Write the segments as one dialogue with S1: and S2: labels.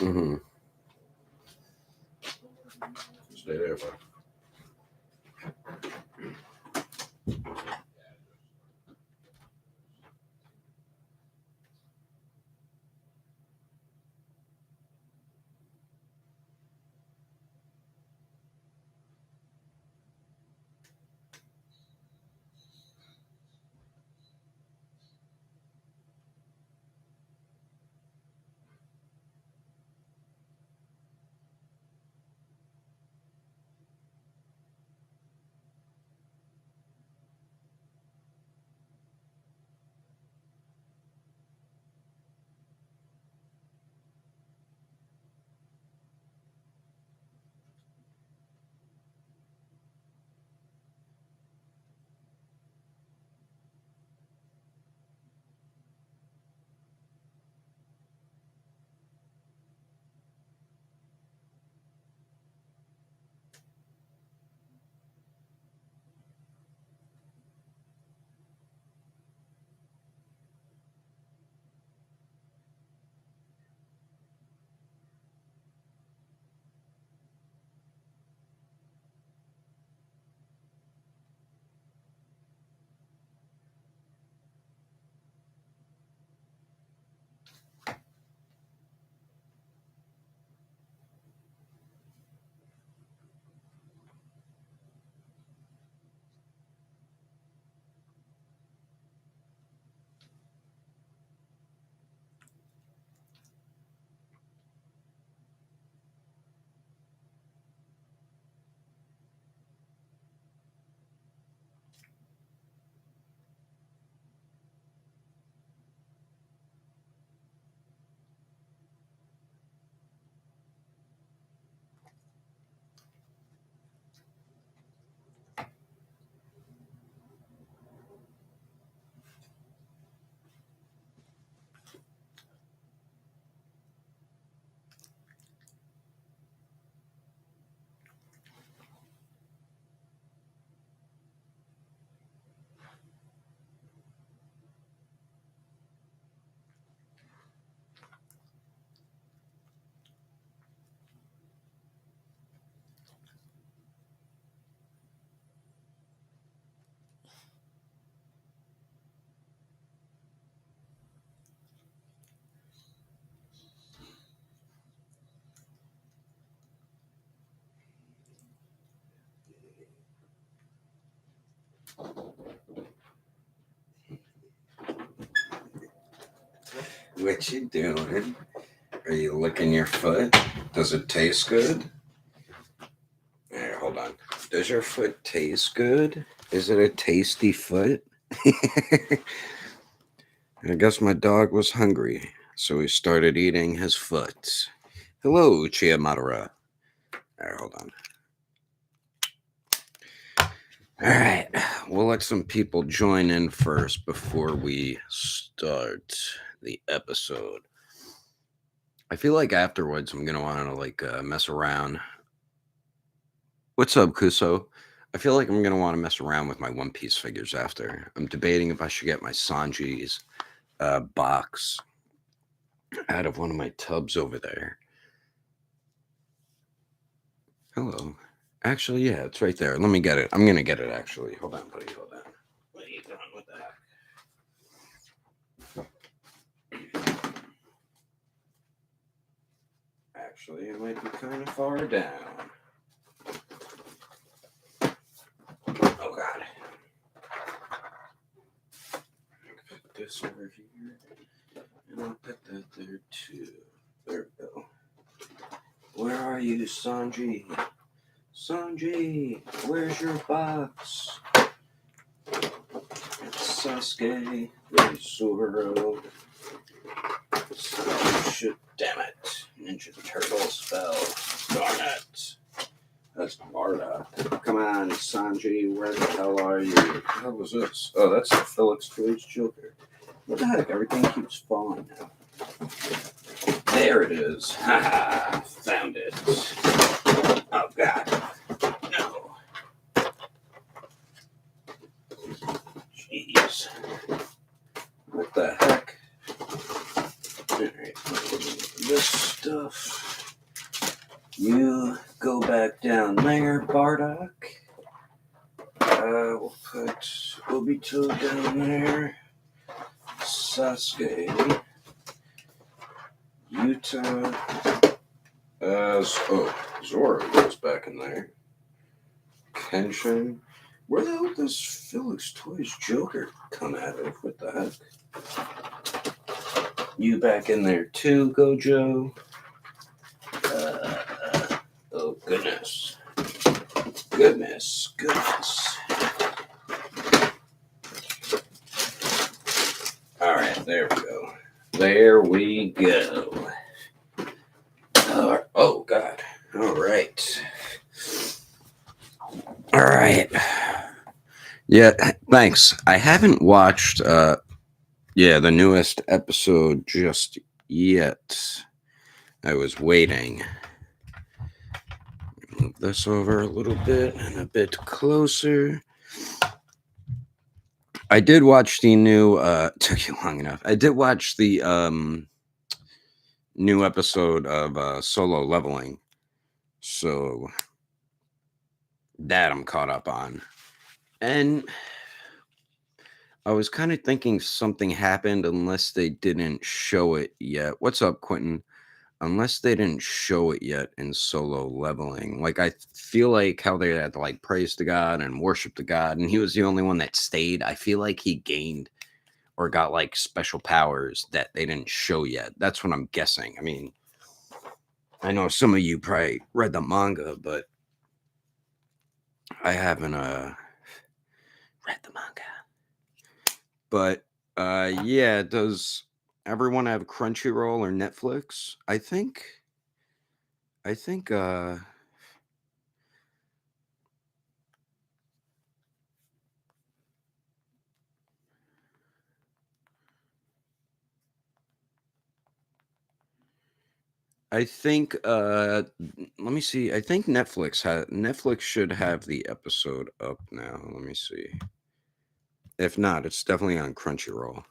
S1: Mm-hmm. Stay there, bro. What you doing? Are you licking your foot? Does it taste good? Here, hold on. Does your foot taste good? Is it a tasty foot? I guess my dog was hungry, so he started eating his foot. Hello, Chia Madara. Alright, hold on. Alright, we'll let some people join in first before we start the episode. I feel like afterwards I'm gonna want to mess around. What's up, Kuso? I feel like I'm gonna want to mess around with my One Piece figures after. I'm debating if I should get my Sanji's box out of one of my tubs over there. Hello. Actually, yeah, it's right there. Let me get it. I'm gonna get it actually. Hold on, buddy. Hold on. What are you doing? What the heck? Actually, it might be kind of far down. Oh God. Put this over here, and I'll put that there too. There we go. Where are you, Sanji? Sanji, where's your box? Sasuke, there's Zoro. Shit, damn it. Ninja Turtle spell. Darn it. That's Marta. Come on, Sanji, where the hell are you? What the hell was this? Oh, that's the Felix Toys Joker. What the heck? Everything keeps falling now. There it is. Haha, found it. Oh, God. No. Jeez. What the heck? Alright, this stuff. You go back down there, Bardock. We'll put Obito down there. Sasuke. Yuta. Zoro goes back in there. Kenshin. Where the hell does Felix Toys Joker come out of? What the heck? You back in there too, Gojo. Oh, goodness. Goodness. Alright, there we go. There we go. Oh, God. Alright. Yeah, thanks. I haven't watched the newest episode just yet. I was waiting. Move this over a little bit and a bit closer. I did watch the new took you long enough. I did watch the new episode of Solo Leveling. So that I'm caught up on. And I was kind of thinking something happened unless they didn't show it yet. What's up, Quentin? Unless they didn't show it yet in Solo Leveling. Like, I feel like how they had to, like, praise the god and worship the god, and he was the only one that stayed. I feel like he gained or got, like, special powers that they didn't show yet. That's what I'm guessing. I mean, I know some of you probably read the manga, but I haven't read the manga. But yeah, does everyone have Crunchyroll or Netflix? I think let me see. I think Netflix should have the episode up now. Let me see. If not, it's definitely on Crunchyroll.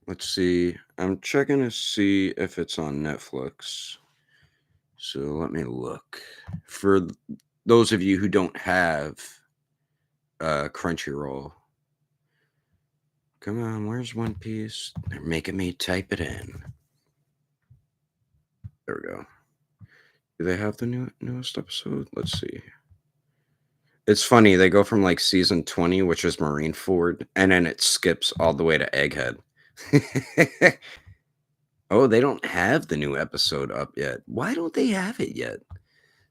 S1: Let's see. I'm checking to see if it's on Netflix. So let me look. For those of you who don't have Crunchyroll, come on, where's One Piece? They're making me type it in. There we go. Do they have the newest episode? Let's see. It's funny, they go from like season 20, which is Marineford, and then it skips all the way to Egghead. Oh, they don't have the new episode up yet. Why don't they have it yet?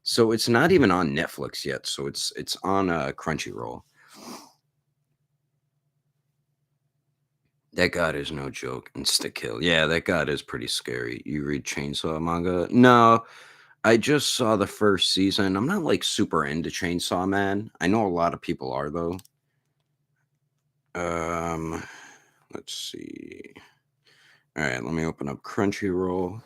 S1: So it's not even on Netflix yet. So it's on Crunchyroll. That god is no joke. Insta-kill. Yeah, that god is pretty scary. You read Chainsaw manga? No, I just saw the first season. I'm not like super into Chainsaw Man. I know a lot of people are though. Let's see. All right, let me open up Crunchyroll.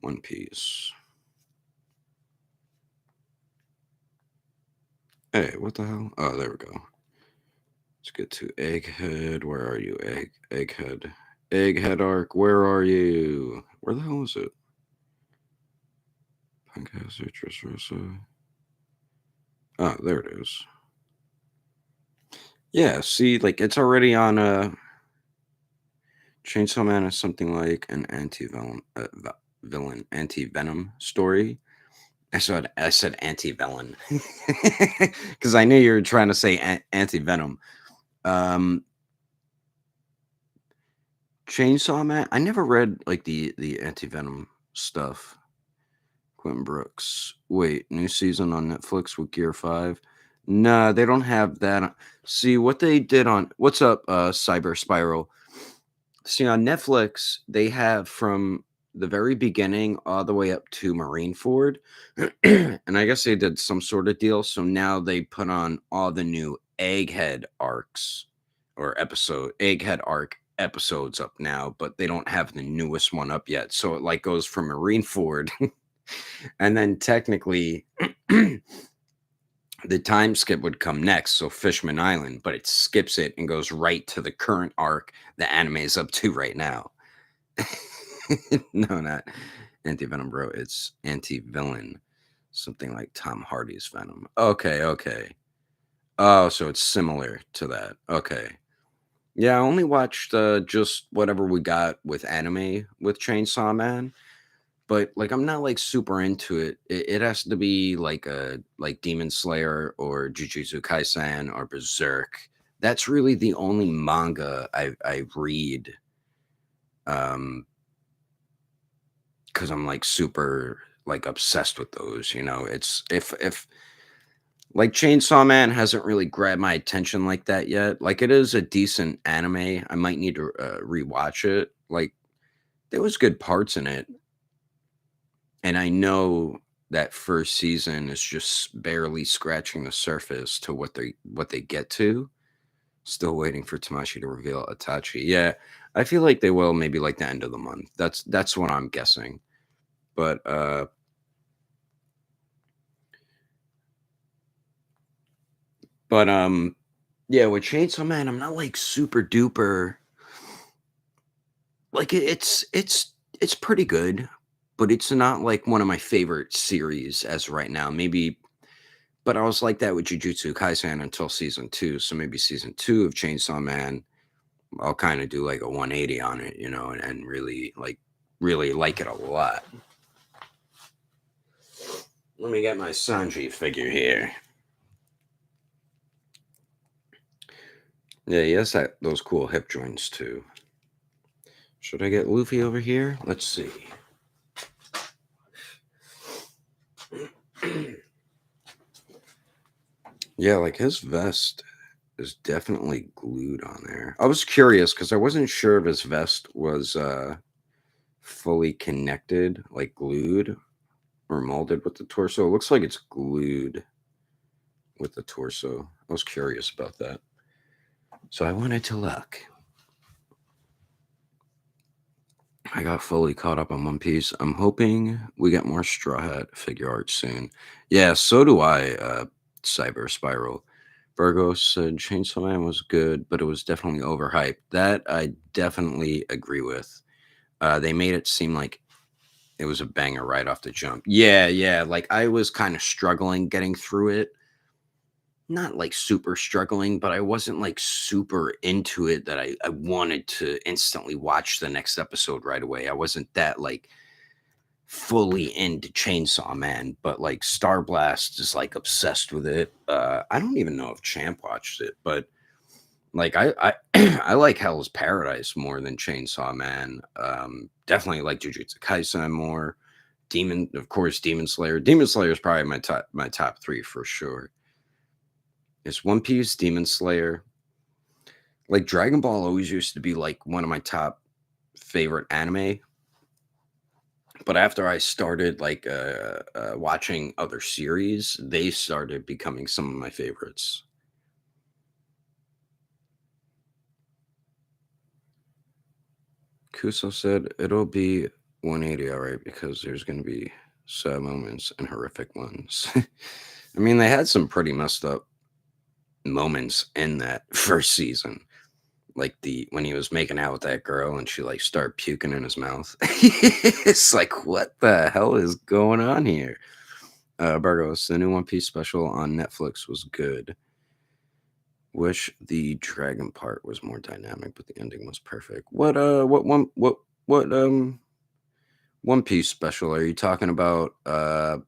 S1: One Piece. Hey, what the hell? Oh, there we go. Let's get to Egghead. Where are you, Egghead? Egghead arc, where are you? Where the hell is it? Punkasser, Dressrosa. Oh, there it is. Yeah, see, like it's already on Chainsaw Man is something like an anti-villain anti-venom story. I said anti-villain because I knew you were trying to say anti-venom. Chainsaw Man. I never read like the anti-venom stuff. Quentin Brooks. Wait, new season on Netflix with Gear 5. Nah, they don't have that. See what they did on what's up, Cyber Spiral. See on Netflix, they have from the very beginning all the way up to Marineford. And I guess they did some sort of deal. So now they put on all the new Egghead arcs or Egghead arc episodes up now, but they don't have the newest one up yet. So it like goes from Marineford And then technically, the time skip would come next, so Fishman Island, but it skips it and goes right to the current arc the anime is up to right now. No, not anti-venom, bro. It's anti-villain. Something like Tom Hardy's Venom. Okay, okay. Oh, so it's similar to that. Okay. Yeah, I only watched just whatever we got with anime with Chainsaw Man, but like I'm not like super into it. It has to be like a like Demon Slayer or Jujutsu Kaisen or Berserk. That's really the only manga I read um because I'm like super like obsessed with those, you know. It's if like Chainsaw Man hasn't really grabbed my attention like that yet. Like it is a decent anime. I might need to rewatch it. Like there was good parts in it, and I know that first season is just barely scratching the surface to what they get to. Still waiting for Tamashi to reveal Itachi. Yeah, I feel like they will maybe like the end of the month. That's what I'm guessing. But yeah, with Chainsaw Man, I'm not like super duper like it's pretty good, but it's not like one of my favorite series as right now. Maybe, but I was like that with Jujutsu Kaisen until season two. So maybe season two of Chainsaw Man, I'll kind of do like a 180 on it, you know, and really like it a lot. Let me get my Sanji figure here. Yeah, he has those cool hip joints too. Should I get Luffy over here? Let's see. Yeah, like his vest is definitely glued on there. I was curious because I wasn't sure if his vest was fully connected, like glued or molded with the torso. It looks like it's glued with the torso. I was curious about that. So I wanted to look. I got fully caught up on One Piece. I'm hoping we get more Straw Hat figure art soon. Yeah, so do I, Cyber Spiral. Virgo said Chainsaw Man was good, but it was definitely overhyped. That I definitely agree with. They made it seem like it was a banger right off the jump. Yeah, yeah. Like I was kind of struggling getting through it. Not like super struggling, but I wasn't like super into it that I wanted to instantly watch the next episode right away. I wasn't that like fully into Chainsaw Man, but like Star Blast is like obsessed with it. I don't even know if Champ watched it, but like I I like Hell's Paradise more than Chainsaw Man. Definitely like Jujutsu Kaisen more. Of course, Demon Slayer. Demon Slayer is probably my top three for sure. It's One Piece, Demon Slayer. Like Dragon Ball always used to be like one of my top favorite anime, but after I started like watching other series, they started becoming some of my favorites. Kuso said it'll be 180, all right, because there's going to be sad moments and horrific ones. I mean, they had some pretty messed up moments in that first season, like the when he was making out with that girl and she like started puking in his mouth. It's like, what the hell is going on here? Burgos, the new One Piece special on Netflix was good. Wish the dragon part was more dynamic, but the ending was perfect. What One Piece special are you talking about? Oh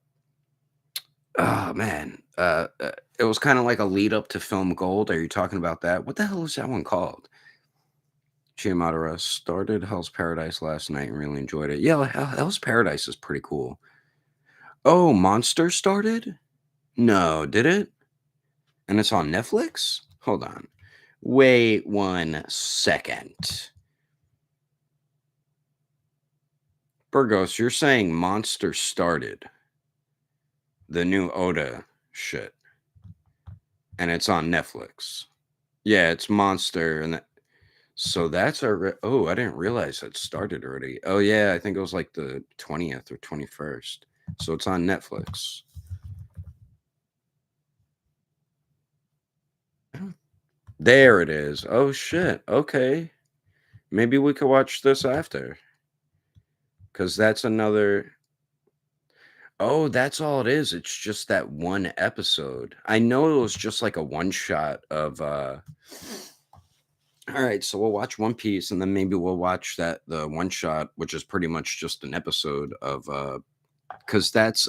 S1: man, it was kind of like a lead up to Film Gold. Are you talking about that? What the hell is that one called? Chiamadara started Hell's Paradise last night and really enjoyed it. Yeah, Hell's Paradise is pretty cool. Oh, Monster started? No, did it? And it's on Netflix? Hold on. Wait 1 second. Burgos, you're saying Monster started the new Oda shit, and it's on Netflix. Yeah, it's Monster, and so that's our. Oh, I didn't realize that started already. Oh yeah, I think it was like the 20th or 21st. So it's on Netflix. There it is. Oh shit. Okay. Maybe we could watch this after. Cause that's another. Oh, that's all it is. It's just that one episode. I know it was just like a one shot of all right, so we'll watch One Piece and then maybe we'll watch the one shot, which is pretty much just an episode of because that's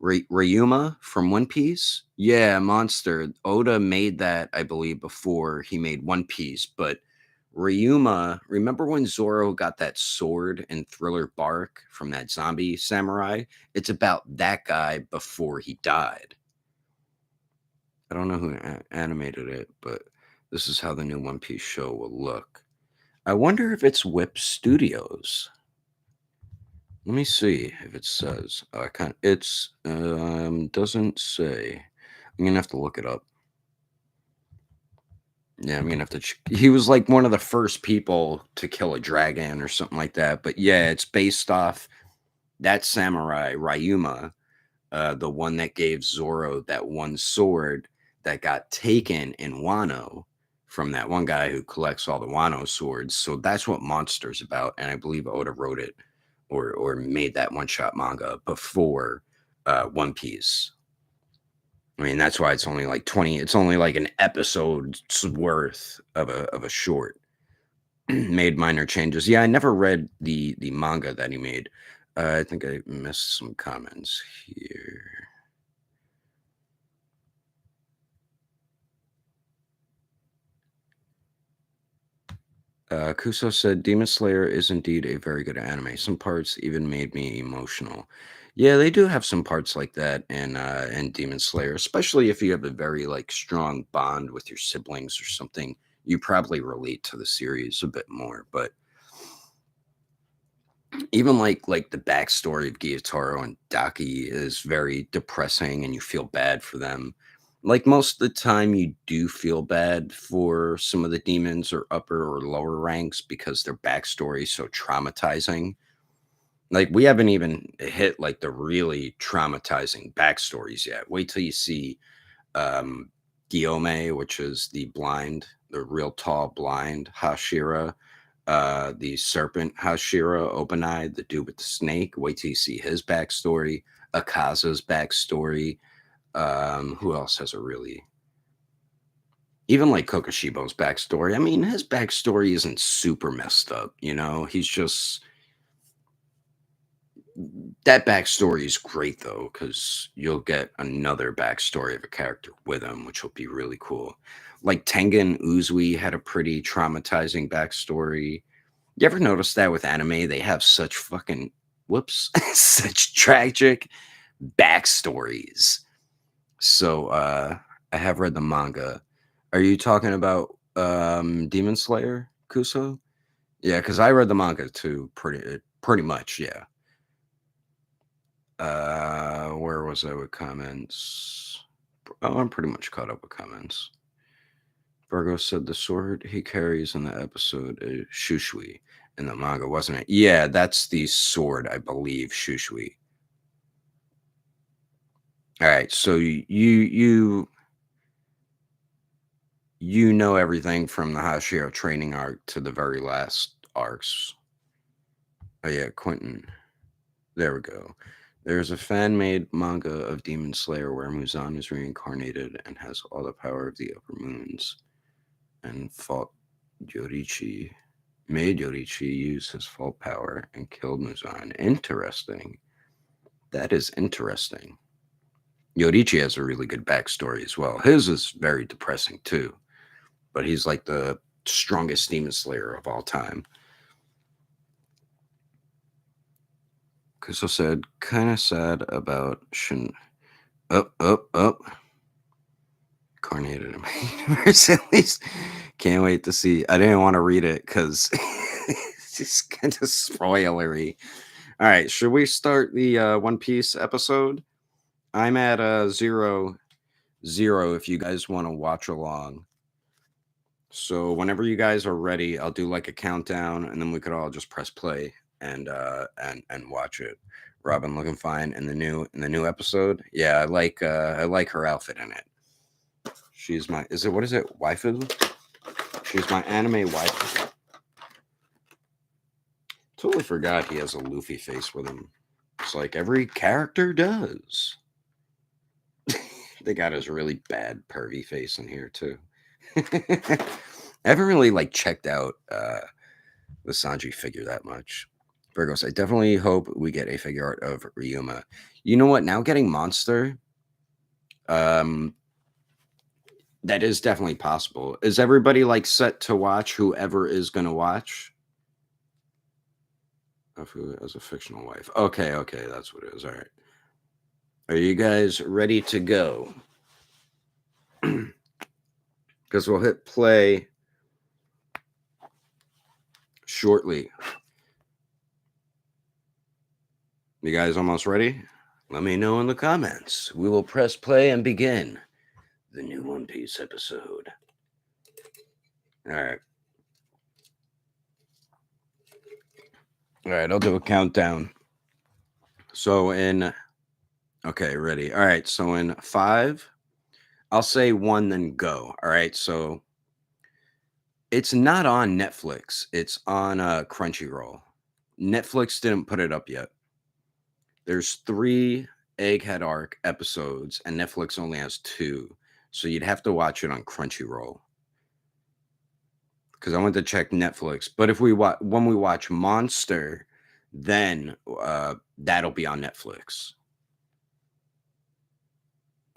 S1: Ryuma from One Piece. Yeah, Monster. Oda made that, I believe, before he made One Piece. But Ryuma, remember when Zoro got that sword in Thriller Bark from that zombie samurai? It's about that guy before he died. I don't know who animated it, but this is how the new One Piece show will look. I wonder if it's Whip Studios. Let me see if it says. It's doesn't say. I'm gonna have to look it up. Yeah, I'm gonna have to. He was like one of the first people to kill a dragon or something like that. But yeah, it's based off that samurai Ryuma, the one that gave Zoro that one sword that got taken in Wano from that one guy who collects all the Wano swords. So that's what Monster's about, and I believe Oda wrote it or made that one shot manga before One Piece. I mean, that's why it's only like 20. It's only like an episode's worth of a short. Made minor changes. Yeah, I never read the manga that he made. I think I missed some comments here. Kuso said Demon Slayer is indeed a very good anime. Some parts even made me emotional. Yeah, they do have some parts like that in Demon Slayer, especially if you have a very like strong bond with your siblings or something. You probably relate to the series a bit more. But even like the backstory of Gyutaro and Daki is very depressing, and you feel bad for them. Like most of the time, you do feel bad for some of the demons or upper or lower ranks because their backstory is so traumatizing. Like we haven't even hit like the really traumatizing backstories yet. Wait till you see um Guillaume, which is the real tall blind Hashira, the serpent Hashira, open eyed, the dude with the snake. Wait till you see his backstory, Akaza's backstory. Who else has a really even like Kokoshibo's backstory? I mean, his backstory isn't super messed up, you know. He's just that backstory is great though, because you'll get another backstory of a character with him, which will be really cool. Like Tengen Uzui had a pretty traumatizing backstory. You ever notice that with anime, they have such fucking whoops, such tragic backstories. So I have read the manga. Are you talking about Demon Slayer, Kuso? Yeah, because I read the manga too, pretty much, yeah. Where was I with comments? Oh, I'm pretty much caught up with comments. Virgo said the sword he carries in the episode is Shushui in the manga, wasn't it? Yeah, that's the sword, I believe, Shushui. All right, so you know everything from the Hashiro training arc to the very last arcs. Oh yeah, Quentin. There we go. There's a fan-made manga of Demon Slayer where Muzan is reincarnated and has all the power of the upper moons and fought Yorichi. Made Yorichi use his full power and killed Muzan. Interesting. That is interesting. Yorichi has a really good backstory as well. His is very depressing too, but he's like the strongest demon slayer of all time. Kuso said, kind of sad about Shin. Up. Carnated in my universe at least. Can't wait to see. I didn't want to read it because it's just kind of spoilery. All right, should we start the One Piece episode? I'm at 0-0 if you guys want to watch along. So whenever you guys are ready, I'll do like a countdown, and then we could all just press play and watch it. Robin looking fine in the new episode. Yeah, I like her outfit in it. She's my what is it? Waifu? She's my anime waifu. Totally forgot he has a Luffy face with him. It's like every character does. They got his really bad pervy face in here too. I haven't really like checked out the Sanji figure that much. Virgos, I definitely hope we get a figure art of Ryuma. You know what? Now getting Monster, um, that is definitely possible. Is everybody like set to watch whoever is going to watch? Of who as a fictional wife? Okay, okay, that's what it is. All right. Are you guys ready to go? Because we'll hit play shortly. You guys almost ready? Let me know in the comments. We will press play and begin the new One Piece episode. All right. All right, I'll do a countdown. So okay, ready. All right, so in 5, I'll say 1, then go. All right, so it's not on Netflix. It's on Crunchyroll. Netflix didn't put it up yet. There's 3 Egghead Arc episodes, and Netflix only has 2. So you'd have to watch it on Crunchyroll. Because I went to check Netflix. But if when we watch Monster, then that'll be on Netflix.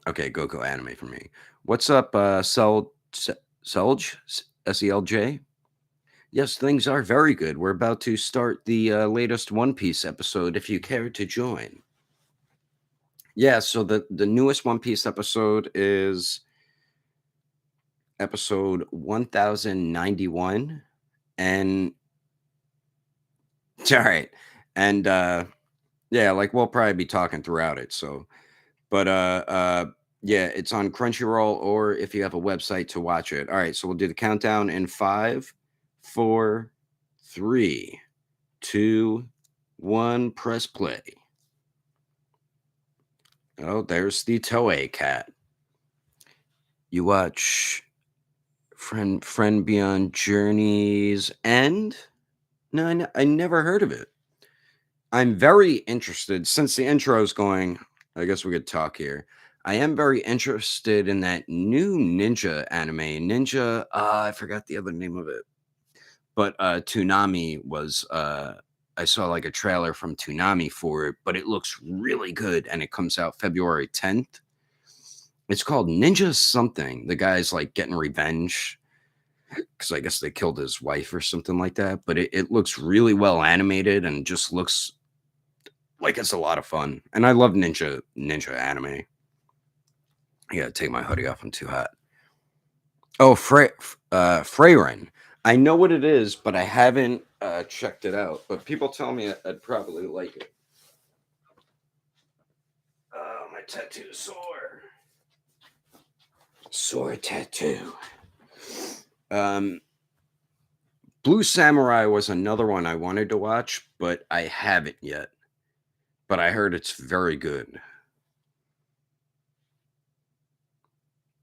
S1: Okay, Goku anime for me. What's up, Selj? SELJ? Yes, things are very good. We're about to start the latest One Piece episode. If you care to join, yeah. So the newest One Piece episode is episode 1091, and all right, and yeah, like we'll probably be talking throughout it. So, but yeah, it's on Crunchyroll, or if you have a website to watch it. All right, so we'll do the countdown in 5, 4, 3, 2, 1. Press play. Oh, there's the Toei cat. You watch Friend Beyond Journey's End? No, I never heard of it. I'm very interested since the intro is going. I guess we could talk here. I am very interested in that new ninja anime. Ninja, I forgot the other name of it. But Toonami was I saw like a trailer from Toonami for it, but it looks really good and it comes out February 10th. It's called Ninja something. The guy's like getting revenge because I guess they killed his wife or something like that. But it looks really well animated and just looks like it's a lot of fun. And I love ninja anime. I gotta take my hoodie off. I'm too hot. Oh, Freyren. I know what it is, but I haven't checked it out. But people tell me I'd probably like it. Oh, my tattoo's sore. Sore tattoo. Blue Samurai was another one I wanted to watch, but I haven't yet. But I heard it's very good.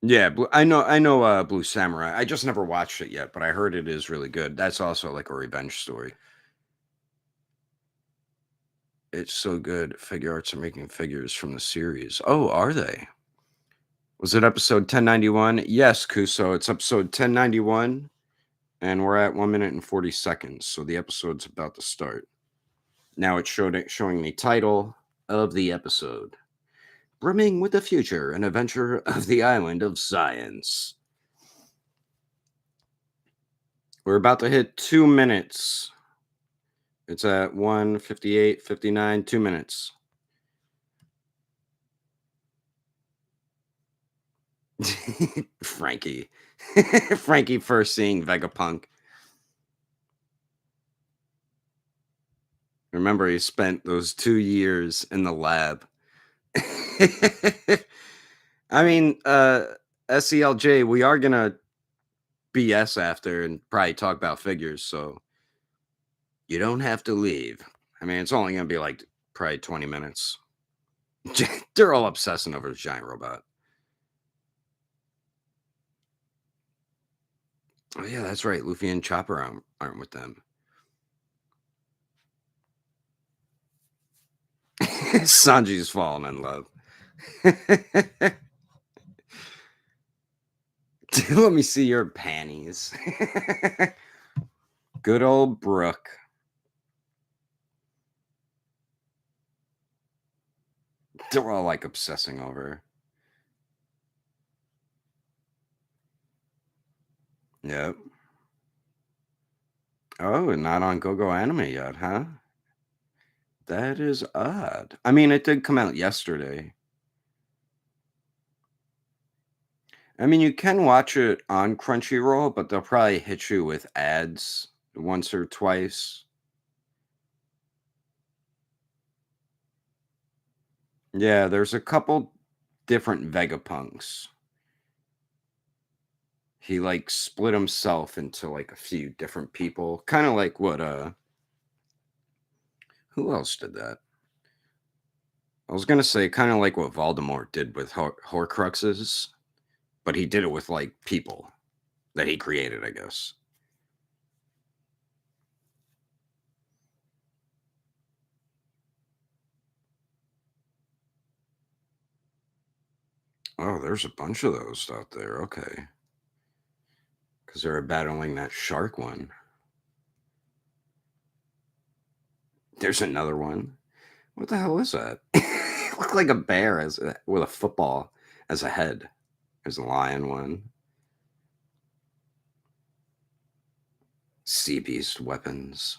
S1: Yeah, I know Blue Samurai. I just never watched it yet, but I heard it is really good. That's also like a revenge story. It's so good. Figure Arts are making figures from the series. Oh, are they? Was it episode 1091? Yes, Kuso. It's episode 1091, and we're at 1 minute and 40 seconds. So the episode's about to start. Now it's showing the title of the episode. Brimming with the future, an adventure of the island of science. We're about to hit 2 minutes. It's at 1:58:59, 2 minutes. Frankie. Frankie first seeing Vegapunk. Remember, he spent those 2 years in the lab. I mean, SELJ, we are gonna BS after and probably talk about figures, so you don't have to leave. I mean, it's only gonna be like probably 20 minutes. They're all obsessing over the giant robot. Oh yeah, that's right. Luffy and Chopper aren't with them. Sanji's fallen in love. Let me see your panties. Good old Brooke. They're all like obsessing over her. Yep. Oh, not on GoGo Anime yet, huh? That is odd. I mean, it did come out yesterday. I mean, you can watch it on Crunchyroll, but they'll probably hit you with ads once or twice. Yeah, there's a couple different Vegapunks. He like split himself into like a few different people, kind of like what who else did that? I was gonna say kind of like what Voldemort did with Horcruxes, but he did it with like people that he created, I guess. Oh, there's a bunch of those out there. Okay, because they're battling that shark one. There's another one. What the hell is that? Looked like a bear with a football as a head. There's a lion one. Sea beast weapons.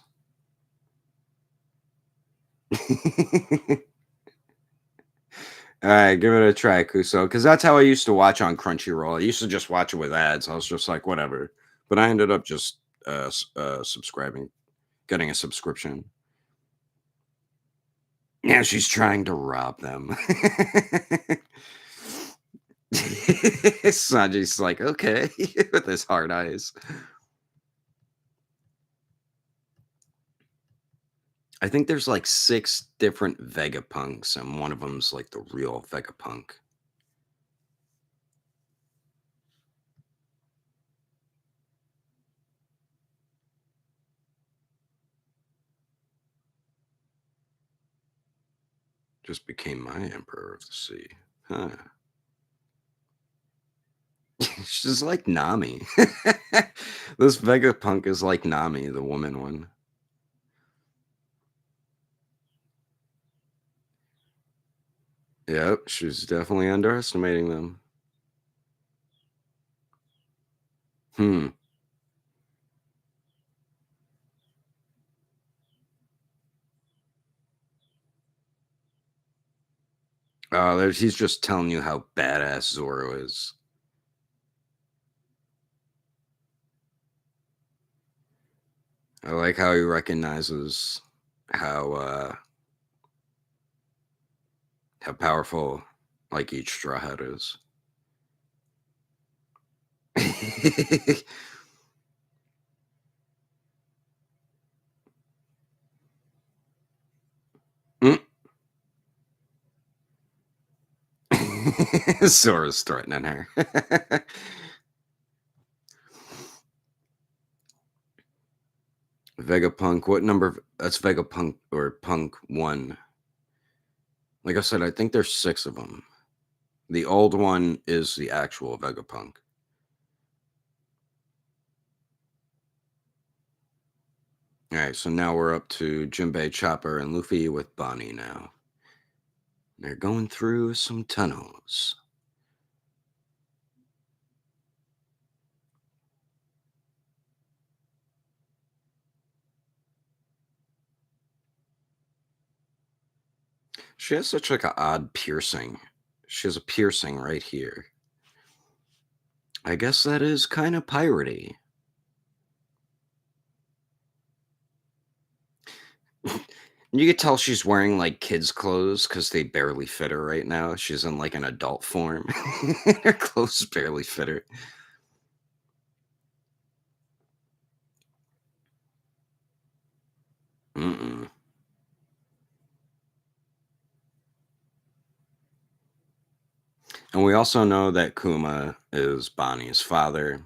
S1: All right, give it a try, Kuso, because that's how I used to watch on Crunchyroll. I used to just watch it with ads. I was just like, whatever. But I ended up just subscribing, getting a subscription. Yeah, she's trying to rob them. Sanji's like, okay, with his hard eyes. I think there's like 6 different Vegapunks, and one of them's like the real Vegapunk. Just became my Emperor of the Sea. Huh. She's like Nami. This Vegapunk is like Nami, the woman one. Yep, she's definitely underestimating them. Hmm. He's just telling you how badass Zoro is. I like how he recognizes how uh how powerful like each straw hat is. Mm. Zoro's threatening her. Vegapunk, what number? That's Vegapunk or Punk 1. Like I said, I think there's 6 of them. The old one is the actual Vegapunk. All right, so now we're up to Jinbei, Chopper, and Luffy with Bonnie now. They're going through some tunnels. She has such like an odd piercing. She has a piercing right here. I guess that is kind of piratey. You could tell she's wearing like kids' clothes because they barely fit her right now. She's in like an adult form. Her clothes barely fit her. Mm-mm. And we also know that Kuma is Bonnie's father.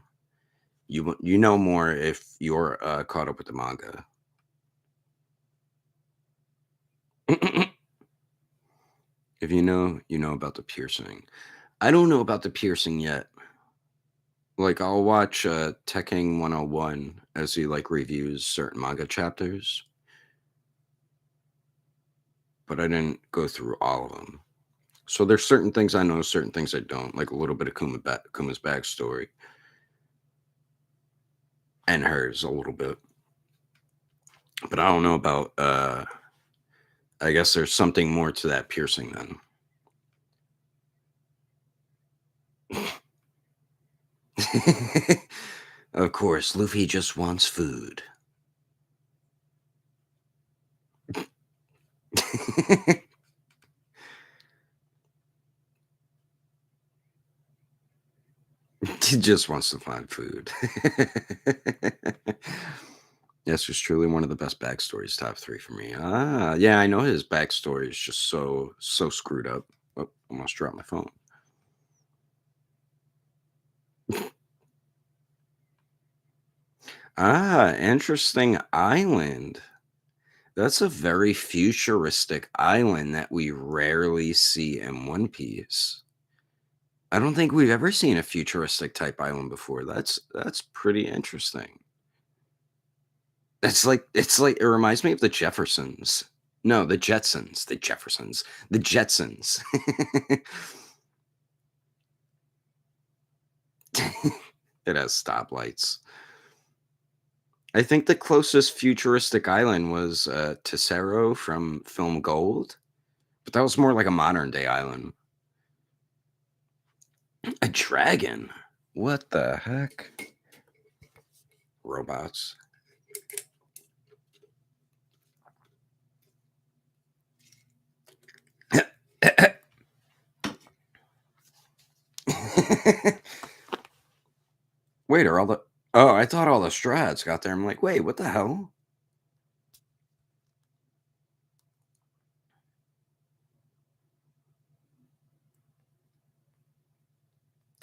S1: You know more if you're caught up with the manga. If you know, you know about the piercing. I don't know about the piercing yet. Like I'll watch Tekken 101 as he like reviews certain manga chapters, but I didn't go through all of them. So there's certain things I know, certain things I don't, like a little bit of Kuma's backstory and hers a little bit. But I don't know about I guess there's something more to that piercing then. Of course, Luffy just wants food. He just wants to find food. Yes, was truly one of the best backstories, top 3 for me. Ah, yeah, I know his backstory is just so screwed up. Oh, almost dropped my phone. Ah, interesting island. That's a very futuristic island that we rarely see in One Piece. I don't think we've ever seen a futuristic type island before. That's pretty interesting. It's like it reminds me of the Jeffersons. No, the Jetsons, the Jeffersons, the Jetsons. It has stoplights. I think the closest futuristic island was Tesoro from Film Gold, but that was more like a modern day island. A dragon? What the heck? Robots. Wait, are all the oh, I thought all the strats got there. I'm like, wait, what the hell?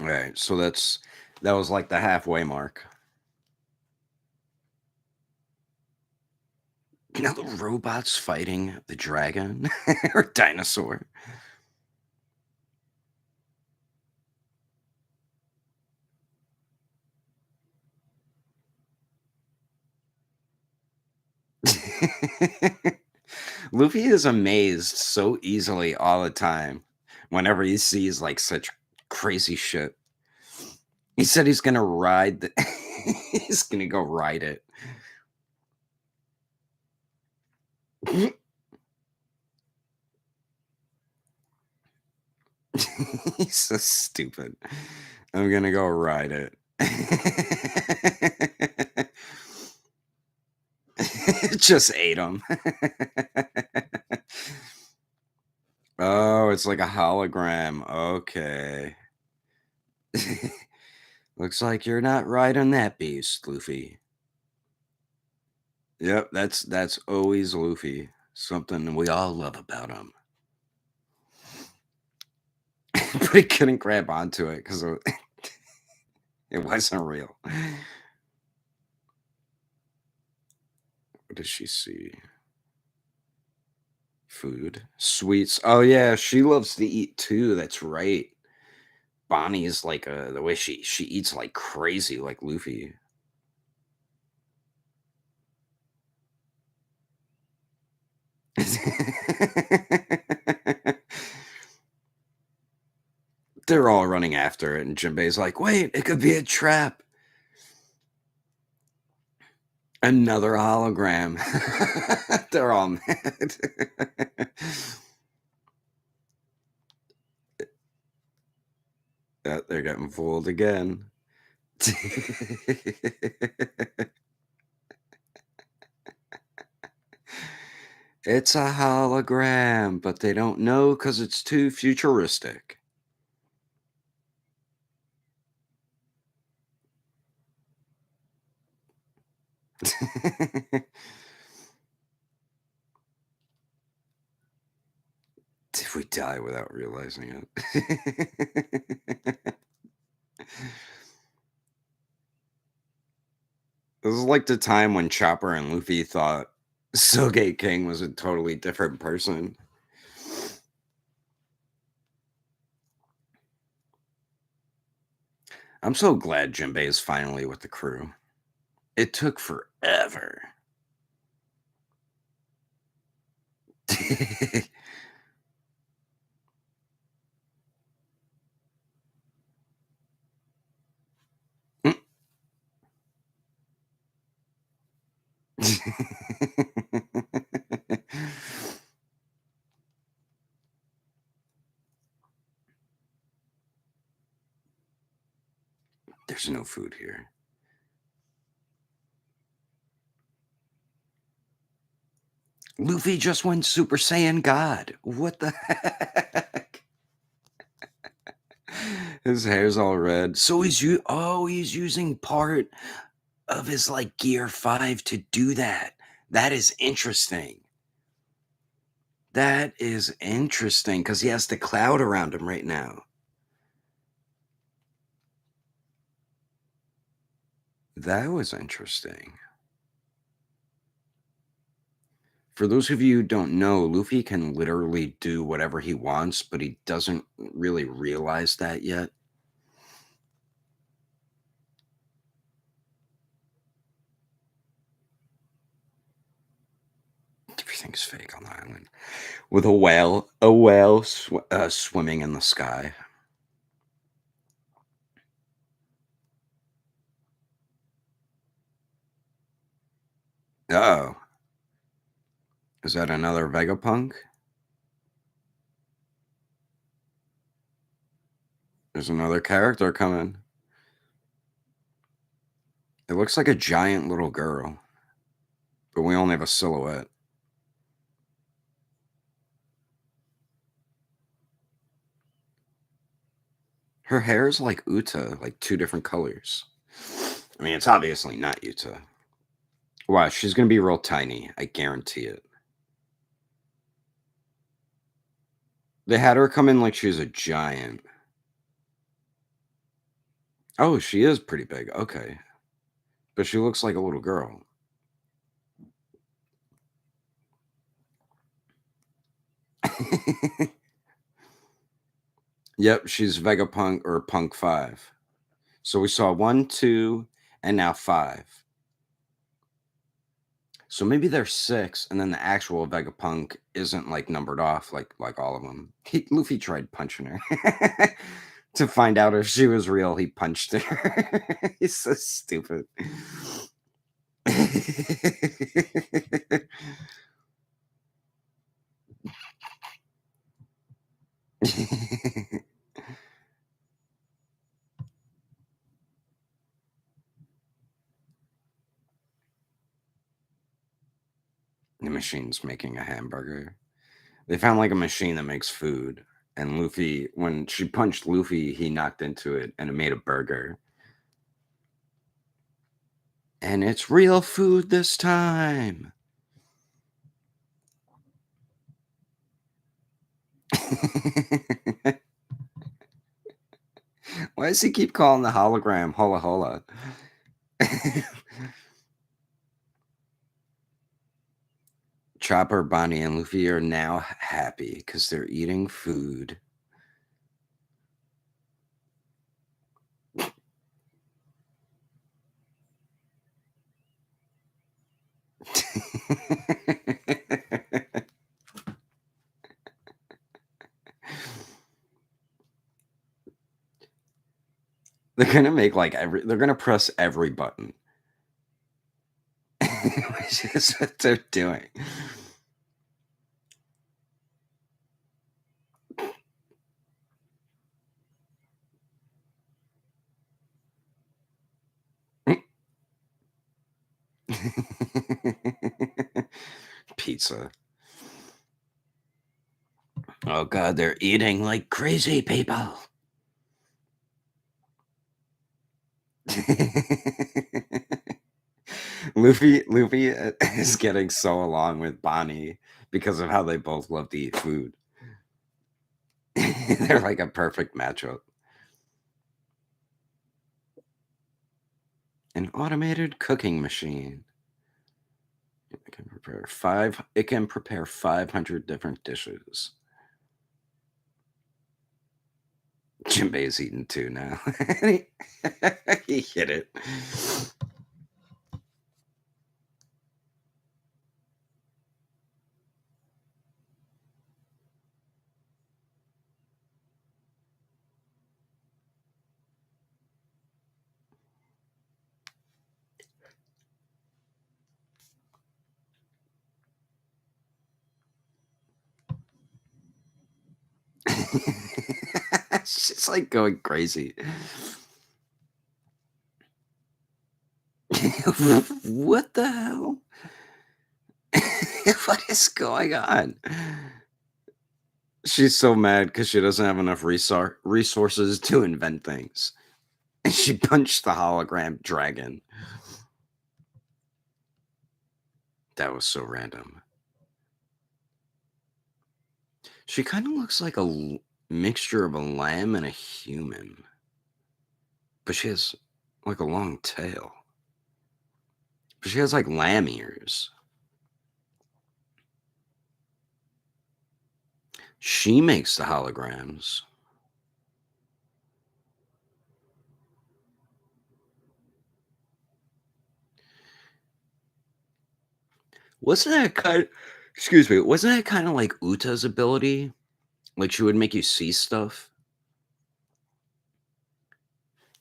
S1: All right, so that was like the halfway mark. Now the robots fighting the dragon or dinosaur. Luffy is amazed so easily all the time whenever he sees like such crazy shit. He said he's gonna ride the he's gonna go ride it. He's so stupid. I'm gonna go ride it. Just ate him. Oh, it's like a hologram. Okay. Looks like you're not riding that beast, Luffy. Yep, that's always Luffy. Something we all love about him. But he couldn't grab onto it because it wasn't real. What does she see? Food, sweets. Oh yeah, she loves to eat too. That's right. Bonnie is like the way she eats like crazy, like Luffy. They're all running after it, and Jinbei's like, "Wait, it could be a trap." Another hologram. They're all mad. Yeah, they're getting fooled again. It's a hologram, but they don't know because it's too futuristic. Did we die without realizing it? This is like the time when Chopper and Luffy thought Soge King was a totally different person. I'm so glad Jinbei is finally with the crew. It took forever. There's no food here. Luffy just went Super Saiyan God. What the heck? His hair's all red. So he's using part of his like Gear 5 to do that. That is interesting. That is interesting because he has the cloud around him right now. That was interesting. For those of you who don't know, Luffy can literally do whatever he wants, but he doesn't really realize that yet. Everything's fake on the island. With a whale swimming in the sky. Oh, is that another Vegapunk? There's another character coming. It looks like a giant little girl, but we only have a silhouette. Her hair is like Uta, like two different colors. I mean, it's obviously not Uta. Wow, she's gonna be real tiny. I guarantee it. They had her come in like she was a giant. Oh, she is pretty big. Okay. But she looks like a little girl. Yep, she's Vegapunk or Punk 5. So we saw 1, 2, and now 5. So maybe there's 6, and then the actual Vegapunk isn't like numbered off like all of them. Luffy tried punching her to find out if she was real. He punched her. He's so stupid. The machine's making a hamburger. They found like a machine that makes food. And Luffy, when she punched Luffy, he knocked into it and it made a burger. And it's real food this time. Why does he keep calling the hologram Hola Hola? Chopper, Bonnie, and Luffy are now happy because they're eating food. They're gonna make like they're gonna press every button. Which is what they're doing. Pizza. Oh god, they're eating like crazy people. Luffy is getting so along with Bonnie because of how they both love to eat food. They're like a perfect matchup. An automated cooking machine. It can prepare 500 different dishes. Jinbei's eating too now. He hit it. She's like going crazy. What the hell? What is going on? She's so mad because she doesn't have enough resources to invent things. And she punched the hologram dragon. That was so random. She kind of looks like a mixture of a lamb and a human. But she has like a long tail. But she has like lamb ears. She makes the holograms. Wasn't that kind excuse me, wasn't that kind of like Uta's ability? Like she would make you see stuff?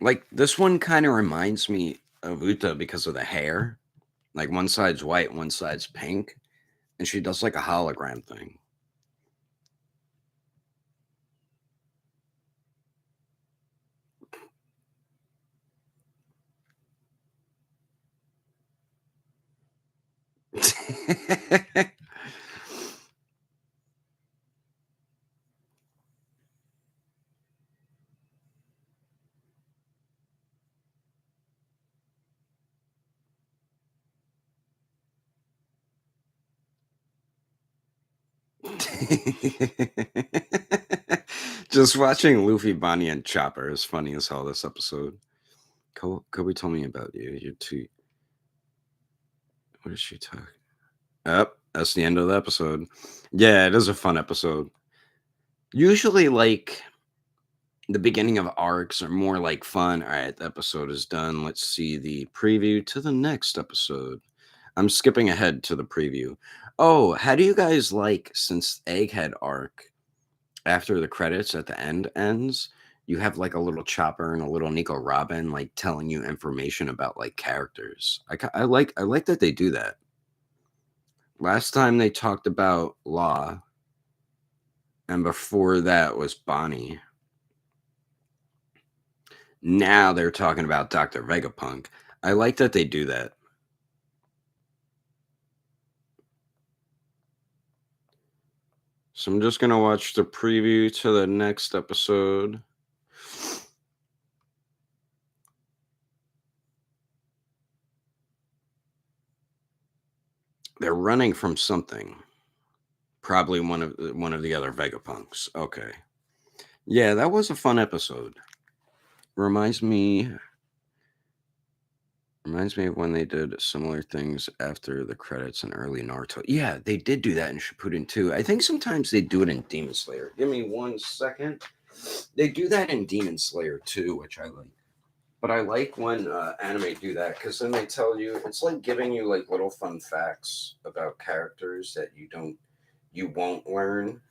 S1: Like this one kind of reminds me of Uta because of the hair. Like one side's white, one side's pink, and she does like a hologram thing. Just watching Luffy, Bonnie, and Chopper is funny as hell this episode. Kobe told me about you. You're too. What is she talking? Up. That's the end of the episode. Yeah, it is a fun episode. Usually, like the beginning of arcs are more like fun. All right, the episode is done. Let's see the preview to the next episode. I'm skipping ahead to the preview. Oh, how do you guys like since Egghead arc after the credits at the end ends? You have like a little Chopper and a little Nico Robin like telling you information about like characters. I like that they do that. Last time they talked about Law, and before that was Bonnie. Now they're talking about Dr. Vegapunk. I like that they do that. So I'm just gonna watch the preview to the next episode. They're running from something. Probably one of the other Vegapunks. Okay. Yeah, that was a fun episode. Reminds me of when they did similar things after the credits in early Naruto. Yeah, they did do that in Shippuden too. I think sometimes they do it in Demon Slayer. Give me 1 second. They do that in Demon Slayer too, which I like. But I like when anime do that because then they tell you it's like giving you like little fun facts about characters that you won't learn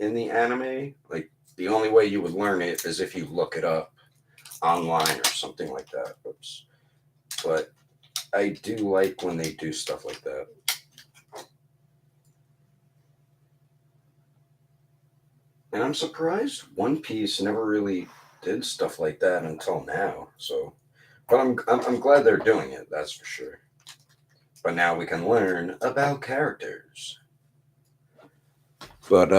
S1: in the anime. Like the only way you would learn it is if you look it up online or something like that. Oops. But I do like when they do stuff like that. And I'm surprised One Piece never really did stuff like that until now. So, but I'm glad they're doing it. That's for sure. But now we can learn about characters. But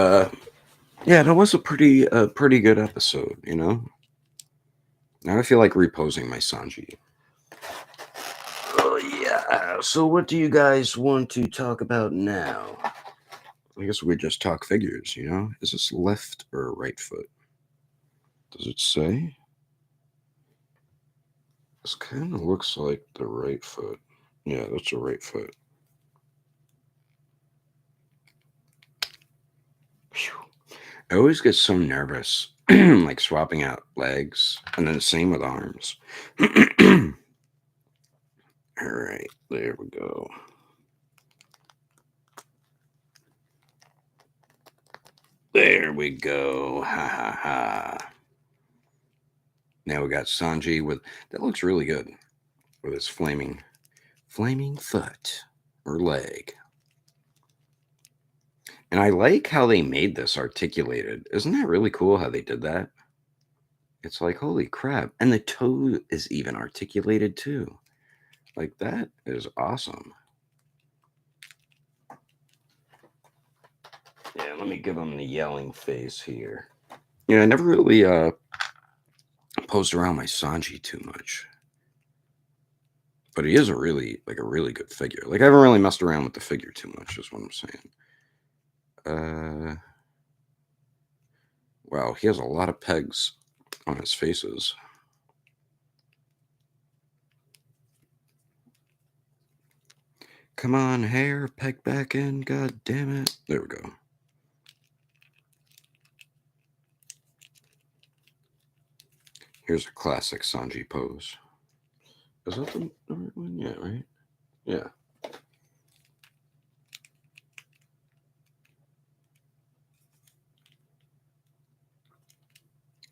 S1: yeah, that was a pretty good episode. You know. Now I feel like reposing my Sanji. Oh yeah. So what do you guys want to talk about now? I guess we just talk figures, you know? Is this left or right foot? Does it say? This kind of looks like the right foot. Yeah, that's the right foot. Phew. I always get so nervous, like swapping out legs, and then the same with arms. All right, there we go. There we go. Ha ha ha. Now we got Sanji with that looks really good with his flaming foot or leg. And I like how they made this articulated. Isn't that really cool how they did that? It's like, holy crap. And the toe is even articulated too. Like, that is awesome. Yeah, let me give him the yelling face here. Yeah, I never really posed around my Sanji too much. But he is a really good figure. Like, I haven't really messed around with the figure too much, is what I'm saying. Wow, he has a lot of pegs on his faces. Come on, hair, peg back in, god damn it. There we go. Here's a classic Sanji pose. Is that the right one? Yeah, right? Yeah.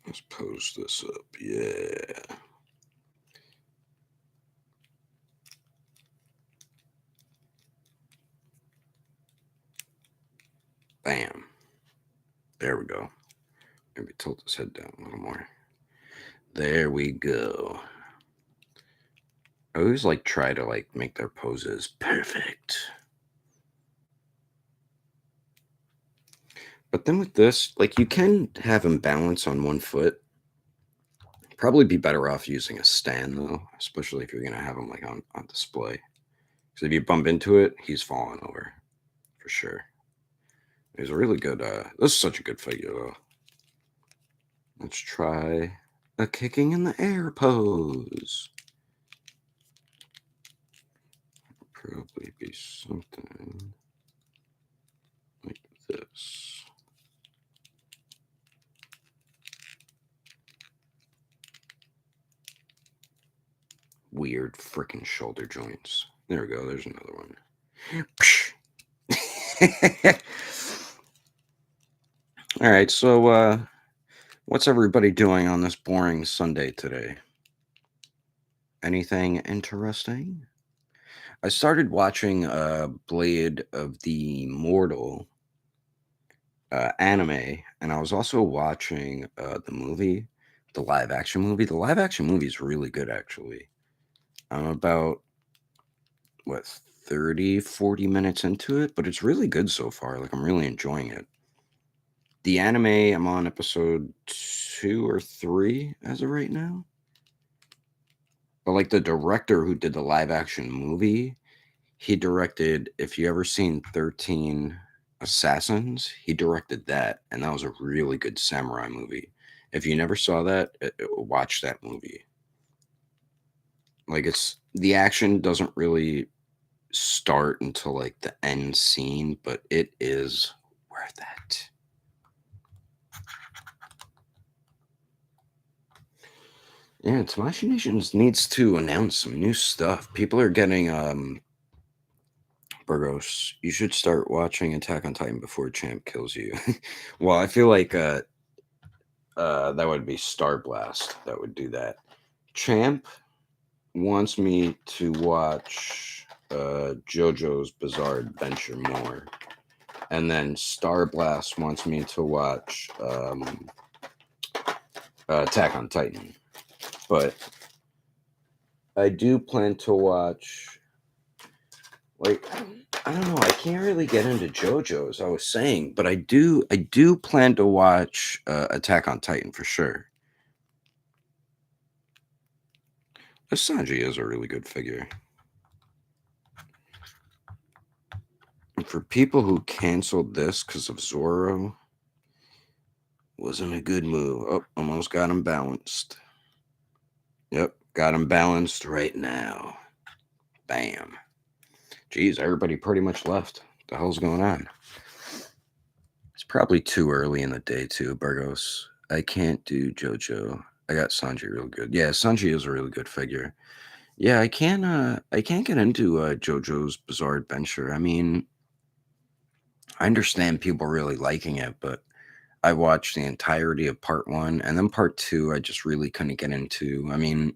S1: Let's pose this up. Yeah. Bam. There we go. Maybe tilt his head down a little more. There we go. I always try to make their poses perfect. But then with this, you can have him balance on one foot. Probably be better off using a stand though, especially if you're gonna have him on display. Because if you bump into it, he's falling over for sure. He's a really good. This is such a good figure though. Let's try a kicking in the air pose. Probably be something like this. Weird freaking shoulder joints. There we go. There's another one. All right. So, what's everybody doing on this boring Sunday today? Anything interesting? I started watching Blade of the Immortal anime, and I was also watching the movie, the live action movie. The live action movie is really good, actually. I'm about, what, 30, 40 minutes into it, but it's really good so far. I'm really enjoying it. The anime, I'm on episode 2 or 3 as of right now. But the director who did the live action movie, he directed, if you ever seen 13 Assassins, he directed that, and that was a really good samurai movie. If you never saw that, watch that movie. It's the action doesn't really start until the end scene, but it is worth it. Yeah, Tamashii Nations needs to announce some new stuff. People are getting Burgos, you should start watching Attack on Titan before Champ kills you. Well, I feel like that would be Star Blast that would do that. Champ wants me to watch JoJo's Bizarre Adventure more. And then Star Blast wants me to watch Attack on Titan. But I do plan to watch, I don't know, I can't really get into JoJo's, I was saying, but I do plan to watch Attack on Titan for sure. Sanji is a really good figure. And for people who canceled this because of Zoro, Wasn't a good move. Oh, almost got him balanced. Yep, got him balanced right now. Bam. Geez, everybody pretty much left. What the hell's going on? It's probably too early in the day too, Burgos. I can't do JoJo. I got Sanji real good. Yeah, Sanji is a really good figure. Yeah, I can't get into JoJo's Bizarre Adventure. I mean, I understand people really liking it, but I watched the entirety of part one and then part two I just really couldn't get into. I mean,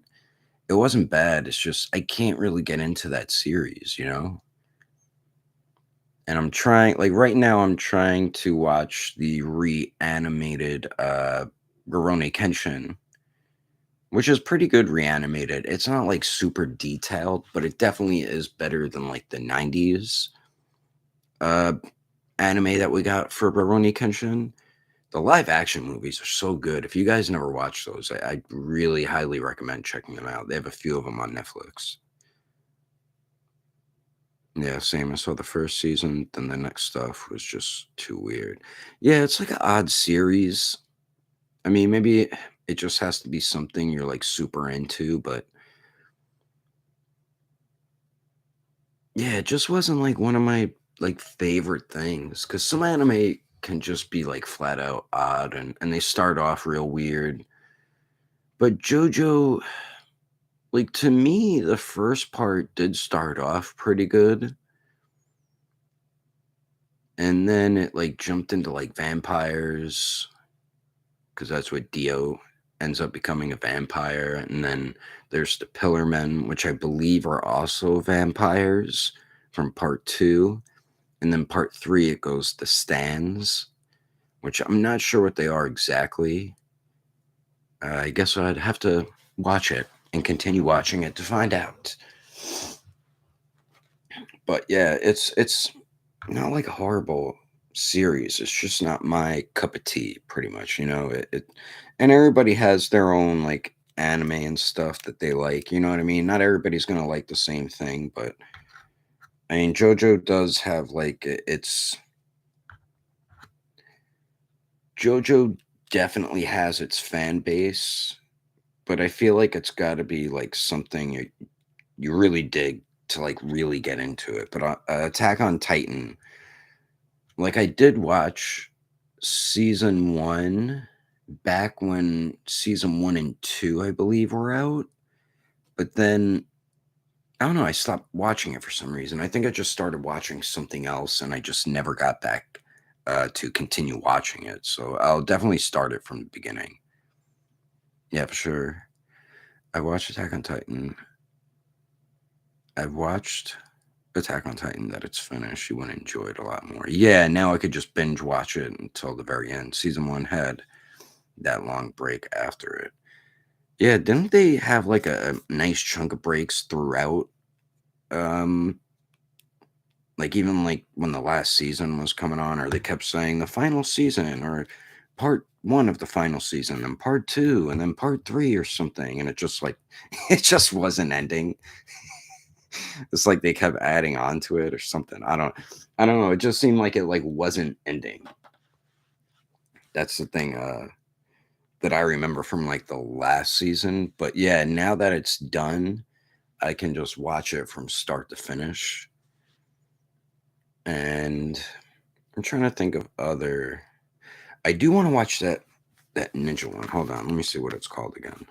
S1: it wasn't bad. It's just I can't really get into that series, you know? And I'm trying like right now I'm trying to watch the reanimated Rurouni Kenshin, which is pretty good reanimated. It's not like super detailed, but it definitely is better than like the 90s uh anime that we got for Rurouni Kenshin. The live action movies are so good. If you guys never watched those, I really highly recommend checking them out. They have a few of them on Netflix. Yeah, same. I saw the first season, then the next stuff was just too weird. Yeah, it's like an odd series. I mean, maybe it just has to be something you're like super into, but yeah, it just wasn't like one of my like favorite things because some anime can just be like flat out odd and they start off real weird. But JoJo, like to me, the first part did start off pretty good, and then it like jumped into like vampires because that's what Dio ends up becoming, a vampire. And then there's the Pillar Men, which I believe are also vampires from part two. And then part three, it goes to Stands, which I'm not sure what they are exactly. I guess I'd have to watch it and continue watching it to find out. But yeah, it's not like a horrible series. It's just not my cup of tea, pretty much. And everybody has their own like anime and stuff that they like. You know what I mean? Not everybody's gonna like the same thing, but I mean, JoJo does have like it's JoJo definitely has its fan base, but I feel like it's got to be like something you really dig to like really get into it. But Attack on Titan, like I did watch season 1 back when season 1 and 2, I believe, were out, but then I don't know, I stopped watching it for some reason. I think I just started watching something else and I just never got back to continue watching it. So I'll definitely start it from the beginning. Yeah, for sure. I watched Attack on Titan. I watched Attack on Titan that it's finished. You would enjoy it a lot more. Yeah, now I could just binge watch it until the very end. Season 1 had that long break after it. Yeah, didn't they have like a nice chunk of breaks throughout? Um, like even like when the last season was coming on, or they kept saying the final season, or part one of the final season, and part two, and then part three, or something, and it just like it just wasn't ending. It's like they kept adding on to it or something. I don't know. It just seemed like it like wasn't ending. That's the thing. That I remember from like the last season. But yeah, now that it's done, I can just watch it from start to finish. And I'm trying to think of other. I do want to watch that ninja one. Hold on, let me see what it's called again.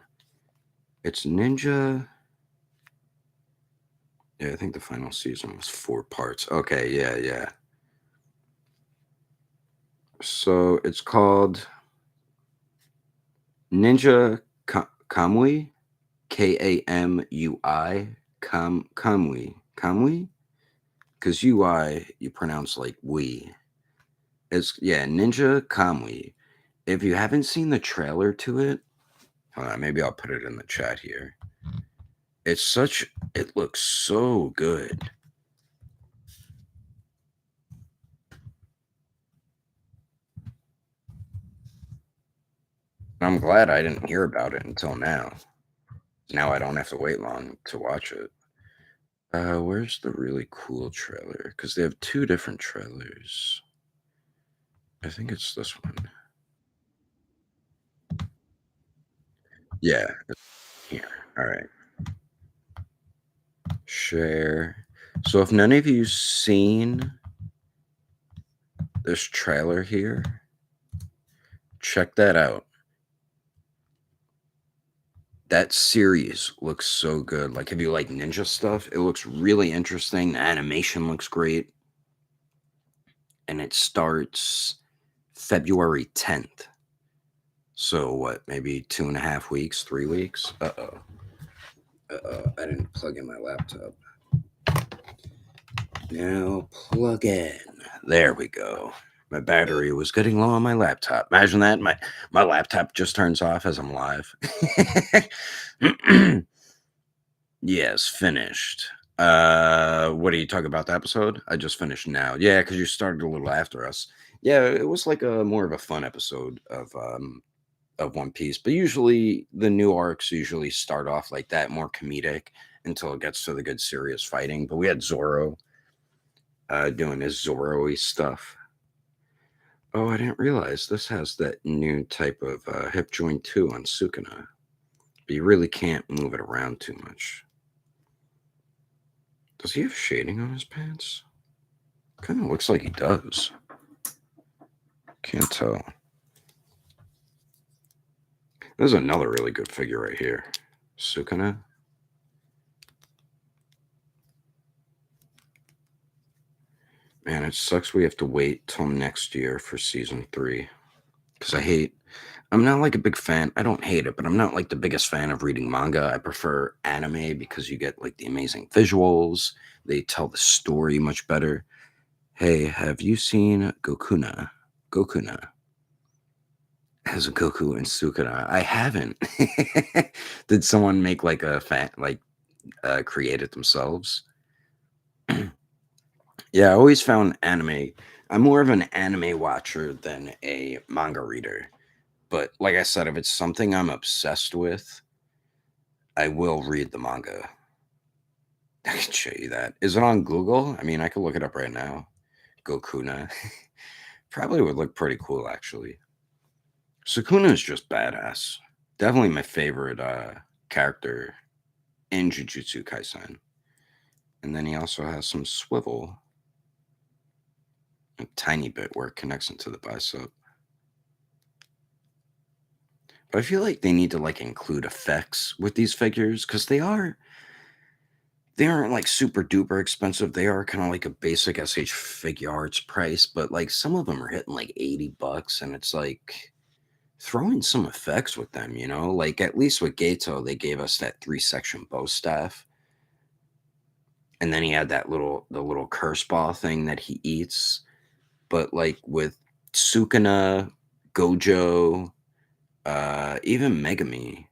S1: It's Ninja. Yeah, I think the final season was 4 parts. Okay, yeah, yeah. So it's called Ninja Kamui, Kamui, Kamui, because UI you pronounce like we. It's yeah, Ninja Kamui. If you haven't seen the trailer to it, hold on, maybe I'll put it in the chat here. It looks so good. I'm glad I didn't hear about it until now. Now I don't have to wait long to watch it. Where's the really cool trailer? Because they have two different trailers. I think it's this one. Yeah, here. All right. Share. So if none of you seen this trailer here, check that out. That series looks so good. Like, if you like ninja stuff, it looks really interesting. The animation looks great. And it starts February 10th. So, what, maybe 2.5 weeks, 3 weeks? Uh oh. Uh oh. I didn't plug in my laptop. Now, plug in. There we go. My battery was getting low on my laptop. Imagine that. My laptop just turns off as I'm live. Yes, finished. What do you talk about the episode? I just finished now. Yeah, because you started a little after us. Yeah, it was like a more of a fun episode of One Piece. But usually the new arcs usually start off like that, more comedic until it gets to the good serious fighting. But we had Zoro doing his Zoro-y stuff. Oh, I didn't realize this has that new type of hip joint too on Sukuna. But you really can't move it around too much. Does he have shading on his pants? Kind of looks like he does. Can't tell. There's another really good figure right here. Sukuna. Man, it sucks we have to wait till next year for season 3. Because I'm not like a big fan. I don't hate it, but I'm not like the biggest fan of reading manga. I prefer anime because you get like the amazing visuals. They tell the story much better. Hey, have you seen Gokuna? Gokuna as Goku and Sukuna. I haven't. Did someone make like a fan, like create it themselves? Yeah, I always found anime. I'm more of an anime watcher than a manga reader. But like I said, if it's something I'm obsessed with, I will read the manga. I can show you that. Is it on Google? I mean, I could look it up right now. Gokuna. Probably would look pretty cool, actually. Sukuna is just badass. Definitely my favorite character in Jujutsu Kaisen. And then he also has some swivel, a tiny bit where it connects into the bicep. But I feel like they need to like include effects with these figures because they aren't like super duper expensive. They are kind of like a basic SH figure arts price, but like some of them are hitting like $80, and it's like throw in some effects with them, you know? Like at least with Gato, they gave us that 3-section bow staff. And then he had the little curse ball thing that he eats. But like with Sukuna, Gojo, even Megami,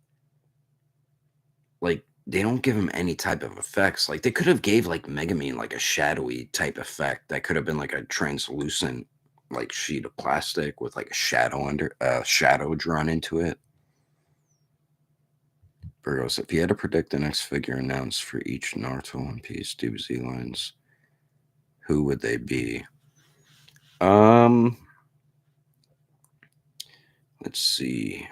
S1: like they don't give him any type of effects. Like they could have gave like Megami like a shadowy type effect that could have been like a translucent like sheet of plastic with like a shadow drawn into it. Burgos, if you had to predict the next figure announced for each Naruto, One Piece, DBZ lines, who would they be? Um, let's see.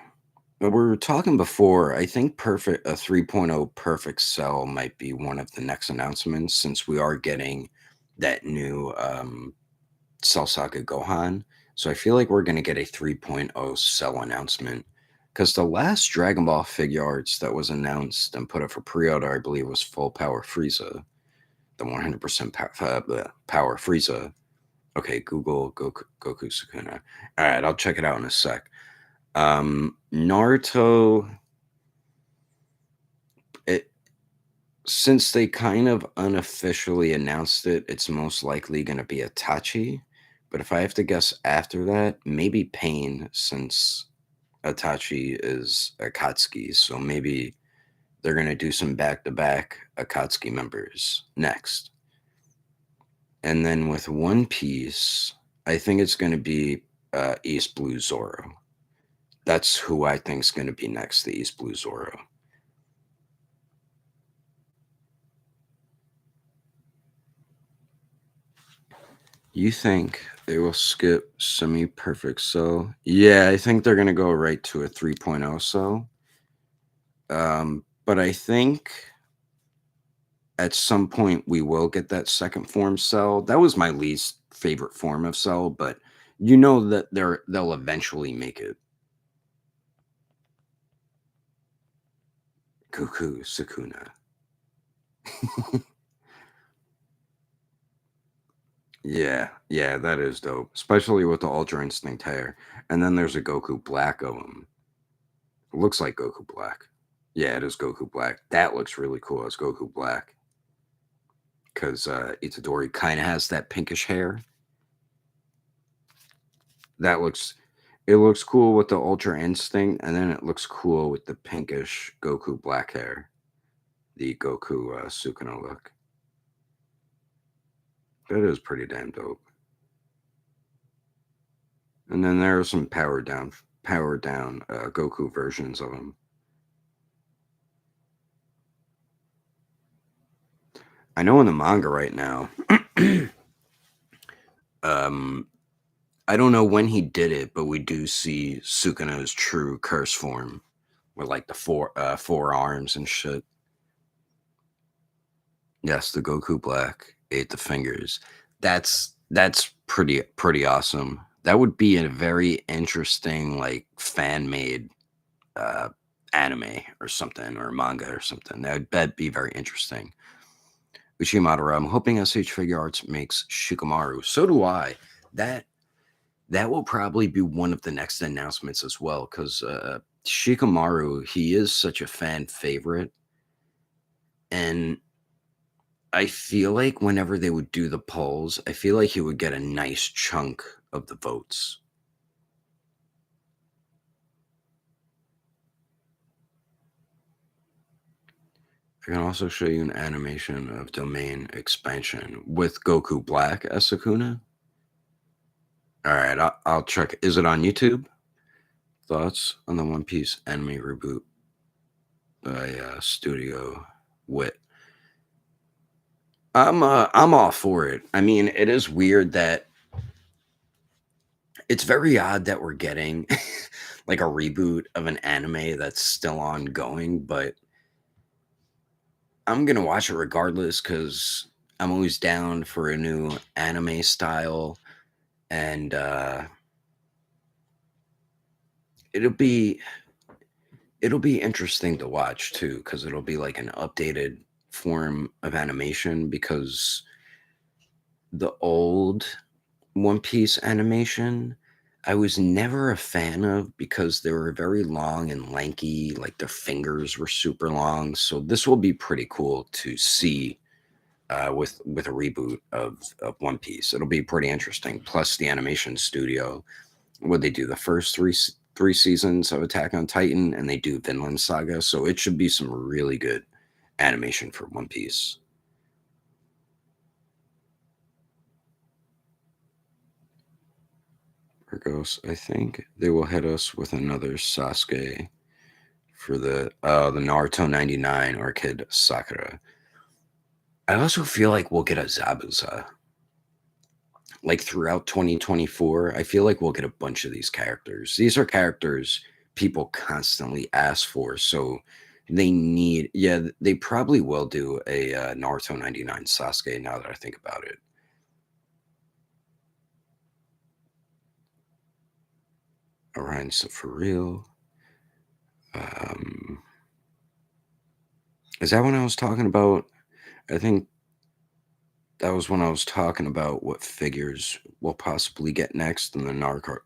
S1: But we were talking before. I think a 3.0 Perfect Cell might be one of the next announcements since we are getting that new Cell Saga Gohan. So I feel like we're going to get a 3.0 Cell announcement because the last Dragon Ball figure arts that was announced and put up for pre-order, I believe, was Full Power Frieza, the 100% power Frieza. Okay, Google Goku Sukuna. All right, I'll check it out in a sec. Naruto, it since they kind of unofficially announced it, it's most likely going to be Itachi. But if I have to guess after that, maybe Pain, since Itachi is Akatsuki. So maybe they're going to do some back to back Akatsuki members next. And then with One Piece, I think it's going to be East Blue Zoro. That's who I think is going to be next, the East Blue Zoro. You think they will skip semi perfect so? Yeah, I think they're going to go right to a 3.0 so. But I think at some point we will get that second form cell. That was my least favorite form of cell, but you know that they'll eventually make it. Goku Sukuna. Yeah, yeah, that is dope, especially with the Ultra Instinct hair. And then there's a Goku Black of him. It looks like Goku Black. Yeah, it is Goku Black. That looks really cool as Goku Black because Itadori kind of has that pinkish hair. That looks, it looks cool with the Ultra Instinct, and then it looks cool with the pinkish Goku Black hair, the Goku Sukuna look. That is pretty damn dope. And then there are some powered down Goku versions of him. I know in the manga right now, um, I don't know when he did it, but we do see Sukuna's true curse form with like the four arms and shit. Yes, the Goku Black ate the fingers. That's pretty awesome. That would be a very interesting like fan made uh anime or something or manga or something. That'd be very interesting. Uchimadara, I'm hoping SH Figure Arts makes Shikamaru. So do I. That that will probably be one of the next announcements as well, because Shikamaru, he is such a fan favorite, and I feel like whenever they would do the polls, I feel like he would get a nice chunk of the votes. I can also show you an animation of Domain expansion with Goku Black as Sukuna. All right, I'll check. Is it on YouTube? Thoughts on the One Piece anime reboot by Studio Wit? I'm all for it. I mean, it is weird that it's very odd that we're getting like a reboot of an anime that's still ongoing, but I'm gonna watch it regardless because I'm always down for a new anime style, and it'll be it'll be interesting to watch too because it'll be like an updated form of animation because the old One Piece animation, I was never a fan of because they were very long and lanky, like their fingers were super long. So this will be pretty cool to see with a reboot of One Piece. It'll be pretty interesting. Plus the animation studio, what they do the first three seasons of Attack on Titan, and they do Vinland Saga. So it should be some really good animation for One Piece. Argos, I think they will hit us with another Sasuke for the Naruto 99 or Kid Sakura. I also feel like we'll get a Zabuza. Like throughout 2024, I feel like we'll get a bunch of these characters. These are characters people constantly ask for, so they need. Yeah, they probably will do a Naruto 99 Sasuke. Now that I think about it, Orion, so for real. Um, is that when I was talking about? I think that was when I was talking about what figures we'll possibly get next in the Narco,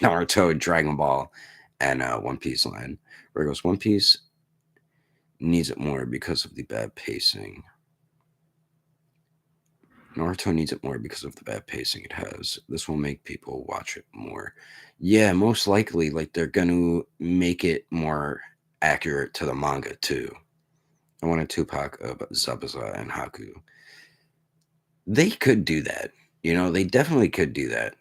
S1: Naruto, Dragon Ball, and One Piece line. Where it goes, One Piece needs it more because of the bad pacing. Naruto needs it more because of the bad pacing it has. This will make people watch it more. Yeah, most likely, like they're gonna make it more accurate to the manga too. I want a Tupac of Zabuza and Haku. They could do that. You know, they definitely could do that.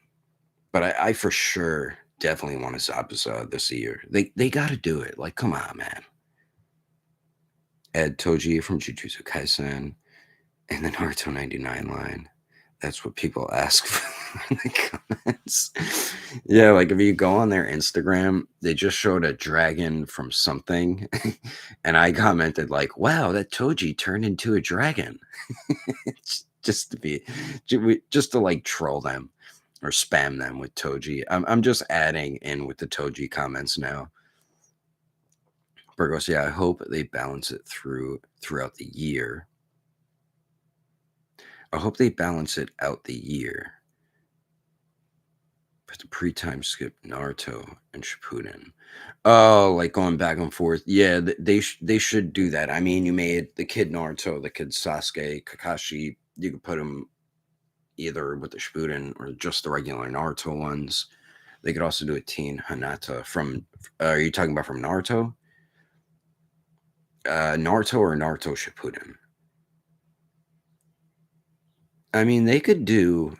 S1: But I for sure definitely want a Zabuza this year. They got to do it. Like, come on, man. Ed Toji from Jujutsu Kaisen and the Naruto 99 line. That's what people ask for. in the comments. Yeah, like if you go on their Instagram, they just showed a dragon from something, and I commented like, "Wow, that Toji turned into a dragon," just to be, just to like troll them or spam them with Toji. I'm just adding in with the Toji comments now. Burgos, yeah, I hope they balance it throughout the year. I hope they balance it out the year. But the pre-time skip Naruto and Shippuden. Oh, like going back and forth. Yeah, they should do that. I mean, you made the kid Naruto, the kid Sasuke, Kakashi. You could put them either with the Shippuden or just the regular Naruto ones. They could also do a teen Hinata from. Are you talking about from Naruto? Naruto or Naruto Shippuden? I mean, they could do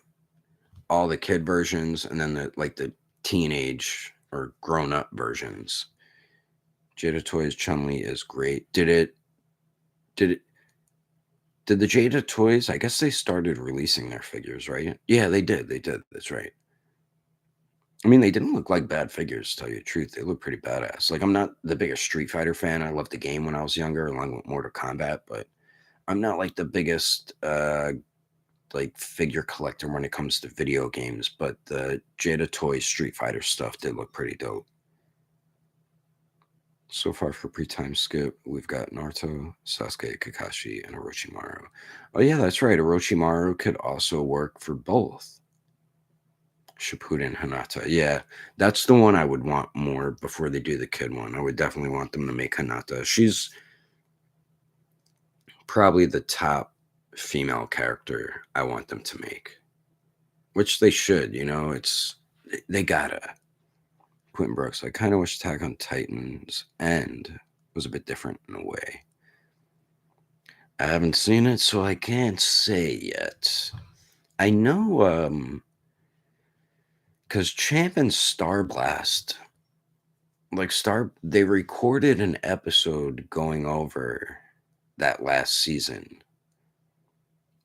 S1: all the kid versions and then the teenage or grown up versions. Jada Toys Chun-Li is great. Did it did the Jada Toys, I guess they started releasing their figures, right? Yeah, they did. They did. That's right. I mean, they didn't look like bad figures, to tell you the truth. They look pretty badass. Like I'm not the biggest Street Fighter fan. I loved the game when I was younger, along with Mortal Kombat, but I'm not like the biggest like figure collector when it comes to video games, but the Jada Toys Street Fighter stuff did look pretty dope. So far for pre-time skip, we've got Naruto, Sasuke, Kakashi, and Orochimaru. Oh yeah, that's right. Orochimaru could also work for both Shippuden and Hinata. Yeah, that's the one I would want more before they do the kid one. I would definitely want them to make Hinata. She's probably the top female character I want them to make, which they should. They gotta. Quentin Brooks. I kind of wish Attack on Titan's end was a bit different in a way. I haven't seen it, so I can't say yet. I know, because Champ and Star Blast, they recorded an episode going over that last season.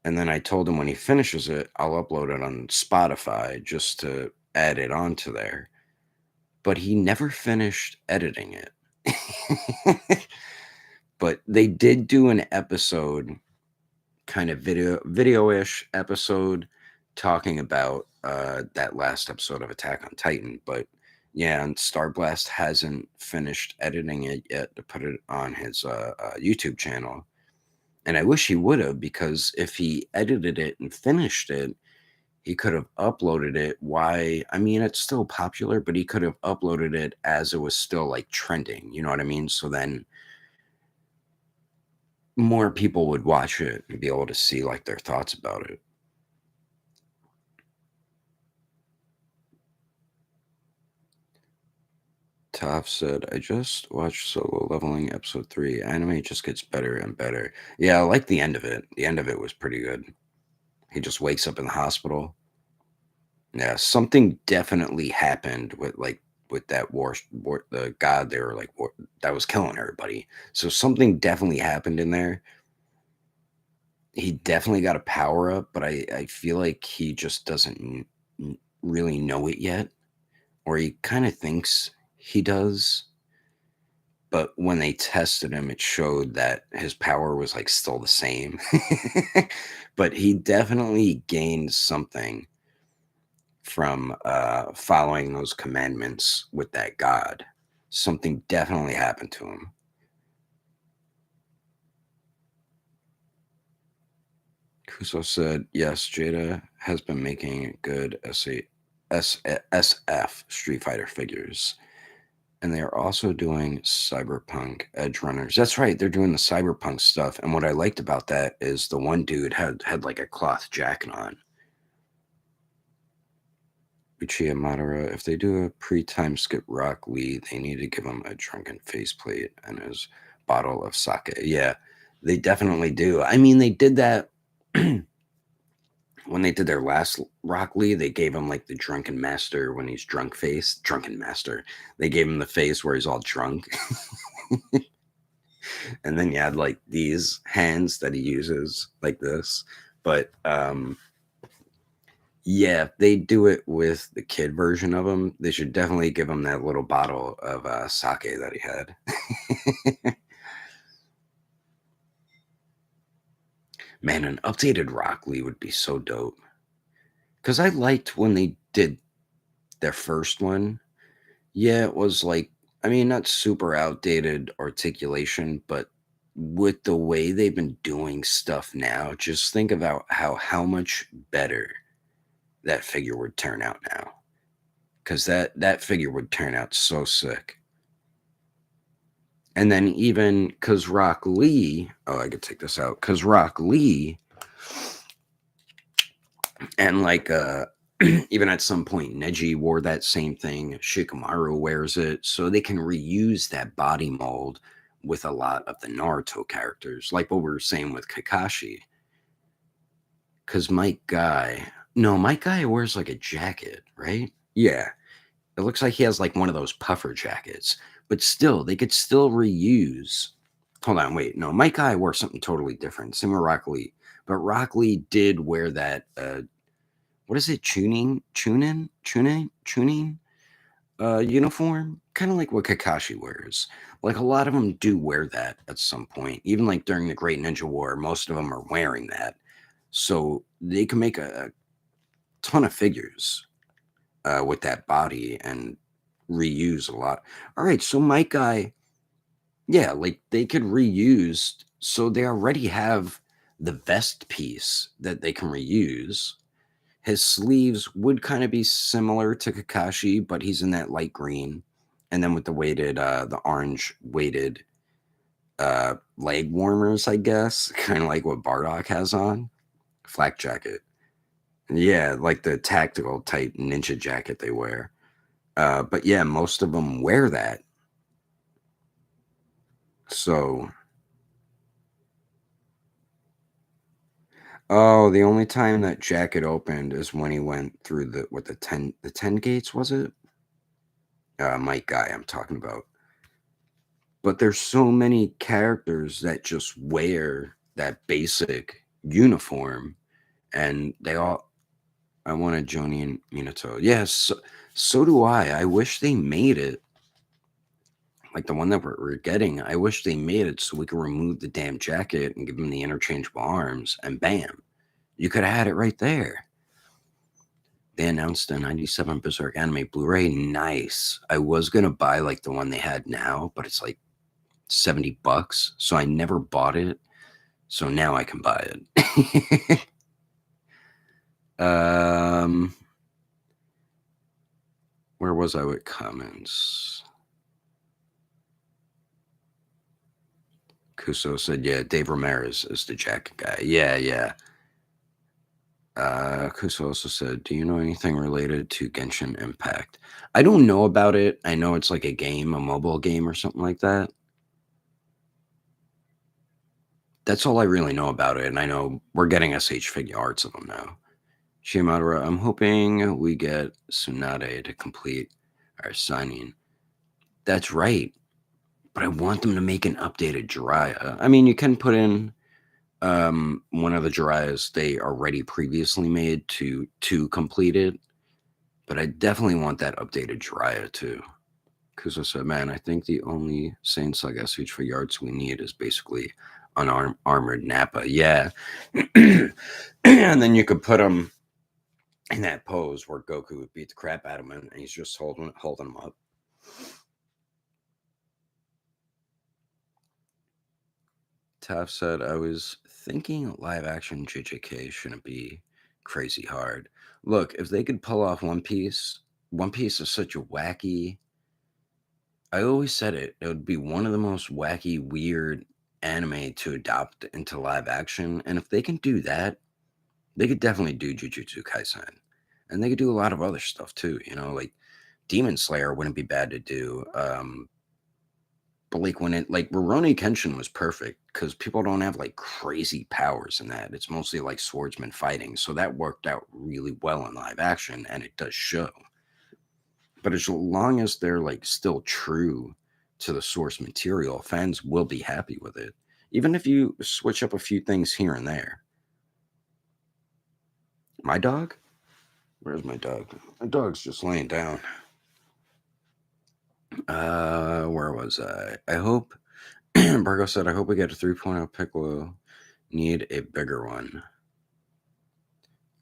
S1: And then I told him when he finishes it, I'll upload it on Spotify just to add it onto there. But he never finished editing it. But they did do an episode, kind of video-ish episode, talking about that last episode of Attack on Titan. But yeah, and Starblast hasn't finished editing it yet to put it on his YouTube channel. And I wish he would have, because if he edited it and finished it, he could have uploaded it. I mean, it's still popular, but he could have uploaded it as it was still like trending. You know what I mean? So then more people would watch it and be able to see like their thoughts about it. Toph said, I just watched Solo Leveling episode 3. Anime just gets better and better. Yeah, I like the end of it. The end of it was pretty good. He just wakes up in the hospital. Yeah, something definitely happened with that war, the god they were like that was killing everybody. So something definitely happened in there. He definitely got a power up, but I feel like he just doesn't really know it yet, or he kind of thinks he does. But when they tested him, it showed that his power was like still the same. But he definitely gained something from following those commandments with that god. Something definitely happened to him. Kuso said, yes, Jada has been making good SF Street Fighter figures. And they are also doing Cyberpunk Edge Runners. That's right, they're doing the Cyberpunk stuff. And what I liked about that is the one dude had like a cloth jacket on. Uchiha Madara, if they do a pre-time skip Rock Lee, they need to give him a drunken faceplate and his bottle of sake. Yeah, they definitely do. I mean, they did that when they did their last Rock Lee. They gave him like the drunken master when he's drunk face. Drunken master. They gave him the face where he's all drunk. And then you had like these hands that he uses like this. But Yeah, if they do it with the kid version of him, they should definitely give him that little bottle of sake that he had. Man, an updated Rock Lee would be so dope. Because I liked when they did their first one. Yeah, it was like, I mean, not super outdated articulation, but with the way they've been doing stuff now, just think about how much better that figure would turn out now. Because that figure would turn out so sick. And then even because Rock Lee, oh, I could take this out. Because Rock Lee, and like even at some point, Neji wore that same thing. Shikamaru wears it, so they can reuse that body mold with a lot of the Naruto characters, like what we were saying with Kakashi. Because Mike Guy, no, Mike Guy wears like a jacket, right? Yeah, it looks like he has like one of those puffer jackets, but still, they could still reuse. Hold on, wait, no, Mike Guy wore something totally different. Same with Rock Lee, but Rock Lee did wear that. What is it? Tuning uniform, kind of like what Kakashi wears. Like a lot of them do wear that at some point. Even like during the Great Ninja War, most of them are wearing that, so they can make a ton of figures with that body and reuse a lot. All right, so my guy, yeah, like they could reuse, so they already have the vest piece that they can reuse. His sleeves would kind of be similar to Kakashi, but he's in that light green. And then with the orange weighted leg warmers, I guess, kind of like what Bardock has on. Flak jacket. Yeah, like the tactical type ninja jacket they wear. But yeah, most of them wear that. So, oh, the only time that jacket opened is when he went through the ten gates, was it? Mike Guy, I'm talking about. But there's so many characters that just wear that basic uniform, and they all. I wanted Joni and Minato. Yes, so do I. I wish they made it like the one that we're getting. I wish they made it so we could remove the damn jacket and give them the interchangeable arms, and bam, you could have had it right there. They announced a 97 Berserk anime Blu-ray. Nice. I was gonna buy like the one they had now, but it's like $70, so I never bought it. So now I can buy it. um, where was I with comments? Kuso said, "Yeah, Dave Ramirez is the jacket guy." Yeah, yeah. Kuso also said, "Do you know anything related to Genshin Impact?" I don't know about it. I know it's like a game, a mobile game or something like that. That's all I really know about it. And I know we're getting SH figure arts of them now. Shimadura, I'm hoping we get Tsunade to complete our signing. That's right. But I want them to make an updated Jiraiya. I mean, you can put in one of the Jiraiya's they already previously made to complete it, but I definitely want that updated Jiraiya too. Kuzo said, "Man, I think the only Saint Saga suits for yards we need is basically armored Nappa." Yeah, and then you could put him in that pose where Goku would beat the crap out of him, and he's just holding him up. Taff said, "I was thinking live action JJK shouldn't be crazy hard. Look, if they could pull off One Piece is such a wacky. I always said it would be one of the most wacky, weird anime to adopt into live action. And if they can do that, they could definitely do Jujutsu Kaisen. And they could do a lot of other stuff too, like Demon Slayer wouldn't be bad to do. But like when it like Rurouni Kenshin was perfect because people don't have like crazy powers in that. It's mostly like swordsman fighting. So that worked out really well in live action and it does show. But as long as they're like still true to the source material, fans will be happy with it. Even if you switch up a few things here and there. My dog? Where's my dog? My dog's just laying down. Where was I? I hope Bargo said, I hope we get a 3.0 Piccolo. Need a bigger one.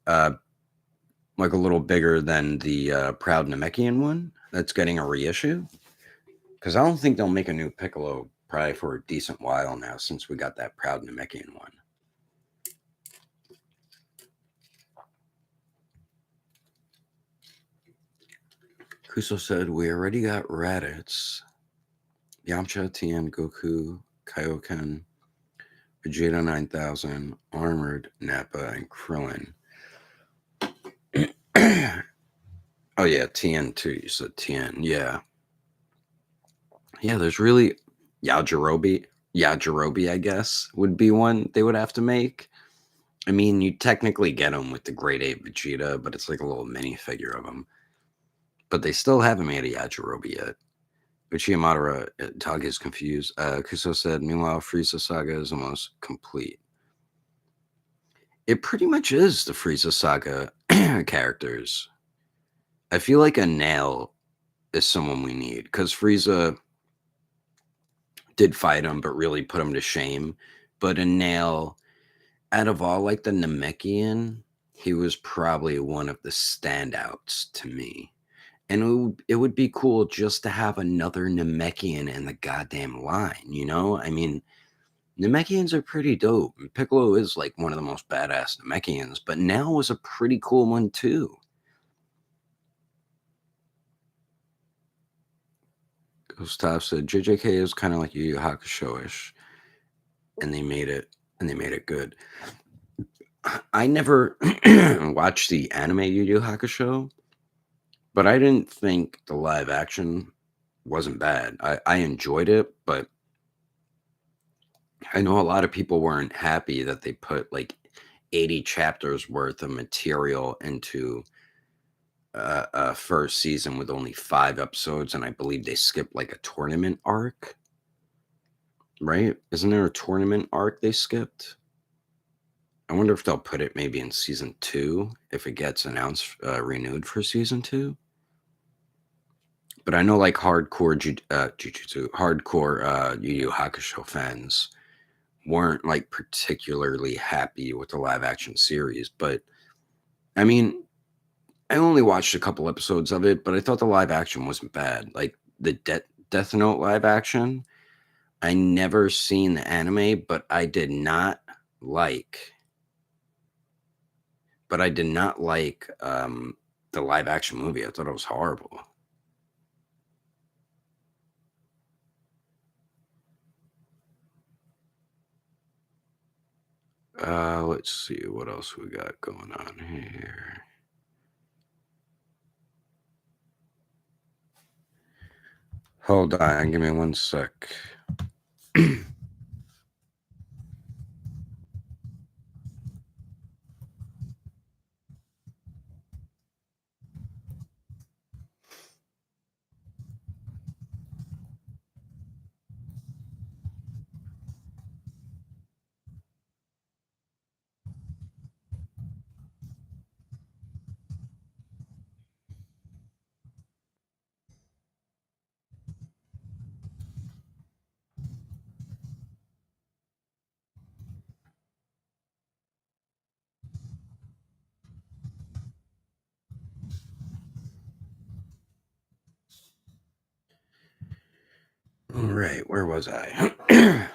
S1: Like a little bigger than the Proud Namekian one that's getting a reissue. Because I don't think they'll make a new Piccolo probably for a decent while now since we got that Proud Namekian one. Kuso said, we already got Raditz, Yamcha, Tien, Goku, Kaioken, Vegeta 9000, Armored, Nappa, and Krillin. Oh yeah, Tien too. You said Tien, yeah. Yeah, there's really Yajirobe, I guess, would be one they would have to make. I mean, you technically get him with the Grade 8 Vegeta, but it's like a little mini figure of him. But they still haven't made a Yajirobe yet. Uchiha Madara, Dog is confused. Kuso said, meanwhile, Frieza Saga is almost complete. It pretty much is the Frieza Saga characters. I feel like a Nail is someone we need, because Frieza did fight him, but really put him to shame. But a Nail, out of all like the Namekian, he was probably one of the standouts to me. And it would be cool just to have another Namekian in the goddamn line, you know? I mean, Namekians are pretty dope. Piccolo is like one of the most badass Namekians, but Nail was a pretty cool one too. Gustav said JJK is kind of like Yu Yu Hakusho-ish, and they made it good. I never watched the anime Yu Yu Hakusho, but I didn't think the live action wasn't bad. I enjoyed it, but I know a lot of people weren't happy that they put like 80 chapters worth of material into a first season with only 5 episodes, and I believe they skipped like a tournament arc, right? Isn't there a tournament arc they skipped? I wonder if they'll put it maybe in season 2 if it gets announced renewed for season 2. But I know like hardcore Jujutsu, hardcore Yu Yu Hakusho fans weren't like particularly happy with the live action series. But I mean, I only watched a couple episodes of it, but I thought the live action wasn't bad. Like the Death Note live action, I never seen the anime, but I did not like. But I did not like the live action movie. I thought it was horrible. Let's see what else we got going on here. Hold on, give me one sec. All right, where was I?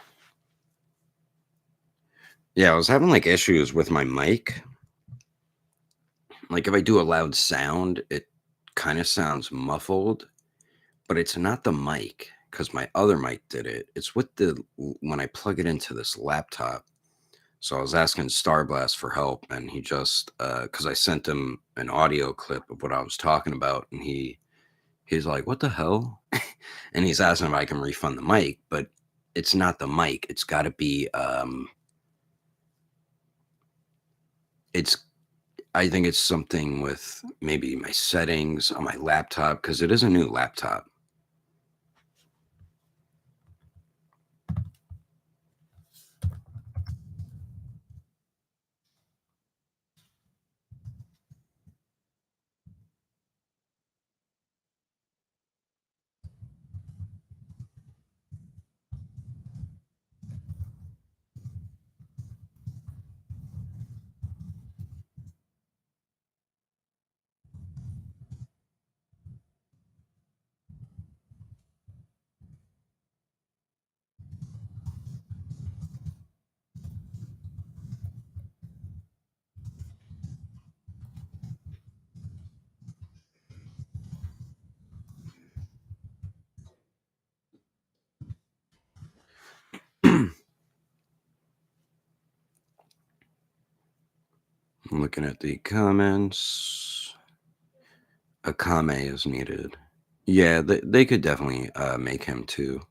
S1: Yeah, I was having like issues with my mic. Like if I do a loud sound, it kind of sounds muffled, but it's not the mic because my other mic did it. It's with the when I plug it into this laptop. So I was asking Starblast for help, and he just because I sent him an audio clip of what I was talking about, and he's like, "What the hell?" And he's asking if I can refund the mic, but it's not the mic. It's got to be it's I think it's something with maybe my settings on my laptop because it is a new laptop. I'm looking at the comments. Akame is needed. Yeah, they could definitely make him too.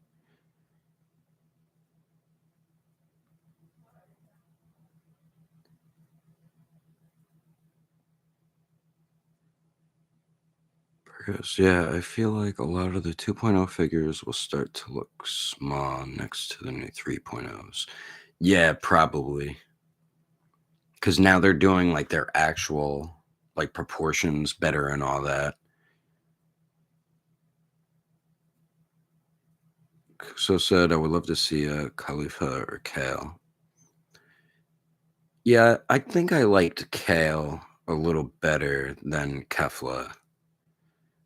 S1: Because, yeah, I feel like a lot of the 2.0 figures will start to look small next to the new 3.0s. Yeah, probably. Because now they're doing like their actual like proportions better and all that. So said I would love to see a Khalifa or Kale. Yeah, I think I liked Kale a little better than Kefla.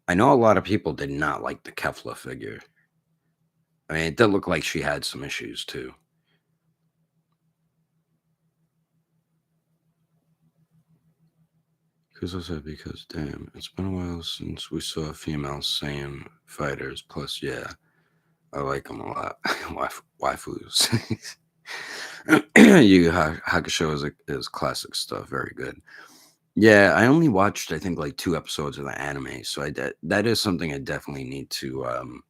S1: I know a lot of people did not like the Kefla figure. I mean, it did look like she had some issues too. Because I said, because damn, it's been a while since we saw female Saiyan fighters. Plus, yeah, I like them a lot. Waifus. Hakusho is classic stuff. Very good. Yeah, I only watched I think like 2 episodes of the anime, so that is something I definitely need to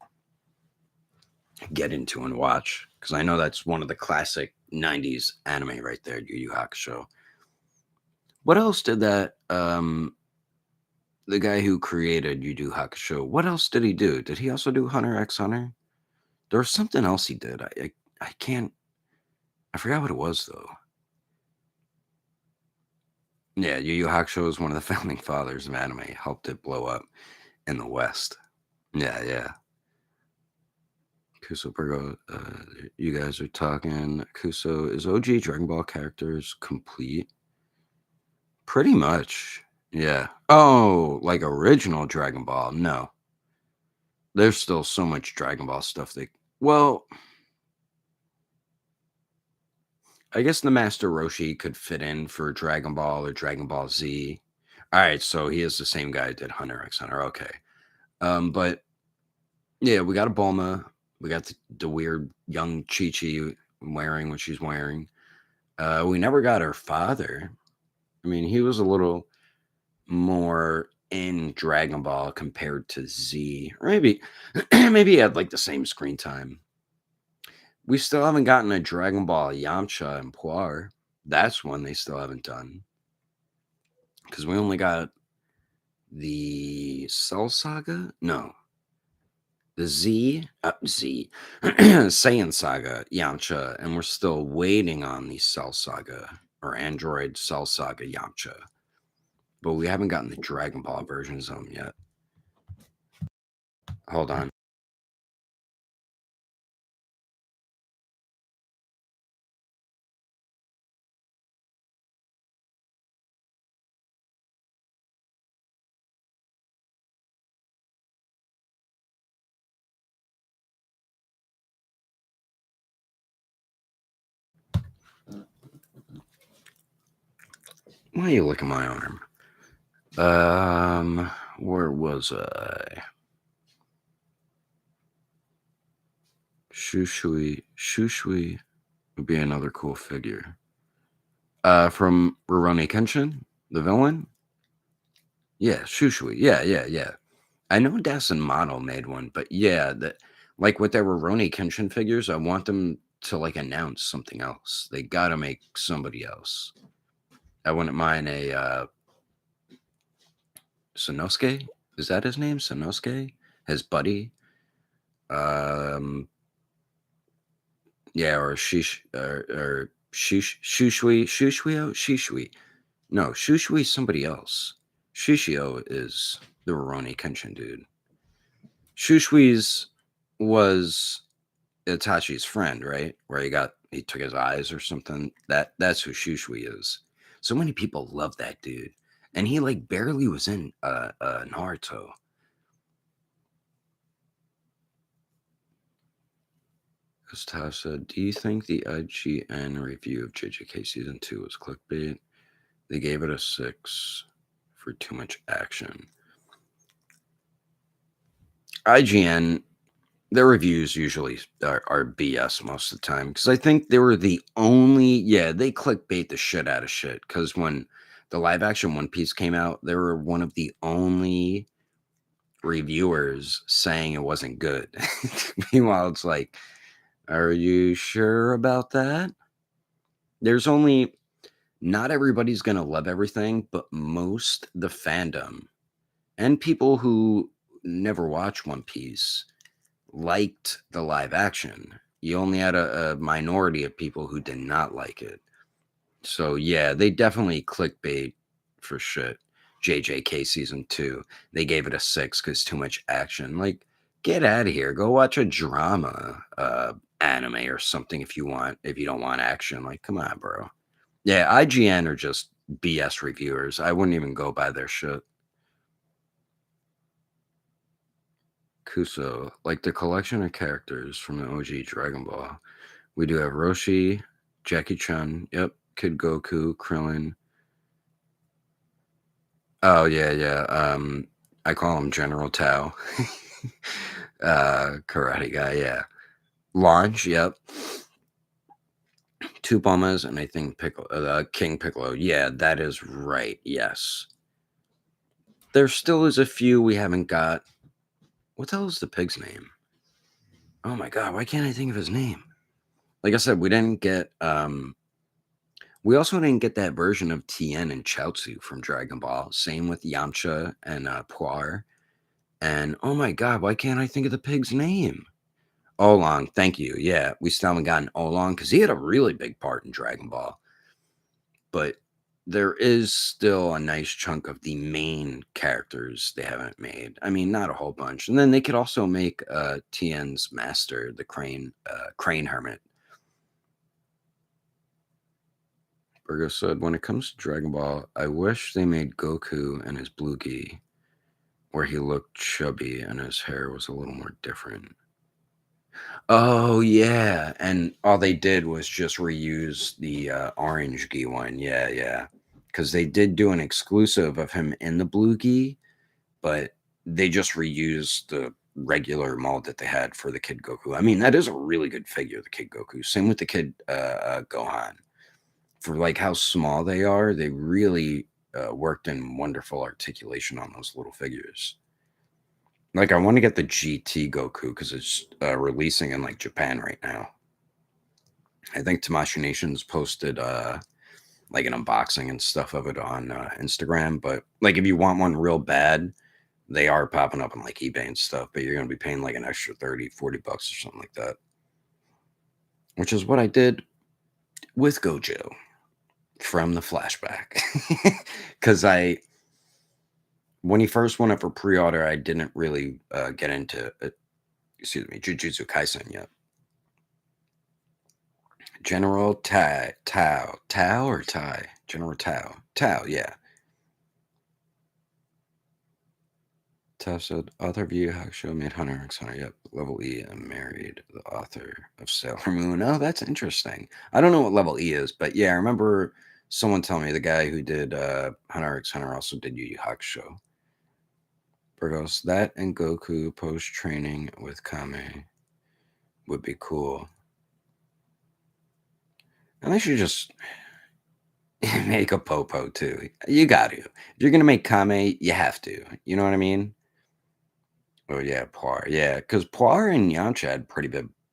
S1: get into and watch because I know that's one of the classic '90s anime right there, Yu Yu Hakusho. What else did that the guy who created Yu Yu Hakusho? What else did he do? Did he also do Hunter X Hunter? There was something else he did. I can't. I forgot what it was though. Yeah, Yu Yu Hakusho is one of the founding fathers of anime. Helped it blow up in the West. Yeah, yeah. Kuso Burgo, you guys are talking. Kuso, is OG Dragon Ball characters complete? Pretty much. Yeah. Oh, like original Dragon Ball? No. There's still so much Dragon Ball stuff well, I guess the Master Roshi could fit in for Dragon Ball or Dragon Ball Z. All right, so he is the same guy that did Hunter X Hunter. Okay. But yeah, we got a Bulma. We got the weird young Chi Chi wearing what she's wearing. We never got her father. I mean, he was a little more in Dragon Ball compared to Z. Or maybe maybe he had like the same screen time. We still haven't gotten a Dragon Ball Yamcha and Puar. That's one they still haven't done. Because we only got the Cell Saga? No. The Saiyan Saga, Yamcha, and we're still waiting on the Cell Saga or Android Cell Saga Yamcha. But we haven't gotten the Dragon Ball versions of them yet. Hold on. Why are you licking my arm? Where was I? Shushui would be another cool figure. From Rurouni Kenshin, the villain. Yeah, Shushui. Yeah. I know Dasen Mono made one, but yeah, that like with their Rurouni Kenshin figures, I want them to like announce something else. They gotta make somebody else. I wouldn't mind a Sonosuke. Is that his name? Sonosuke? His buddy? Um, yeah, or Shishui. No, Shushui somebody else. Shishio is the Rurouni Kenshin dude. Shushui's was Itachi's friend, right? Where he took his eyes or something. That's who Shushui is. So many people love that dude, and he like barely was in Naruto. As Tash said, do you think the IGN review of JJK season 2 was clickbait? They gave it a 6 for too much action. IGN, their reviews usually are BS most of the time because I think they were the only, yeah, they clickbait the shit out of shit because when the live action One Piece came out, they were one of the only reviewers saying it wasn't good. Meanwhile, it's like, are you sure about that? There's only not everybody's gonna love everything, but most the fandom and people who never watch One Piece liked the live action. You only had a minority of people who did not like it. So yeah, they definitely clickbait for shit. JJK season 2, they gave it a 6 because too much action. Like, get out of here. Go watch a drama anime or something if you want, if you don't want action. Like, come on, bro. Yeah, IGN are just BS reviewers. I wouldn't even go by their shit. Kuso, like the collection of characters from the OG Dragon Ball. We do have Roshi, Jackie Chun, yep, Kid Goku, Krillin. Oh yeah, yeah. I call him General Tao. Karate guy, yeah. Launch, yep. Two Bombas, and I think King Piccolo. Yeah, that is right. Yes. There still is a few we haven't got. What the hell is the pig's name? Oh my god, why can't I think of his name? Like I said, we didn't get we also didn't get that version of Tien and Chaozu from Dragon Ball. Same with Yamcha and Puar. And oh my god, why can't I think of the pig's name? Oolong, thank you. Yeah, we still haven't gotten Oolong because he had a really big part in Dragon Ball. But there is still a nice chunk of the main characters they haven't made. I mean, not a whole bunch. And then they could also make Tien's master, the Crane Hermit. Virgo said, when it comes to Dragon Ball, I wish they made Goku and his blue gi, where he looked chubby and his hair was a little more different. Oh yeah, and all they did was just reuse the orange gi one. Yeah, yeah, because they did do an exclusive of him in the blue gi, but they just reused the regular mold that they had for the Kid Goku. I mean, that is a really good figure, the Kid Goku. Same with the Kid Gohan. For like how small they are, they really worked in wonderful articulation on those little figures. Like, I want to get the GT Goku because it's releasing in like Japan right now. I think Tamashii Nations posted like an unboxing and stuff of it on Instagram. But like, if you want one real bad, they are popping up on like eBay and stuff. But you're going to be paying like an extra 30, 40 bucks or something like that. Which is what I did with Gojo from the flashback. Because when he first went up for pre-order, I didn't really get into Jujutsu Kaisen yet. General Tao or Tai? General Tao, yeah. Tao said, author of Yu Yu Hakusho made Hunter x Hunter. Yep, level E and married the author of Sailor Moon. Oh, that's interesting. I don't know what level E is, but yeah, I remember someone telling me the guy who did Hunter x Hunter also did Yu Yu Hakusho. Burgos, that and Goku post training with Kame would be cool. And they should just make a Popo too. You got to. If you're gonna make Kame, you have to. You know what I mean? Oh yeah, Poir. Yeah, because Poir and Yamcha had pretty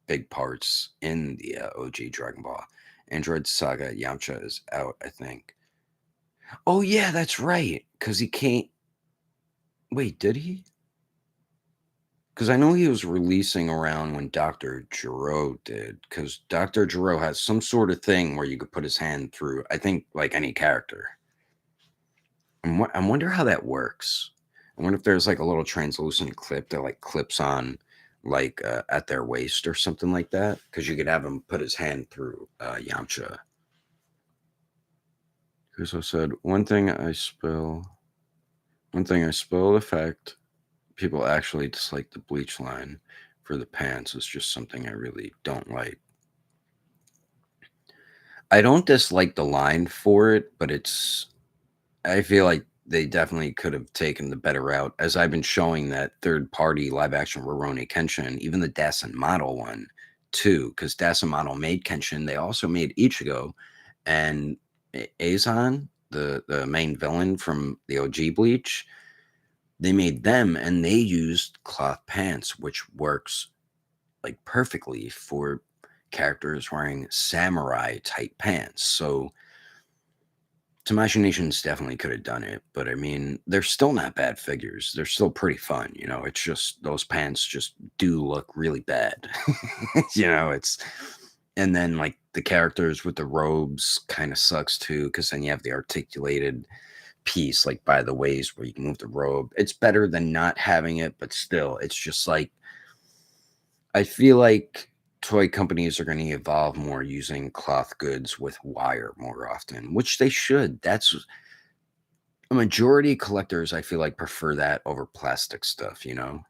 S1: big parts in the OG Dragon Ball. Android Saga Yamcha is out, I think. Oh yeah, that's right. Because he can't. Wait, did he? Because I know he was releasing around when Dr. Gero did. Because Dr. Gero has some sort of thing where you could put his hand through, I think, like any character. I wonder how that works. I wonder if there's like a little translucent clip that like clips on like at their waist or something like that. Because you could have him put his hand through Yamcha. Kuso said, one thing I spill the fact people actually dislike the bleach line for the pants is just something I really don't like. I don't dislike the line for it, but I feel like they definitely could have taken the better route, as I've been showing that third-party live-action Rurouni Kenshin, even the Dasen Model one, too, because Dasen Model made Kenshin. They also made Ichigo, and Azan, the main villain from the OG Bleach. They made them and they used cloth pants, which works like perfectly for characters wearing samurai type pants. So Tamashii Nations definitely could have done it, but I mean, they're still not bad figures. They're still pretty fun, you know. It's just those pants just do look really bad. You know, it's and then like the characters with the robes kind of sucks too, because then you have the articulated piece like by the waist where you can move the robe. It's better than not having it, but still, it's just like I feel like toy companies are going to evolve more using cloth goods with wire more often, which they should. That's a majority of collectors, I feel like, prefer that over plastic stuff, you know?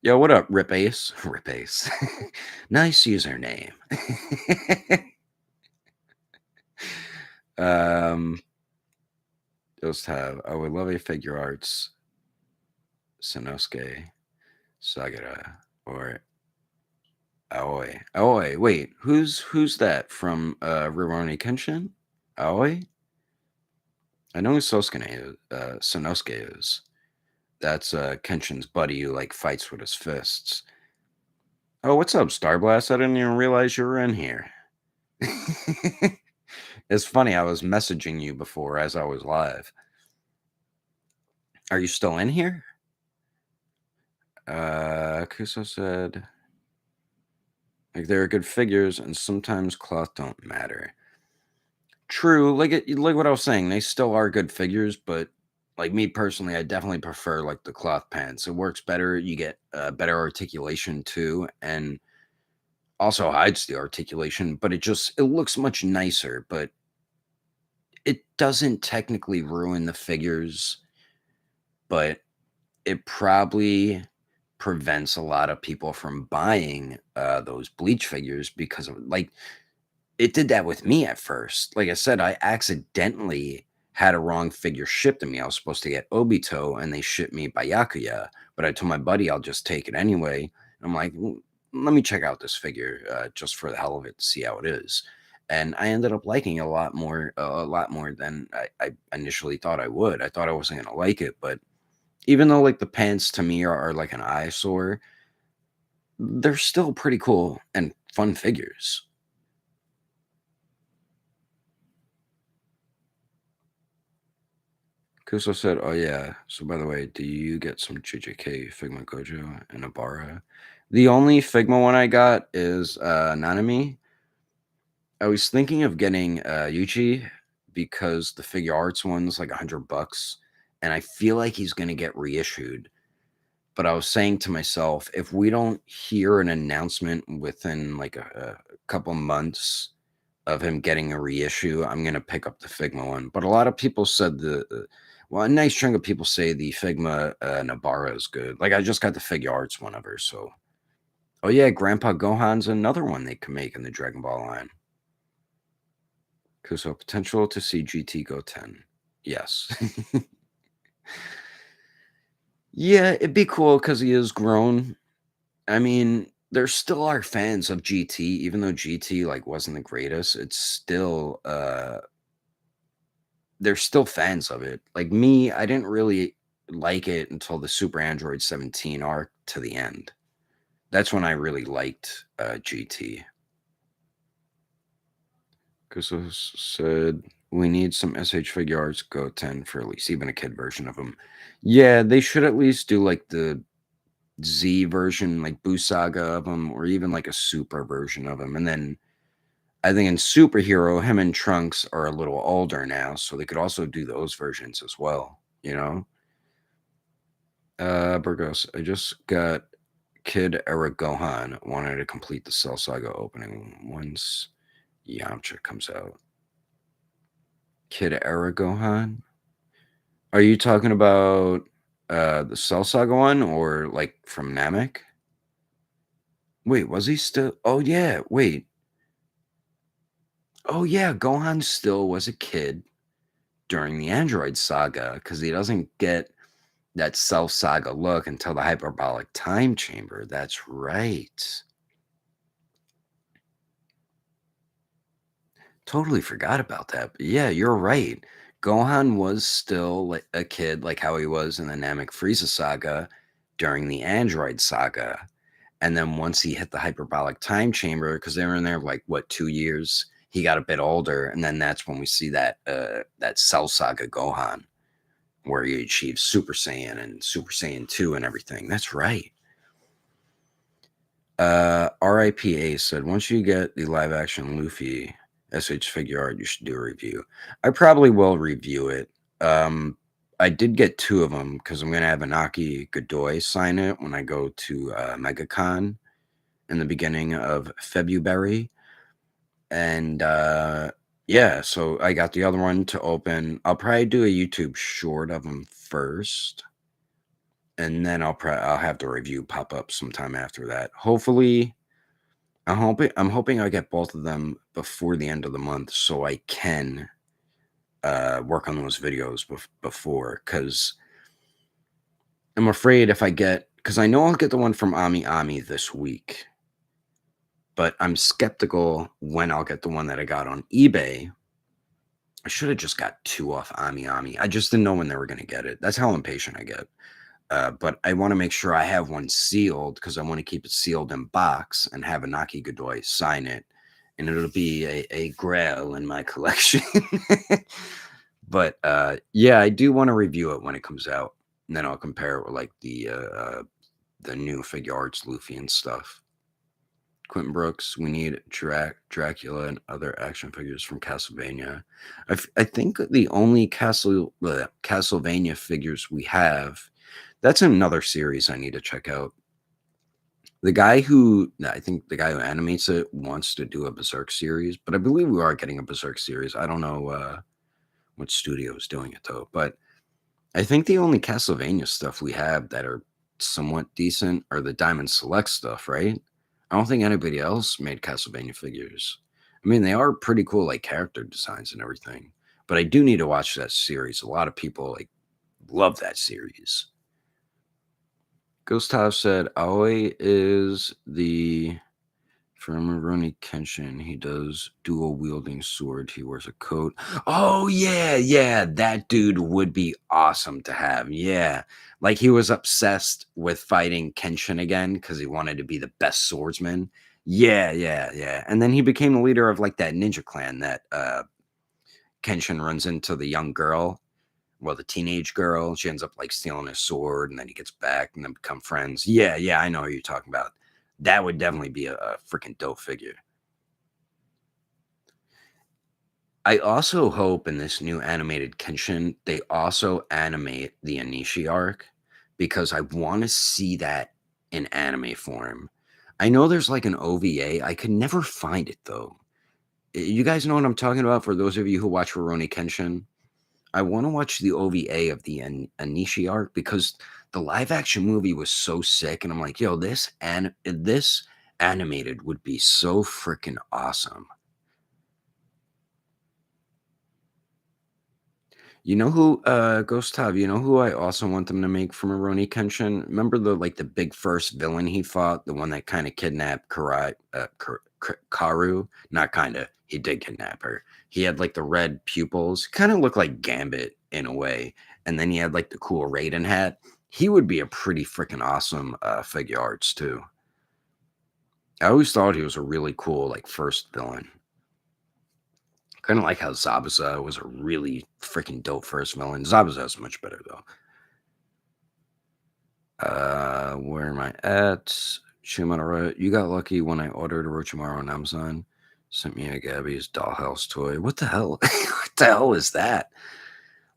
S1: Yo, what up, Rip Ace? Rip Ace. Nice username. um, those have, I would love a figure arts, Sanosuke, Sagara, or Aoi. Aoi, wait, who's that from Rurouni Kenshin? Aoi? I know who Sanosuke is. That's Kenshin's buddy who like fights with his fists. Oh, what's up, Starblast? I didn't even realize you were in here. It's funny, I was messaging you before as I was live. Are you still in here? Kuso said, like they're good figures, and sometimes cloth don't matter. True, like what I was saying, they still are good figures, but like me personally, I definitely prefer like the cloth pants. It works better. You get better articulation too, and also hides the articulation, but it looks much nicer. But it doesn't technically ruin the figures, but it probably prevents a lot of people from buying those Bleach figures because of like it did that with me at first. Like I said, I accidentally had a wrong figure shipped to me. I was supposed to get Obito and they shipped me Byakuya, but I told my buddy I'll just take it anyway. I'm like, let me check out this figure just for the hell of it to see how it is. And I ended up liking it a lot more than I initially thought I would. I thought I wasn't gonna like it, but even though like the pants to me are like an eyesore, they're still pretty cool and fun figures. Kuso said, "Oh yeah. So by the way, do you get some JJK Figma Gojo and Abara? The only Figma one I got is Nanami. I was thinking of getting Yuchi because the figure arts one's like $100, and I feel like he's gonna get reissued. But I was saying to myself, if we don't hear an announcement within like a couple months of him getting a reissue, I'm gonna pick up the Figma one. But a lot of people said well, a nice chunk of people say the Figma Nabara is good. Like I just got the figure arts one of her, so oh yeah, Grandpa Gohan's another one they can make in the Dragon Ball line. Kuso potential to see GT go 10. Yes. Yeah, it'd be cool because he is grown. I mean, there still are fans of GT, even though GT like wasn't the greatest. It's still they're still fans of it. Like me, I didn't really like it until the Super Android 17 arc to the end. That's when I really liked GT. Because said we need some SH figure arts go 10 for at least even a kid version of them. Yeah, they should at least do like the Z version, like Buu Saga of them, or even like a super version of them. And then I think in Superhero, him and Trunks are a little older now, so they could also do those versions as well, you know? Burgos, I just got Kid Era Gohan. Wanted to complete the Cell Saga opening once Yamcha comes out. Kid Era Gohan? Are you talking about the Cell Saga one or like from Namek? Wait, was he still? Oh, yeah. Wait. Oh, yeah. Gohan still was a kid during the Android saga because he doesn't get that Cell Saga look until the hyperbolic time chamber. That's right. Totally forgot about that. But yeah, you're right. Gohan was still like a kid, like how he was in the Namek Frieza saga during the Android saga. And then once he hit the hyperbolic time chamber, because they were in there like what 2 years, he got a bit older, and then that's when we see that Cell Saga Gohan, where he achieves Super Saiyan and Super Saiyan 2 and everything. That's right. RIPA said, once you get the live action Luffy SH figure art, you should do a review. I probably will review it. I did get two of them because I'm going to have Anaki Godoy sign it when I go to MegaCon in the beginning of February. And yeah, so I got the other one to open. I'll probably do a YouTube short of them first, and then I'll have the review pop up sometime after that. Hopefully, I'm hoping I get both of them before the end of the month, so I can work on those videos before. Because I'm afraid if I get, because I know I'll get the one from Ami Ami this week, but I'm skeptical when I'll get the one that I got on eBay. I should have just got two off Ami Ami. I just didn't know when they were going to get it. That's how impatient I get. But I want to make sure I have one sealed because I want to keep it sealed in box and have Anaki Godoy sign it. And it'll be a grail in my collection. But yeah, I do want to review it when it comes out. And then I'll compare it with like the new figure arts Luffy and stuff. Quentin Brooks, we need Dracula and other action figures from Castlevania. I think the only Castlevania figures we have, that's another series I need to check out. I think the guy who animates it wants to do a Berserk series, but I believe we are getting a Berserk series. I don't know what studio is doing it though, but I think the only Castlevania stuff we have that are somewhat decent are the Diamond Select stuff, right? I don't think anybody else made Castlevania figures. I mean, they are pretty cool, like character designs and everything. But I do need to watch that series. A lot of people like love that series. Ghost House said Aoi is the from Rurouni Kenshin. He does dual wielding sword. He wears a coat. Oh yeah, yeah, that dude would be awesome to have. Yeah. Like he was obsessed with fighting Kenshin again because he wanted to be the best swordsman. Yeah, yeah, yeah. And then he became the leader of like that ninja clan that Kenshin runs into the young girl. Well, the teenage girl. She ends up like stealing his sword and then he gets back and then become friends. Yeah, yeah, I know what you're talking about. That would definitely be a freaking dope figure. I also hope in this new animated Kenshin, they also animate the Anishi arc because I want to see that in anime form. I know there's like an OVA. I could never find it though. You guys know what I'm talking about for those of you who watch Rurouni Kenshin? I want to watch the OVA of the Anishi arc because the live action movie was so sick and I'm like, yo, this animated would be so freaking awesome. You know who, Ghost Tab, you know who I also want them to make from Rurouni Kenshin? Remember the big first villain he fought, the one that kind of kidnapped Karu? Not kind of. He did kidnap her. He had like the red pupils, kind of looked like Gambit in a way, and then he had like the cool Raiden hat. He would be a pretty freaking awesome figure arts too. I always thought he was a really cool like first villain. Kind of like how Zabuza was a really freaking dope first villain. Zabuza is much better though. Where am I at? Shimanoura, you got lucky when I ordered Orochimaru on Amazon. Sent me a Gabby's dollhouse toy. What the hell? What the hell is that?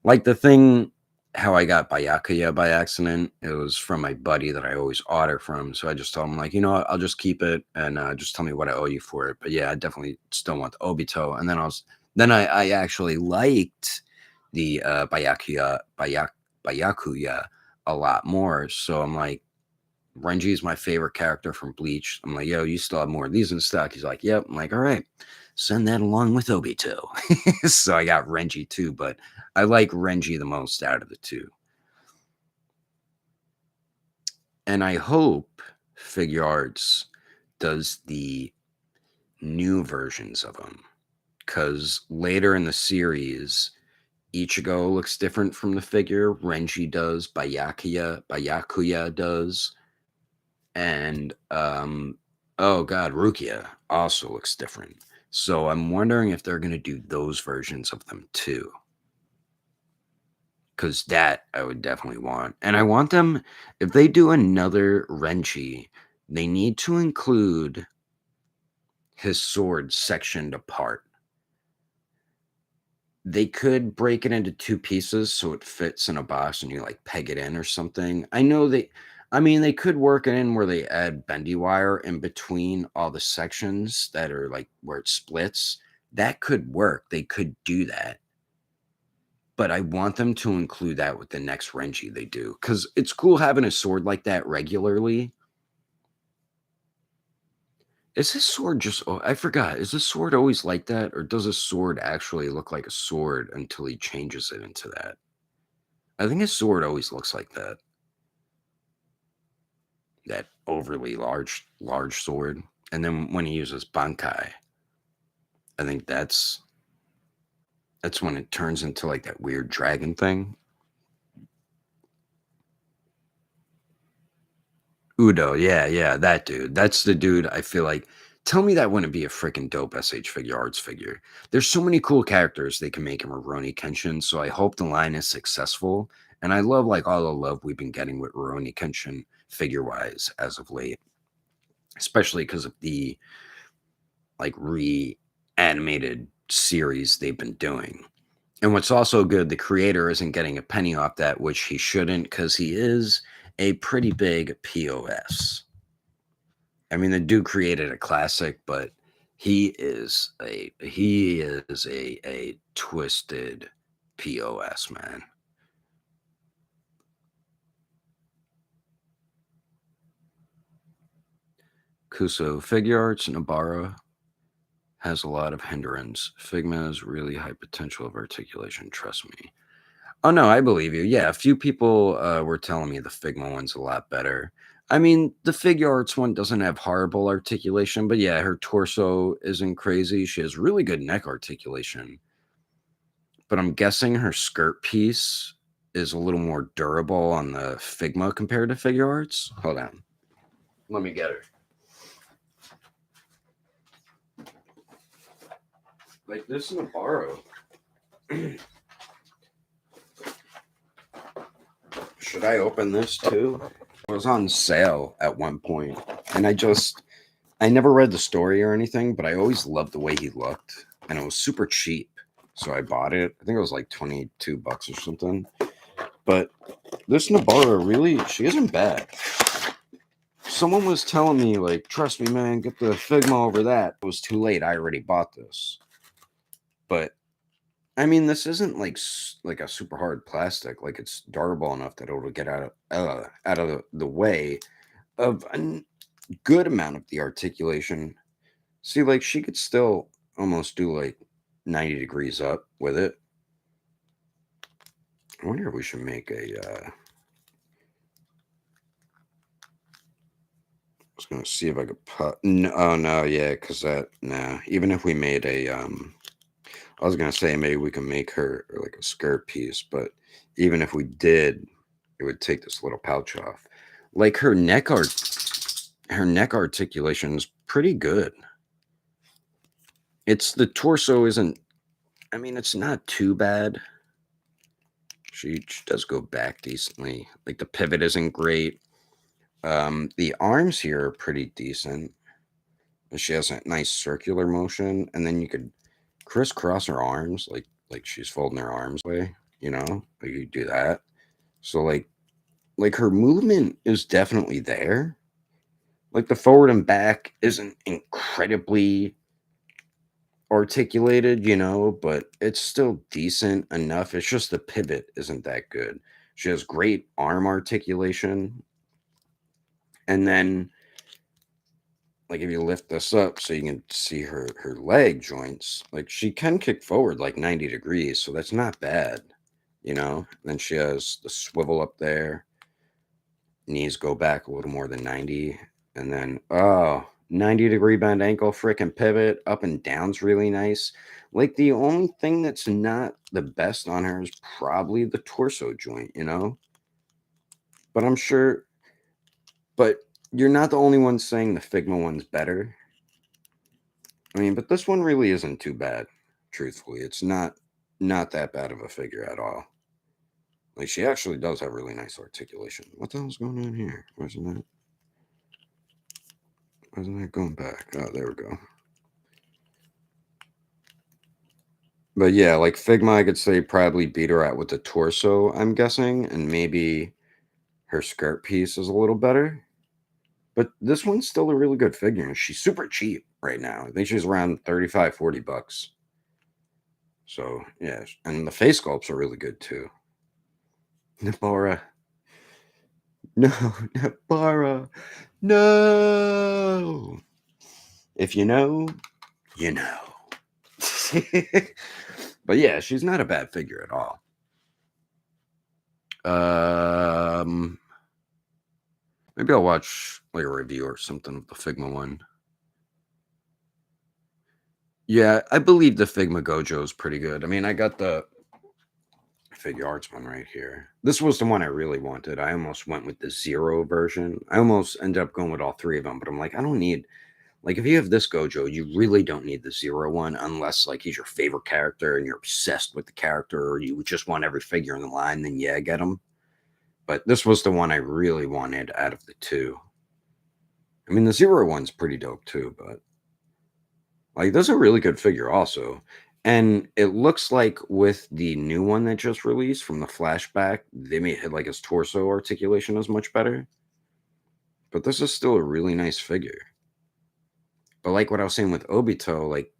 S1: Like the thing, how I got Byakuya by accident. It was from my buddy that I always order from. So I just told him, like, you know what? I'll just keep it and just tell me what I owe you for it. But yeah, I definitely still want the Obito. And then I actually liked the Byakuya a lot more. So I'm like, Renji is my favorite character from Bleach. I'm like, yo, you still have more of these in stock? He's like, yep. I'm like, all right, send that along with Obito. So I got Renji too, but I like Renji the most out of the two. And I hope Figure Arts does the new versions of them because later in the series, Ichigo looks different from the figure. Renji does. Byakuya does. And oh god, Rukia also looks different. So I'm wondering if they're gonna do those versions of them too. Cause that I would definitely want. And I want them, if they do another Renji, they need to include his sword sectioned apart. They could break it into two pieces so it fits in a box and you like peg it in or something. I mean, they could work it in where they add bendy wire in between all the sections that are like where it splits. That could work. They could do that. But I want them to include that with the next Renji they do. Because it's cool having a sword like that regularly. Is this sword just, oh, I forgot. Is this sword always like that? Or does a sword actually look like a sword until he changes it into that? I think his sword always looks like that. That overly large sword. And then when he uses Bankai, I think that's when it turns into like that weird dragon thing. Udo, yeah, that dude. That's the dude I feel like. Tell me that wouldn't be a freaking dope SH Figure Arts figure. There's so many cool characters they can make in Rurouni Kenshin, so I hope the line is successful. And I love like all the love we've been getting with Rurouni Kenshin figure-wise as of late, especially because of the like reanimated series they've been doing. And what's also good, the creator isn't getting a penny off that, which he shouldn't, because he is a pretty big POS. I mean, the dude created a classic, but he is a twisted POS, man. Kuso Figure Arts, Nabara has a lot of hindrance. Figma has really high potential of articulation, trust me. Oh no, I believe you. Yeah, a few people were telling me the Figma one's a lot better. I mean, the Figure Arts one doesn't have horrible articulation, but yeah, her torso isn't crazy. She has really good neck articulation. But I'm guessing her skirt piece is a little more durable on the Figma compared to Figure Arts. Hold on. Let me get her. Like this is a borrow. Should I open this too? It was on sale at one point, and I never read the story or anything, but I always loved the way he looked, and it was super cheap, so I bought it. I think it was like $22 or something. But this Nabara really, she isn't bad. Someone was telling me like, trust me, man, get the Figma over that. It was too late. I already bought this, but I mean, this isn't like a super hard plastic. Like it's durable enough that it'll get out of the way of a good amount of the articulation. See, like she could still almost do like 90 degrees up with it. I wonder if we should make a. I was gonna see if I could put. No, oh no, yeah, because that nah. Even if we made a I was gonna say maybe we can make her like a skirt piece, but even if we did, it would take this little pouch off. Like her neck articulation is pretty good. It's the torso isn't. I mean, it's not too bad. She does go back decently. Like the pivot isn't great. The arms here are pretty decent. She has a nice circular motion, and then you could crisscross her arms like she's folding her arms away. You know, like you do that. So like her movement is definitely there. Like the forward and back isn't incredibly articulated, you know, but it's still decent enough. It's just the pivot isn't that good. She has great arm articulation. And then like if you lift this up so you can see her leg joints, like she can kick forward like 90 degrees, so that's not bad, you know. Then she has the swivel up there, knees go back a little more than 90, and then oh, 90-degree bend ankle, frickin' pivot, up and down's really nice. Like, the only thing that's not the best on her is probably the torso joint, you know? But I'm sure, but you're not the only one saying the Figma one's better. I mean, but this one really isn't too bad, truthfully. It's not that bad of a figure at all. Like, she actually does have really nice articulation. What the hell's going on here? Wasn't that going back? Oh, there we go. But yeah, like Figma, I could say probably beat her out with the torso, I'm guessing, and maybe her skirt piece is a little better. But this one's still a really good figure, and she's super cheap right now. I think she's around 35, $40. So yeah, and the face sculpts are really good too. Nabara. No, Nabara. No. If you know, you know. But yeah, she's not a bad figure at all. Maybe I'll watch like a review or something of the Figma one. Yeah, I believe the Figma Gojo is pretty good. I mean, I got the Figure Arts one right here. This was the one I really wanted. I almost went with the Zero version. I almost ended up going with all three of them, but I'm like, I don't need, like, if you have this Gojo, you really don't need the Zero one unless like he's your favorite character and you're obsessed with the character, or you just want every figure in the line. Then yeah, get him. But this was the one I really wanted out of the two. I mean, the Zero one's pretty dope too, but like, that's a really good figure also. And it looks like with the new one that just released from the flashback, they made like his torso articulation is much better. But this is still a really nice figure. But like what I was saying with Obito, like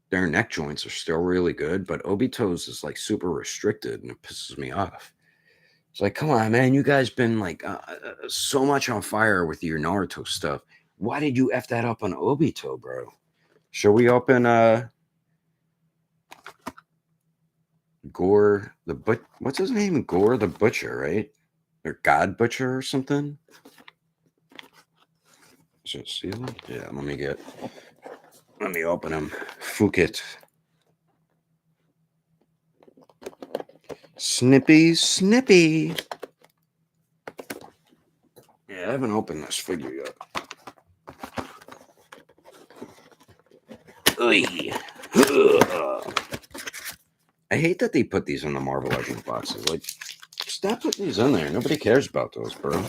S1: their neck joints are still really good, but Obito's is like super restricted and it pisses me off. It's like, come on, man, you guys been like so much on fire with your Naruto stuff. Why did you F that up on Obito, bro? Shall we open Gore what's his name? Gore the Butcher, right? Or God Butcher or something? Is it sealed? Yeah, let me open him. Fukit. Snippy. Yeah, I haven't opened this figure yet. Oy. I hate that they put these in the Marvel Legends boxes. Like, stop putting these in there. Nobody cares about those, bro.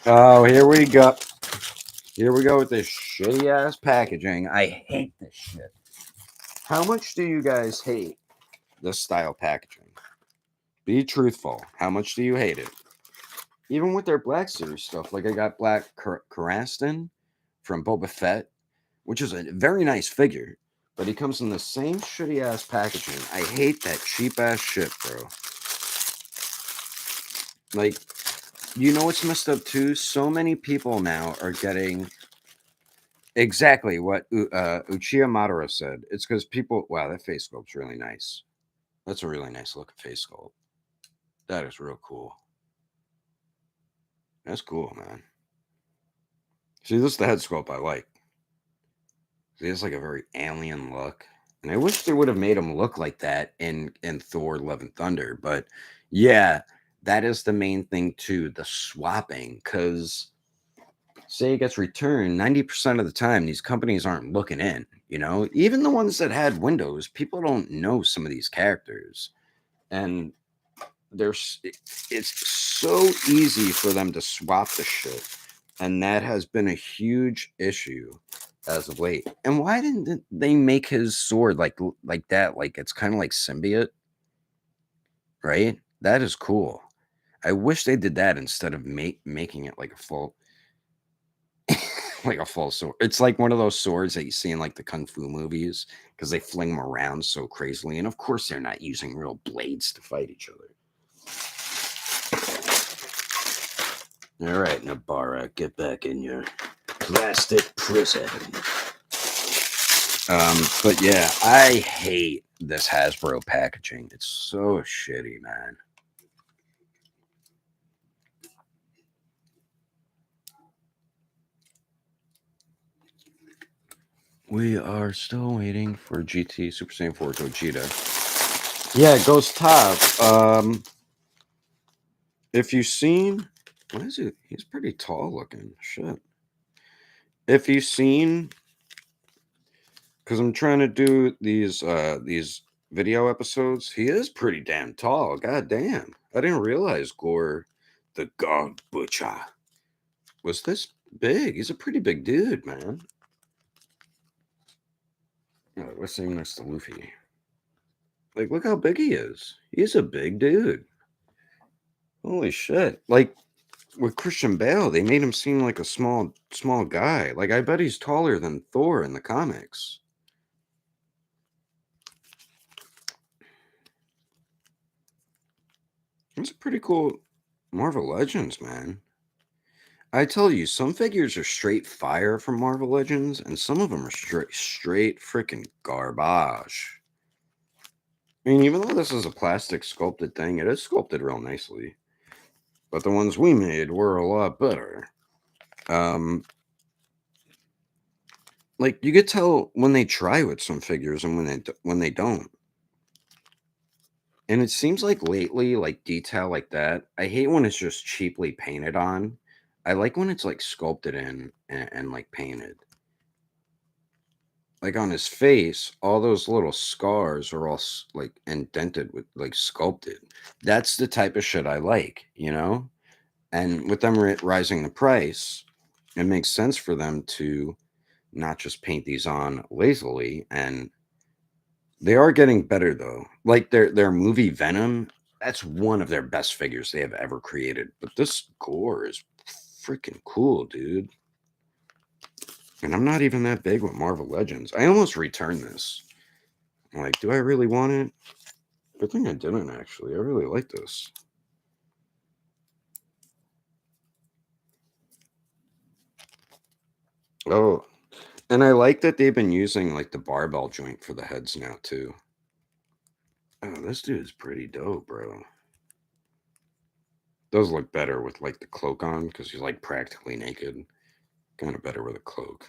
S1: Oh, here we go. Here we go with this shitty ass packaging. I hate this shit. How much do you guys hate this style packaging? Be truthful. How much do you hate it? Even with their Black Series stuff, like I got Black Karastan from Boba Fett, which is a very nice figure, but he comes in the same shitty ass packaging. I hate that cheap ass shit, bro. Like, you know what's messed up too? So many people now are getting exactly what Uchiha Madara said. It's because people, wow, that face sculpt's really nice. That's a really nice looking face sculpt. That is real cool. That's cool, man. See, this is the head sculpt I like. He has like a very alien look. And I wish they would have made him look like that in Thor Love and Thunder. But yeah, that is the main thing too, the swapping. Because say it gets returned, 90% of the time, these companies aren't looking in. You know, even the ones that had windows, people don't know some of these characters. And it's so easy for them to swap the shit. And that has been a huge issue as of late. And why didn't they make his sword like that? Like it's kind of like symbiote, right? That is cool. I wish they did that instead of making it like a full like a full sword. It's like one of those swords that you see in like the kung fu movies because they fling them around so crazily. And of course, they're not using real blades to fight each other. All right, Nabara, get back in your plastic prison. But yeah, I hate this Hasbro packaging. It's so shitty, man. We are still waiting for GT Super Saiyan 4 Gogeta. Yeah, Ghost Top. If you've seen, what is it? He's pretty tall looking. Shit. If you've seen, because I'm trying to do these video episodes, he is pretty damn tall. God damn. I didn't realize Gore, the God Butcher, was this big. He's a pretty big dude, man. Oh, let's see him next to Luffy. Like, look how big he is. He's a big dude. Holy shit. Like, with Christian Bale, they made him seem like a small guy. Like, I bet he's taller than Thor in the comics. It's a pretty cool Marvel Legends, man. I tell you, some figures are straight fire from Marvel Legends, and some of them are straight freaking garbage. I mean, even though this is a plastic sculpted thing, it is sculpted real nicely. But the ones we made were a lot better. Like you could tell when they try with some figures and when they don't. And it seems like lately, like detail like that, I hate when it's just cheaply painted on. I like when it's like sculpted in and like painted. Like on his face, all those little scars are all like indented with like sculpted. That's the type of shit I like, you know? And with them rising the price, it makes sense for them to not just paint these on lazily. And they are getting better though. Like their movie Venom, that's one of their best figures they have ever created. But this Gore is freaking cool, dude. And I'm not even that big with Marvel Legends. I almost returned this. I'm like, do I really want it? Good thing I didn't actually. I really like this. Oh, and I like that they've been using like the barbell joint for the heads now too. Oh, this dude is pretty dope, bro. Does look better with like the cloak on because he's like practically naked. Kind of better with a cloak.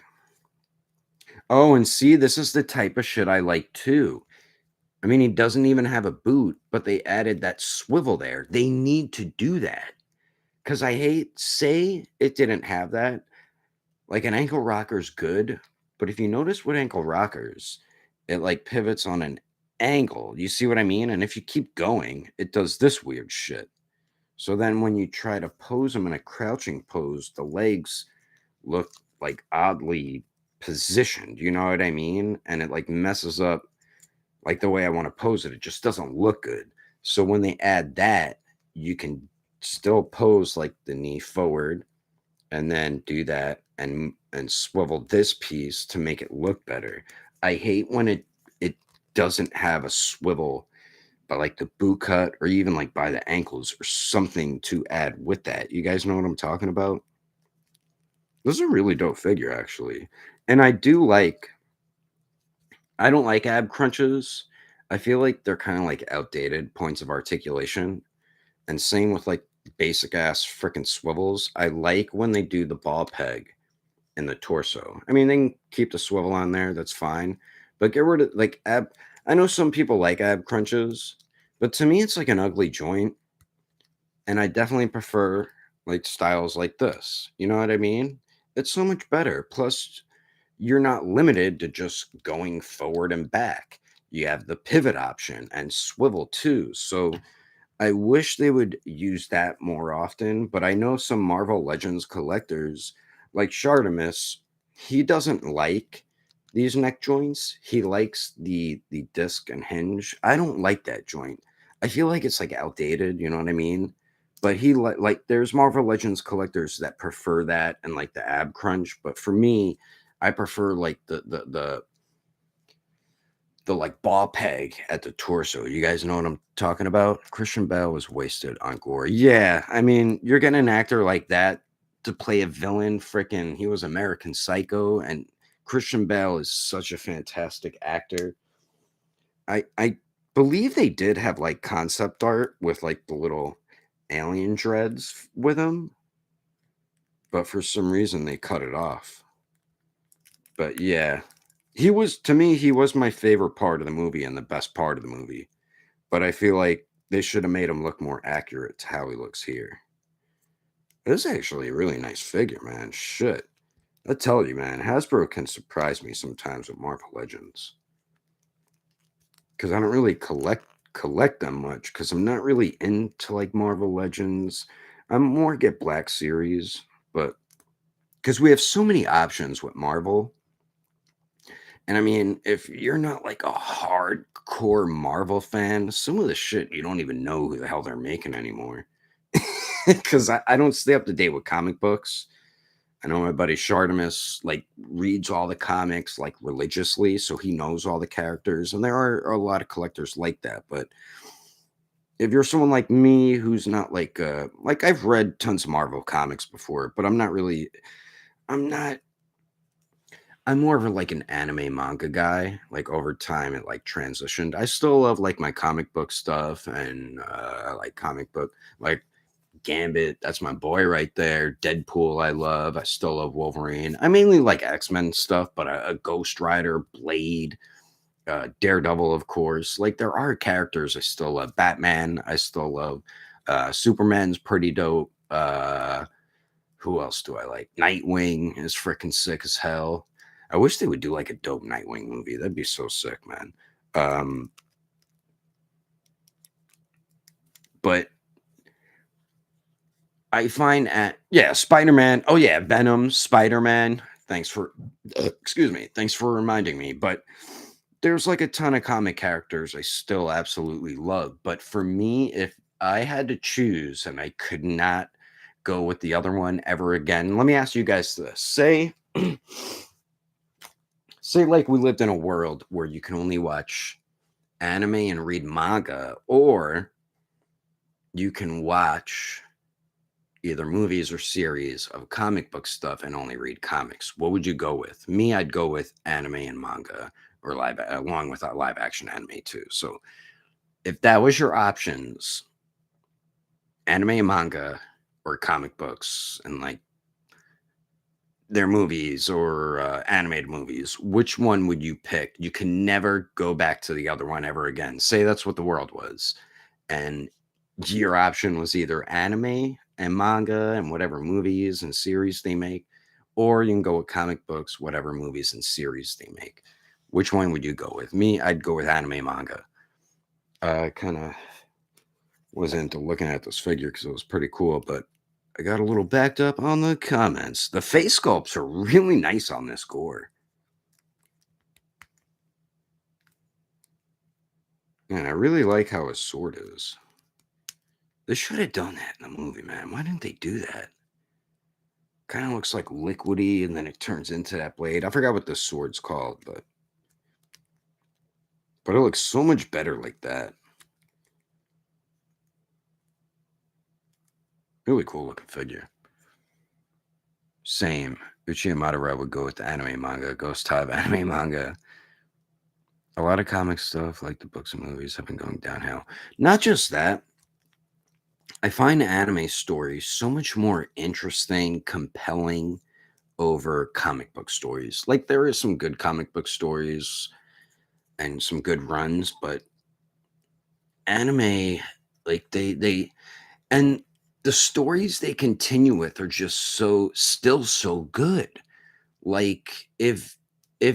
S1: Oh, and see, this is the type of shit I like too. I mean, he doesn't even have a boot, but they added that swivel there. They need to do that because I hate say it didn't have that. Like an ankle rocker's good, but if you notice with ankle rockers, it like pivots on an angle. You see what I mean? And if you keep going, it does this weird shit. So then when you try to pose them in a crouching pose, the legs look like oddly positioned. You know what I mean? And it like messes up like the way I want to pose it. It just doesn't look good. So when they add that, you can still pose like the knee forward and then do that and swivel this piece to make it look better. I hate when it doesn't have a swivel by like the boot cut or even like by the ankles or something to add with that. You guys know what I'm talking about? This is a really dope figure actually. And I don't like ab crunches. I feel like they're kind of like outdated points of articulation. And same with like basic ass freaking swivels. I like when they do the ball peg in the torso. I mean, they can keep the swivel on there, that's fine. But get rid of like ab. I know some people like ab crunches, but to me, it's like an ugly joint. And I definitely prefer like styles like this. You know what I mean? It's so much better. Plus, you're not limited to just going forward and back. You have the pivot option and swivel too. So I wish they would use that more often, but I know some Marvel Legends collectors, like Shartimus, he doesn't like these neck joints. He likes the disc and hinge. I don't like that joint. I feel like it's like outdated, you know what I mean? But he like there's Marvel Legends collectors that prefer that and like the ab crunch, but for me, I prefer like the like ball peg at the torso. You guys know what I'm talking about? Christian Bale was wasted on Gore. Yeah, I mean, you're getting an actor like that to play a villain. Freaking, he was American Psycho, and Christian Bale is such a fantastic actor. I believe they did have like concept art with like the little alien dreads with him, but for some reason they cut it off. But yeah, He was to me, he was my favorite part of the movie and the best part of the movie, but I feel like they should have made him look more accurate to how he looks here. This is actually a really nice figure, man. Shit. I tell you, man, Hasbro can surprise me sometimes with Marvel Legends because I don't really collect them much because I'm not really into like Marvel Legends. I'm more get Black Series, but because we have so many options with Marvel. And I mean, if you're not like a hardcore Marvel fan, some of the shit you don't even know who the hell they're making anymore. Because I don't stay up to date with comic books. I know my buddy Shartimus like reads all the comics like religiously, so he knows all the characters, and there are a lot of collectors like that. But if you're someone like me who's not like I've read tons of Marvel comics before, but I'm not I'm more of a, like an anime manga guy. Like over time, it like transitioned. I still love like my comic book stuff and I like comic book like Gambit. That's my boy right there. Deadpool, I love. I still love Wolverine. I mainly like X Men stuff, but a Ghost Rider, Blade, Daredevil, of course. Like there are characters I still love. Batman, I still love. Superman's pretty dope. Who else do I like? Nightwing is freaking sick as hell. I wish they would do like a dope Nightwing movie. That'd be so sick, man. Um, but I find at yeah, Spider-Man. Oh yeah, Venom, Spider-Man. Thanks for excuse me. Thanks for reminding me. But there's like a ton of comic characters I still absolutely love. But for me, if I had to choose and I could not go with the other one ever again, let me ask you guys this. Say like we lived in a world where you can only watch anime and read manga, or you can watch either movies or series of comic book stuff and only read comics. What would you go with? Me, I'd go with anime and manga, or live along with live action anime too. So if that was your options, anime and manga or comic books and like their movies or animated movies, which one would you pick? You can never go back to the other one ever again. Say that's what the world was, and your option was either anime and manga and whatever movies and series they make, or you can go with comic books, whatever movies and series they make. Which one would you go with? Me, I'd go with anime manga. I kind of was into looking at this figure because it was pretty cool, but I got a little backed up on the comments. The face sculpts are really nice on this gore. And I really like how his sword is. They should have done that in the movie, man. Why didn't they do that? Kind of looks like liquidy and then it turns into that blade. I forgot what the sword's called, but it looks so much better like that. Really cool looking figure. Same. Uchiha Madara would go with the anime manga, Ghost Type anime manga. A lot of comic stuff, like the books and movies, have been going downhill. Not just that, I find anime stories so much more interesting, compelling over comic book stories. Like there is some good comic book stories and some good runs, but anime, like they and the stories they continue with are just so still so good. Like if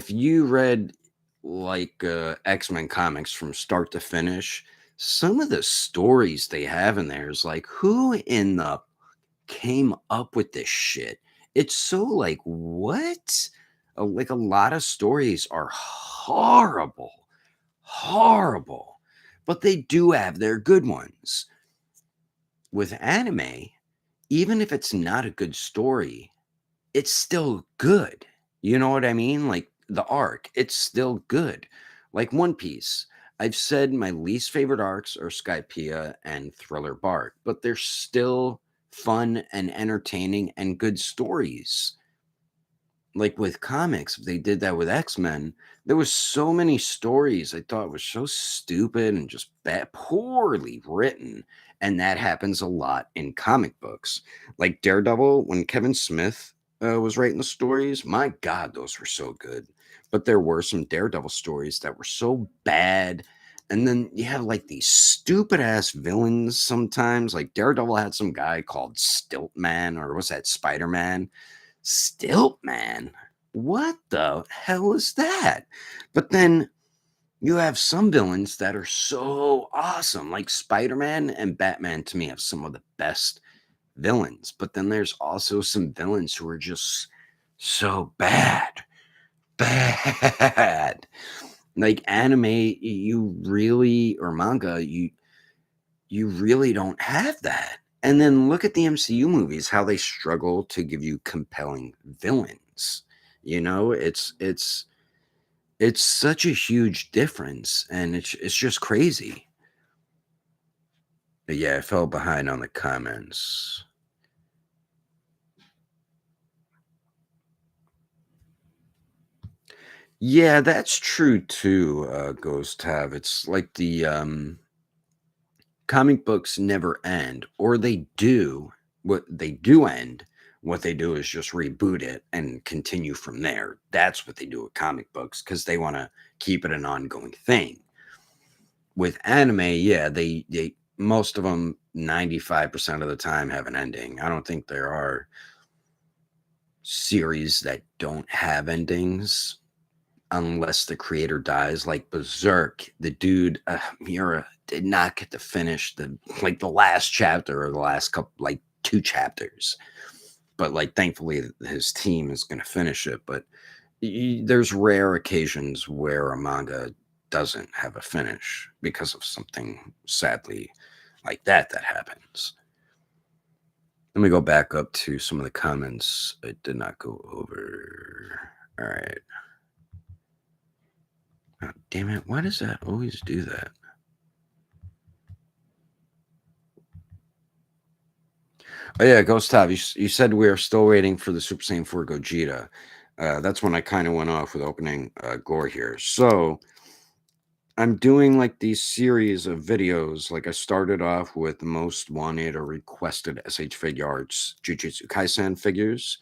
S1: you read like X-Men comics from start to finish, some of the stories they have in there is like, who in the came up with this shit? It's so like, what? Like a lot of stories are horrible, horrible, but they do have their good ones. With anime, even if it's not a good story, it's still good. You know what I mean? Like the arc, it's still good. Like One Piece. I've said my least favorite arcs are Skypiea and Thriller Bark, but they're still fun and entertaining and good stories. Like with comics, they did that with X-Men. There was so many stories I thought was so stupid and just bad, poorly written. And that happens a lot in comic books. Like Daredevil, when Kevin Smith was writing the stories, my God, those were so good. But there were some Daredevil stories that were so bad. And then you have like these stupid ass villains sometimes. Like Daredevil had some guy called Stilt Man, or was that Spider Man? Stilt Man? What the hell is that? But then you have some villains that are so awesome. Like Spider Man and Batman to me have some of the best villains. But then there's also some villains who are just so bad. Bad. Like anime, you really, or manga, you really don't have that. And then look at the MCU movies, how they struggle to give you compelling villains. You know, it's such a huge difference, and it's just crazy. But yeah, I fell behind on the comments. Yeah, that's true too, Ghost Have. It's like the comic books never end, or they do. What they do end, what they do is just reboot it and continue from there. That's what they do with comic books because they want to keep it an ongoing thing. With anime, yeah, they most of them 95% of the time have an ending. I don't think there are series that don't have endings unless the creator dies. Like Berserk, the dude Mira did not get to finish the last chapter or the last couple like two chapters. But like thankfully his team is going to finish it. But there's rare occasions where a manga doesn't have a finish because of something sadly like that happens. Let me go back up to some of the comments I did not go over. All right. Oh, damn it. Why does that always do that? Oh, yeah, Ghost Top. You said we are still waiting for the Super Saiyan 4 Gogeta. That's when I kind of went off with opening Gore here. So I'm doing like these series of videos. Like I started off with the most wanted or requested SH Figure Arts Jujutsu Kaisen figures.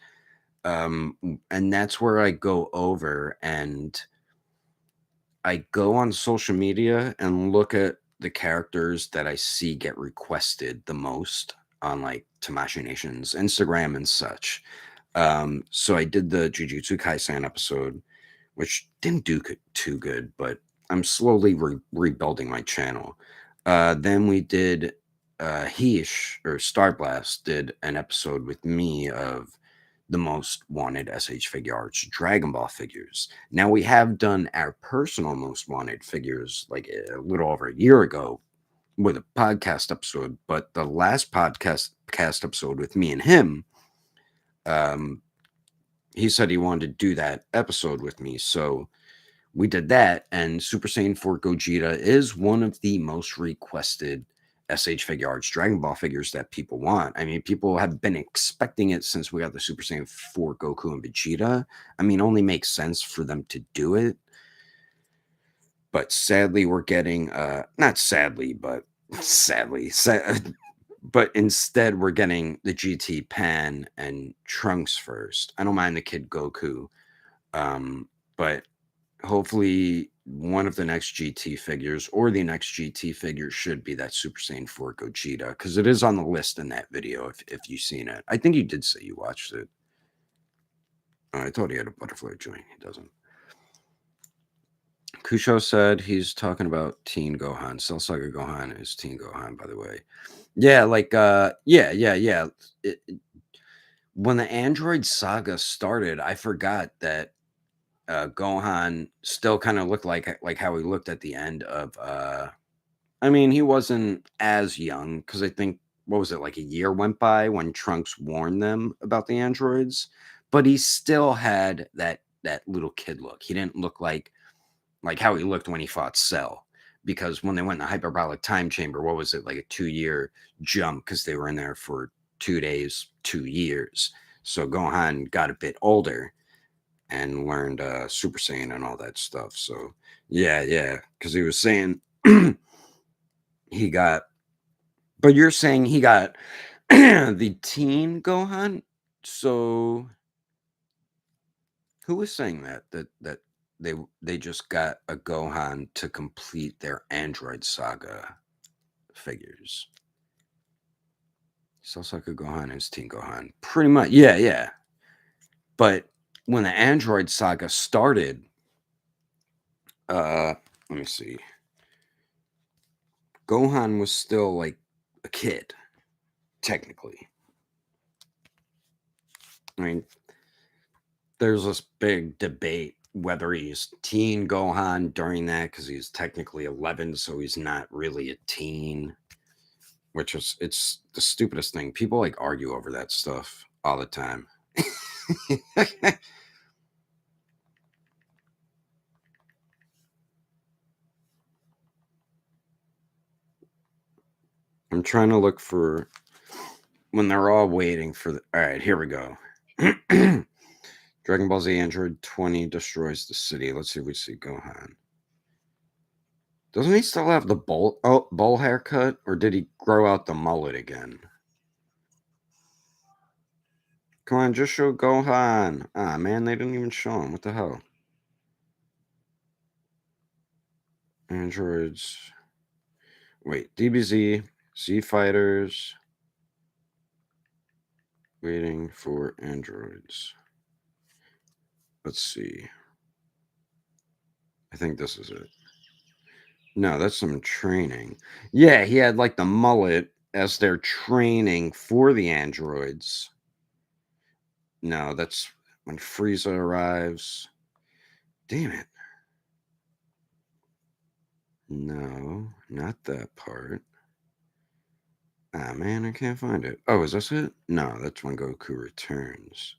S1: And that's where I go over and I go on social media and look at the characters that I see get requested the most on like Tamashii Nation's Instagram and such. So I did the Jujutsu Kaisen episode, which didn't do too good, but I'm slowly rebuilding my channel. Then we did Heish or Star Blast did an episode with me of the most wanted SH Figure Arts Dragon Ball figures. Now we have done our personal most wanted figures like a little over a year ago with a podcast episode, but the last podcast cast episode with me and him, um, he said he wanted to do that episode with me, so we did that. And Super Saiyan 4 Gogeta is one of the most requested SH Figure Arts Dragon Ball figures that people want. I mean, people have been expecting it since we got the Super Saiyan 4 Goku and Vegeta. I mean, it only makes sense for them to do it. But sadly, we're getting not sadly, but sadly, but instead we're getting the GT Pan and Trunks first. I don't mind the Kid Goku, but hopefully one of the next GT figures or the next GT figure should be that Super Saiyan 4 Gogeta because it is on the list in that video if you've seen it. I think you did say you watched it. Oh, I thought he had a butterfly joint. He doesn't. Kusho said he's talking about Teen Gohan. Cell Saga Gohan is Teen Gohan, by the way. Yeah, like yeah. When the Android saga started, I forgot that Gohan still kind of looked like how he looked at the end of I mean, he wasn't as young because I think what was it like a year went by when Trunks warned them about the androids, but he still had that little kid look. He didn't look like how he looked when he fought Cell. Because when they went in the hyperbolic time chamber, what was it like a 2 year jump? Because they were in there for 2 days, 2 years. So Gohan got a bit older and learned Super Saiyan and all that stuff. So yeah, because he was saying he got, but you're saying he got the teen Gohan. So who was saying that? That they just got a Gohan to complete their Android Saga figures. Cell-Sucker Gohan is Teen Gohan. Pretty much. Yeah, yeah. But when the Android Saga started, let me see. Gohan was still like a kid, technically. I mean, there's this big debate whether he's teen Gohan during that because he's technically 11, so he's not really a teen, which is it's the stupidest thing. People like argue over that stuff all the time. I'm trying to look for when they're all waiting for the. All right, here we go. Dragon Ball Z Android 20 destroys the city. Let's see if we see Gohan. Doesn't he still have the bowl haircut, or did he grow out the mullet again? Come on, just show Gohan. Ah, man, they didn't even show him. What the hell? Androids. Wait, DBZ, Z Fighters. Waiting for androids. Let's see. I think this is it. No, that's some training. Yeah, he had like the mullet as their training for the androids. No, that's when Frieza arrives. Damn it. No, not that part. Ah, man, I can't find it. Oh, is this it? No, that's when Goku returns.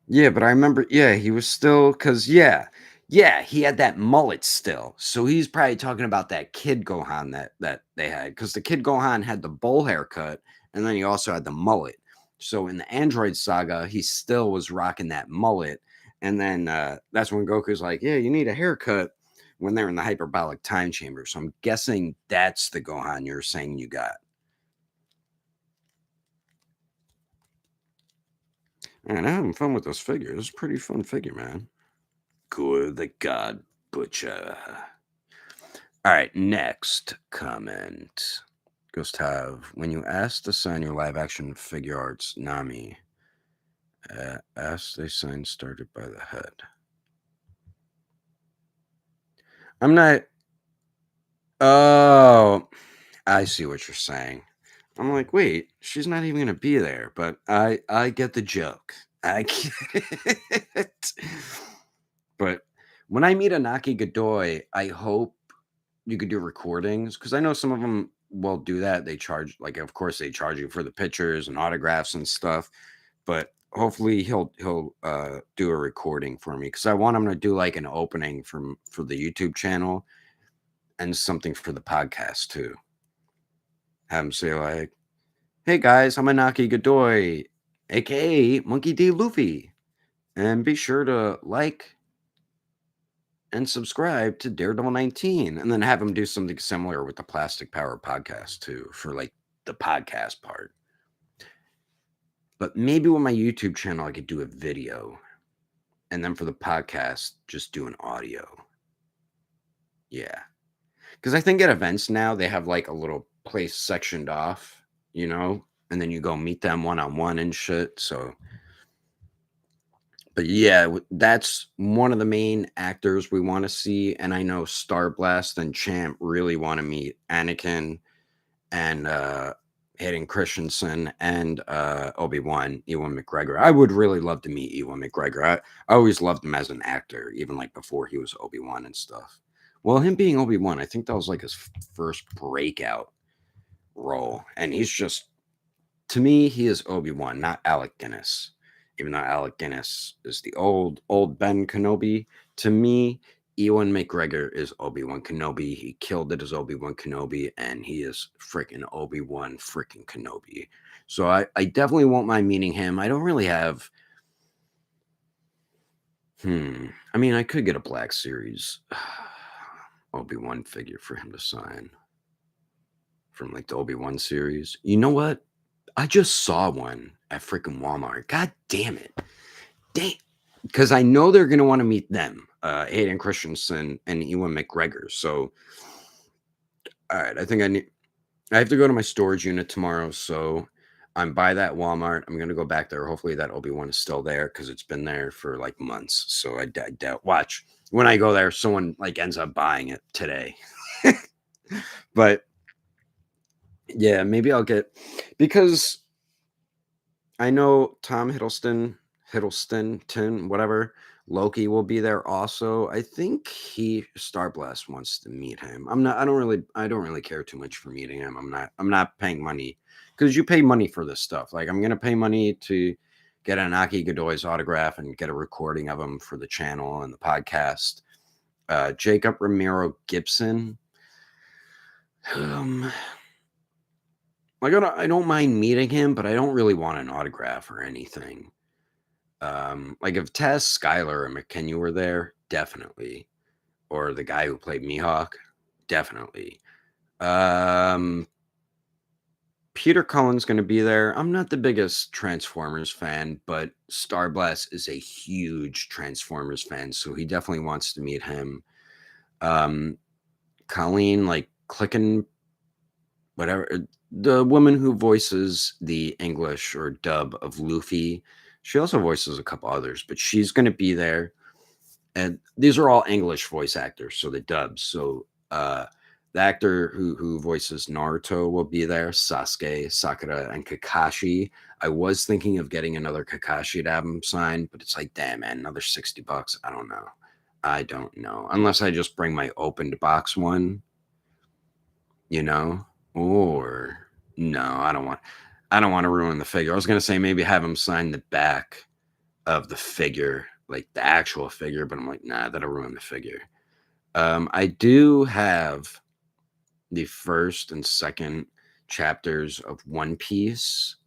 S1: Yeah, but I remember, yeah, he was still, because, yeah, he had that mullet still. So he's probably talking about that kid Gohan that they had, because the kid Gohan had the bowl haircut, and then he also had the mullet. So in the Android Saga, he still was rocking that mullet. And then that's when Goku's like, yeah, you need a haircut when they're in the hyperbolic time chamber. So I'm guessing that's the Gohan you're saying you got. Man, I'm having fun with those figures. It's a pretty fun figure, man. Good the God Butcher. All right, next comment. Gustav, when you asked to sign your live action figure arts, Nami, asked they sign started by the head. I'm not. Oh, I see what you're saying. I'm like, wait, she's not even gonna be there, but I get the joke. I get it. But when I meet Anaki Godoy, I hope you could do recordings because I know some of them will do that. They charge, like, of course, they charge you for the pictures and autographs and stuff. But hopefully, he'll do a recording for me because I want him to do like an opening for the YouTube channel and something for the podcast too. Have him say like, "Hey guys, I'm Anaki Godoy, aka Monkey D. Luffy, and be sure to like and subscribe to Daredevil 19," and then have him do something similar with the Plastic Power podcast too for like the podcast part. But maybe with my YouTube channel, I could do a video, and then for the podcast, just do an audio. Yeah, because I think at events now they have like a little place sectioned off, and then you go meet them one on one and shit. So but yeah, that's one of the main actors we want to see. And I know Star Blast and Champ really want to meet Anakin and Hayden Christensen and Obi-Wan, Ewan McGregor. I would really love to meet Ewan McGregor. I always loved him as an actor, even like before he was Obi-Wan and stuff. Well, him being Obi-Wan, I think that was like his first breakout role. And he's just, to me, he is Obi-Wan, not Alec Guinness. Even though Alec Guinness is the old Ben Kenobi, to me, Ewan McGregor is Obi-Wan Kenobi. He killed it as Obi-Wan Kenobi, and he is freaking Obi-Wan freaking Kenobi. So I definitely won't mind meeting him. I don't really have. I mean, I could get a Black Series Obi-Wan figure for him to sign from like the Obi-Wan series. You know what? I just saw one at freaking Walmart. God damn it. Dang. because I know they're going to want to meet them, Hayden Christensen and Ewan McGregor. So, all right, I have to go to my storage unit tomorrow. So, I'm by that Walmart. I'm going to go back there. Hopefully, that Obi-Wan is still there because it's been there for like months. So, I doubt. Watch when I go there, someone like ends up buying it today. But yeah, maybe I'll get because I know Tom Hiddleston, whatever. Loki will be there also. I think Starblast wants to meet him. I don't really care too much for meeting him. I'm not paying money because you pay money for this stuff. Like I'm gonna pay money to get an Aki Godoy's autograph and get a recording of him for the channel and the podcast. Jacob Ramiro Gibson. Um, I don't mind meeting him, but I don't really want an autograph or anything. Like if Taz, Skylar, and McKenna were there, definitely. Or the guy who played Mihawk, definitely. Peter Cullen's going to be there. I'm not the biggest Transformers fan, but Starblast is a huge Transformers fan, so he definitely wants to meet him. Colleen, like clicking, whatever. The woman who voices the English or dub of Luffy, she also voices a couple others, but she's going to be there. And these are all English voice actors, so the dubs. So the actor who voices Naruto will be there, Sasuke, Sakura, and Kakashi. I was thinking of getting another Kakashi to have him signed, but it's like, damn man, another $60. I don't know. I don't know. Unless I just bring my opened box one, you know? Or no, I don't want to ruin the figure. I was gonna say maybe have him sign the back of the figure, like the actual figure, but I'm like, nah, that'll ruin the figure. I do have the first and second chapters of One Piece,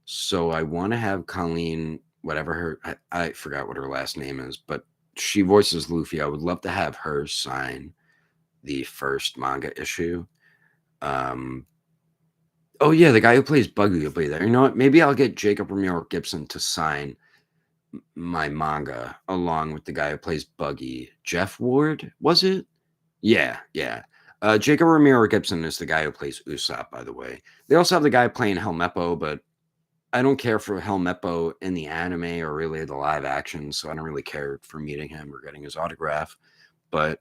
S1: so I want to have Colleen, whatever I forgot what her last name is, but she voices Luffy. I would love to have her sign the first manga issue. Um, oh yeah, the guy who plays Buggy will be there. You know what? Maybe I'll get Jacob Ramiro Gibson to sign my manga along with the guy who plays Buggy. Jeff Ward, was it? Yeah, yeah. Jacob Ramiro Gibson is the guy who plays Usopp, by the way. They also have the guy playing Helmeppo, but I don't care for Helmeppo in the anime or really the live action, so I don't really care for meeting him or getting his autograph. But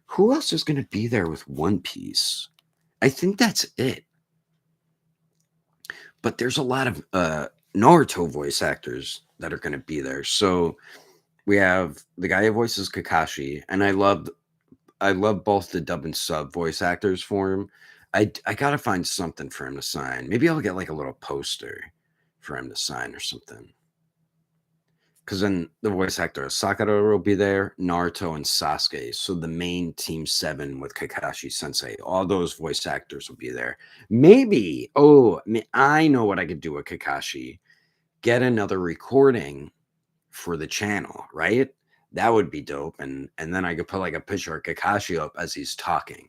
S1: who else is going to be there with One Piece? I think that's it. But there's a lot of Naruto voice actors that are going to be there. So we have the guy who voices Kakashi, and I love both the dub and sub voice actors for him. I gotta find something for him to sign. Maybe I'll get like a little poster for him to sign or something. Because then the voice actor of Sakura will be there, Naruto and Sasuke. So the main Team 7 with Kakashi Sensei, all those voice actors will be there. Maybe, I know what I could do with Kakashi. Get another recording for the channel, right? That would be dope. And then I could put like a picture of Kakashi up as he's talking.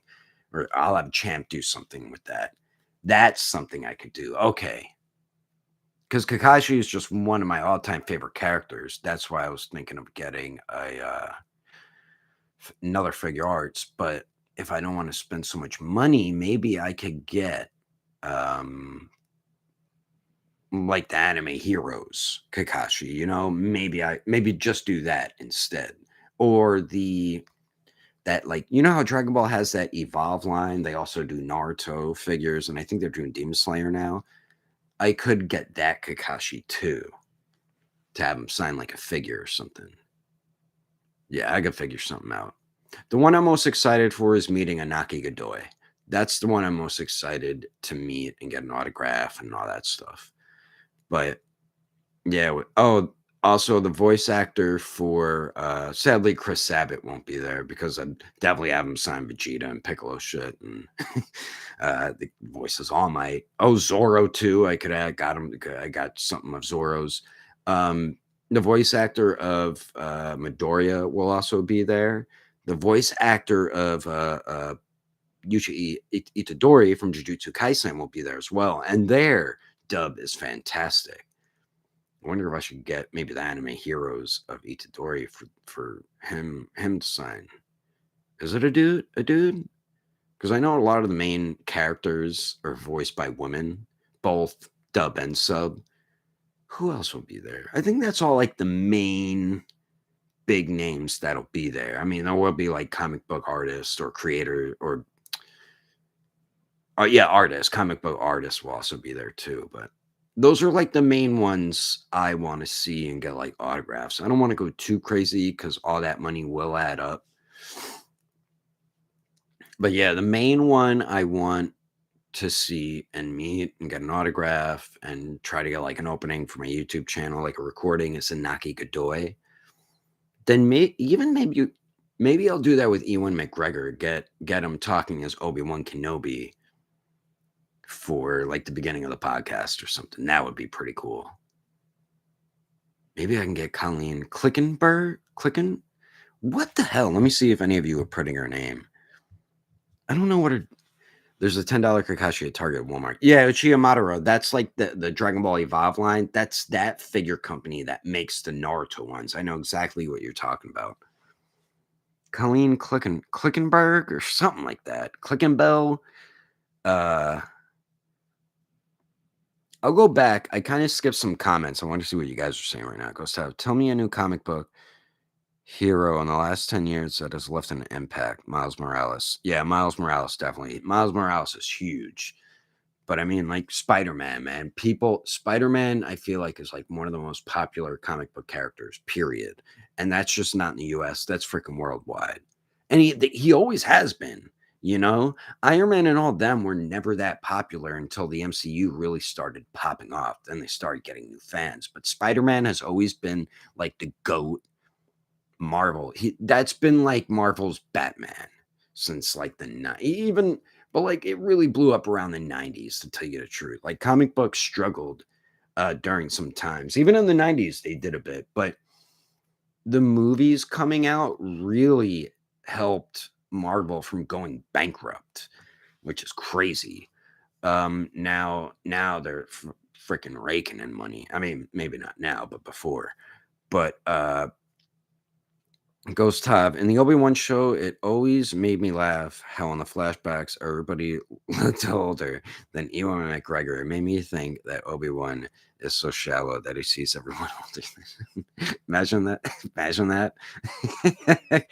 S1: Or I'll have Champ do something with that. That's something I could do. Okay. Because Kakashi is just one of my all-time favorite characters. That's why I was thinking of getting another figure arts. But if I don't want to spend so much money, maybe I could get like the anime heroes Kakashi, you know, maybe just do that instead. Or that like you know how Dragon Ball has that evolve line, they also do Naruto figures, and I think they're doing Demon Slayer now. I could get that Kakashi too to have him sign like a figure or something. Yeah, I could figure something out. The one I'm most excited for is meeting Anaki Godoy. That's the one I'm most excited to meet and get an autograph and all that stuff. But yeah. Oh, also the voice actor for sadly Chris Sabat won't be there because I'd definitely have him sign Vegeta and Piccolo shit and the voices All Might. Oh, Zoro too. I could have got him. I got something of Zoro's. Um, the voice actor of Midoriya will also be there. The voice actor of Yuji Itadori from Jujutsu Kaisen will be there as well, and their dub is fantastic. I wonder if I should get maybe the anime heroes of Itadori for him to sign. Is it a dude? A dude? Because I know a lot of the main characters are voiced by women, both dub and sub. Who else will be there? I think that's all like the main big names that'll be there. I mean, there will be like comic book artists or creator or yeah, artists. Comic book artists will also be there too. But those are like the main ones I want to see and get like autographs. I don't want to go too crazy because all that money will add up. But yeah, the main one I want to see and meet and get an autograph and try to get like an opening for my YouTube channel, like a recording is Inaki Godoy. Then maybe I'll do that with Ewan McGregor. Get him talking as Obi-Wan Kenobi for like the beginning of the podcast or something. That would be pretty cool. Maybe I can get Colleen Clicken. What the hell? Let me see if any of you are putting her name. I don't know what her. There's a $10 Kakashi at Target Walmart. Yeah, Uchiha Madara. That's like the Dragon Ball Evolve line. That's that figure company that makes the Naruto ones. I know exactly what you're talking about. Colleen Clickenberg or something like that. Clickenbell. I'll go back. I kind of skipped some comments. I want to see what you guys are saying right now. Ghost Tab, tell me a new comic book hero in the last 10 years that has left an impact. Miles Morales. Yeah, Miles Morales, definitely. Miles Morales is huge. But I mean, like Spider-Man, man. Spider-Man, I feel like, is like one of the most popular comic book characters, period. And that's just not in the US. That's freaking worldwide. And he always has been, you know? Iron Man and all them were never that popular until the MCU really started popping off. Then they started getting new fans. But Spider-Man has always been like the GOAT. Marvel. That's been like Marvel's Batman since like even but like it really blew up around the 90s to tell you the truth. Like comic books struggled during some times. Even in the 90s they did a bit, but the movies coming out really helped Marvel from going bankrupt, which is crazy. Now they're freaking raking in money. I mean, maybe not now, but before. But Ghost Tab in the Obi-Wan show, it always made me laugh how in the flashbacks everybody looked older than Ewan McGregor. It made me think that Obi-Wan is so shallow that he sees everyone older. Imagine that. Imagine that.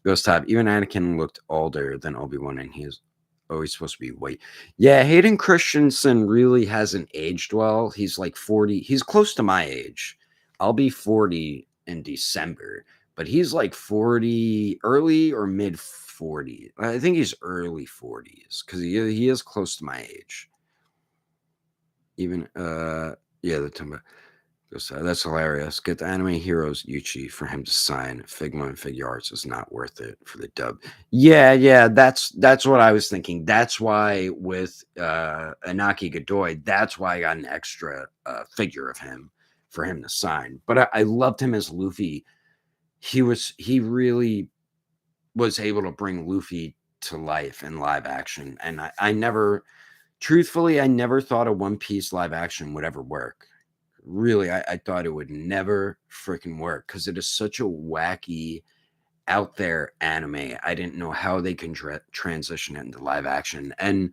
S1: Ghost Tab, even Anakin looked older than Obi-Wan, and he is always supposed to be white. Yeah, Hayden Christensen really hasn't aged well. He's like 40. He's close to my age. I'll be 40 in December, but he's like 40, early or mid 40s. I think he's early 40s because he is close to my age. Even yeah, the time. That's hilarious. Get the anime heroes Yuchi for him to sign. Figma and Figure Arts is not worth it for the dub. Yeah, that's what I was thinking. That's why with Inaki Godoy, that's why I got an extra figure of him for him to sign. But I loved him as Luffy. He really was able to bring Luffy to life in live action. And I never truthfully, I never thought a One Piece live action would ever work. Really, I thought it would never freaking work because it is such a wacky, out there anime. I didn't know how they can transition it into live action. And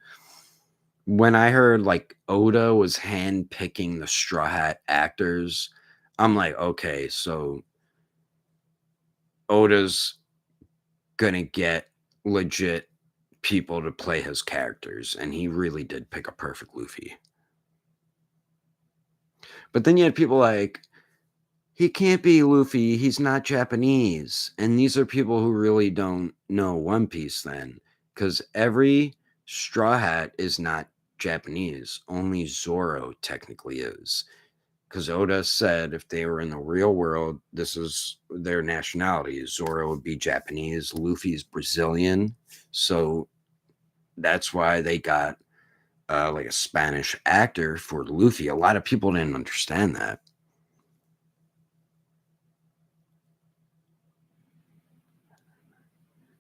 S1: when I heard like Oda was hand picking the Straw Hat actors, I'm like, okay, so Oda's gonna get legit people to play his characters, and he really did pick a perfect Luffy. But then you had people like, he can't be Luffy, he's not Japanese. And these are people who really don't know One Piece then, because every Straw Hat is not Japanese. Only Zoro technically is. Because Oda said if they were in the real world, this is their nationality. Zoro would be Japanese, Luffy's Brazilian. So that's why they got like a Spanish actor for Luffy. A lot of people didn't understand that.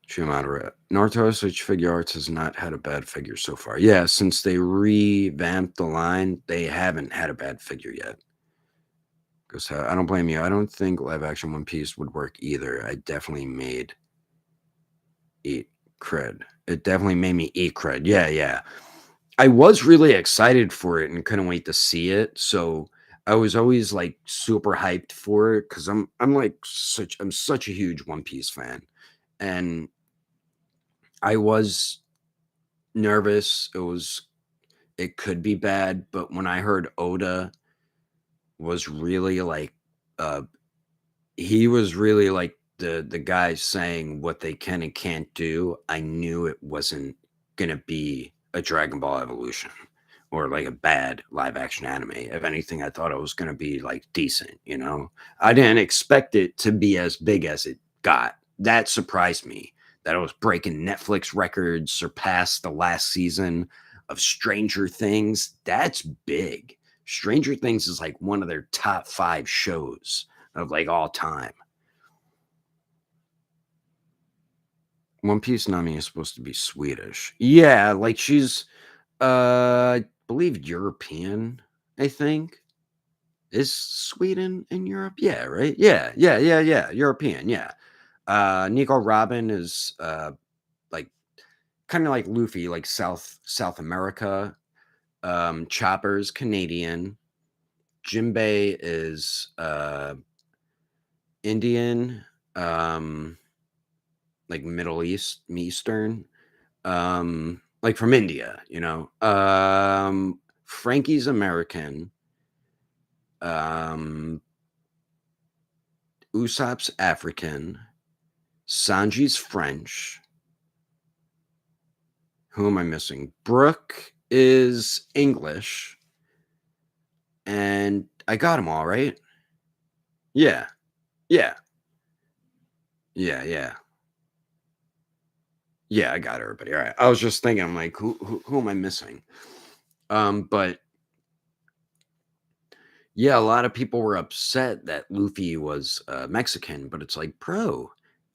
S1: Shimada. Naruto Switch Figure Arts has not had a bad figure so far. Yeah, since they revamped the line, they haven't had a bad figure yet. Because I don't blame you. I don't think live action One Piece would work either. I definitely made eat cred. It definitely made me eat cred. Yeah, yeah. I was really excited for it and couldn't wait to see it. So I was always like super hyped for it because I'm such a huge One Piece fan. And I was nervous. It could be bad, but when I heard Oda was really like uh he was really like the guy saying what they can and can't do, I knew it wasn't gonna be a Dragon Ball Evolution or like a bad live action anime. If anything, I thought it was gonna be like decent, you know. I didn't expect it to be as big as it got. That surprised me. That it was breaking Netflix records, surpassed the last season of Stranger Things. That's big. Stranger Things is like one of their top 5 shows of like all time. One Piece Nami is supposed to be Swedish. Yeah, like she's I believe European, I think. Is Sweden in Europe? Yeah, right? Yeah, yeah, yeah, yeah. European, yeah. Nico Robin is like kind of like Luffy, like South America. Chopper's Canadian. Jinbei is Indian, like Middle Eastern. Like from India, you know. Frankie's American. Um, Usopp's African. Sanji's French. Who am I missing? Brooke is English, and I got them all right. Yeah, yeah, yeah, yeah, yeah. I got everybody. All right. I was just thinking, I'm like, who am I missing? But yeah, a lot of people were upset that Luffy was Mexican, but it's like, bro,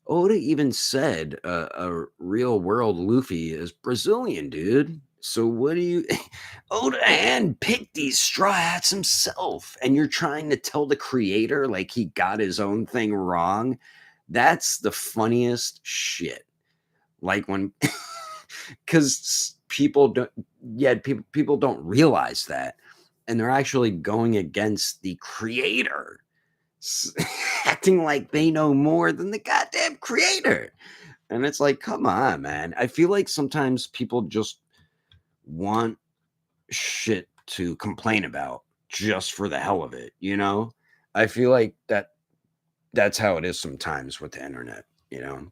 S1: Oda even said a real world Luffy is Brazilian, dude. So what do you? Oda handpicked these straw hats himself, and you're trying to tell the creator like he got his own thing wrong. That's the funniest shit. Like when, because people don't, yeah, people don't realize that, and they're actually going against the creator, acting like they know more than the goddamn creator. And it's like, come on, man. I feel like sometimes people just want shit to complain about just for the hell of it, you know? I feel like that's how it is sometimes with the internet, you know,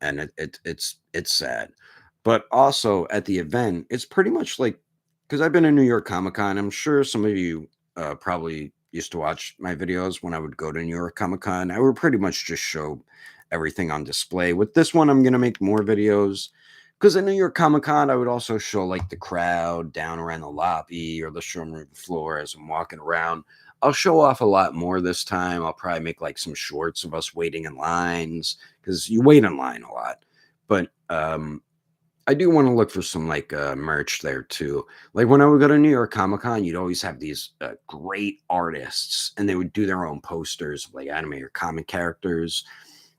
S1: and it's sad. But also at the event, it's pretty much like because I've been in New York Comic Con. I'm sure some of you probably used to watch my videos when I would go to New York Comic Con. I would pretty much just show everything on display. With this one, I'm gonna make more videos because at New York Comic Con, I would also show like the crowd down around the lobby or the showroom floor as I'm walking around. I'll show off a lot more this time. I'll probably make like some shorts of us waiting in lines because you wait in line a lot. But I do want to look for some like merch there too. Like when I would go to New York Comic Con, you'd always have these great artists, and they would do their own posters of like anime or comic characters.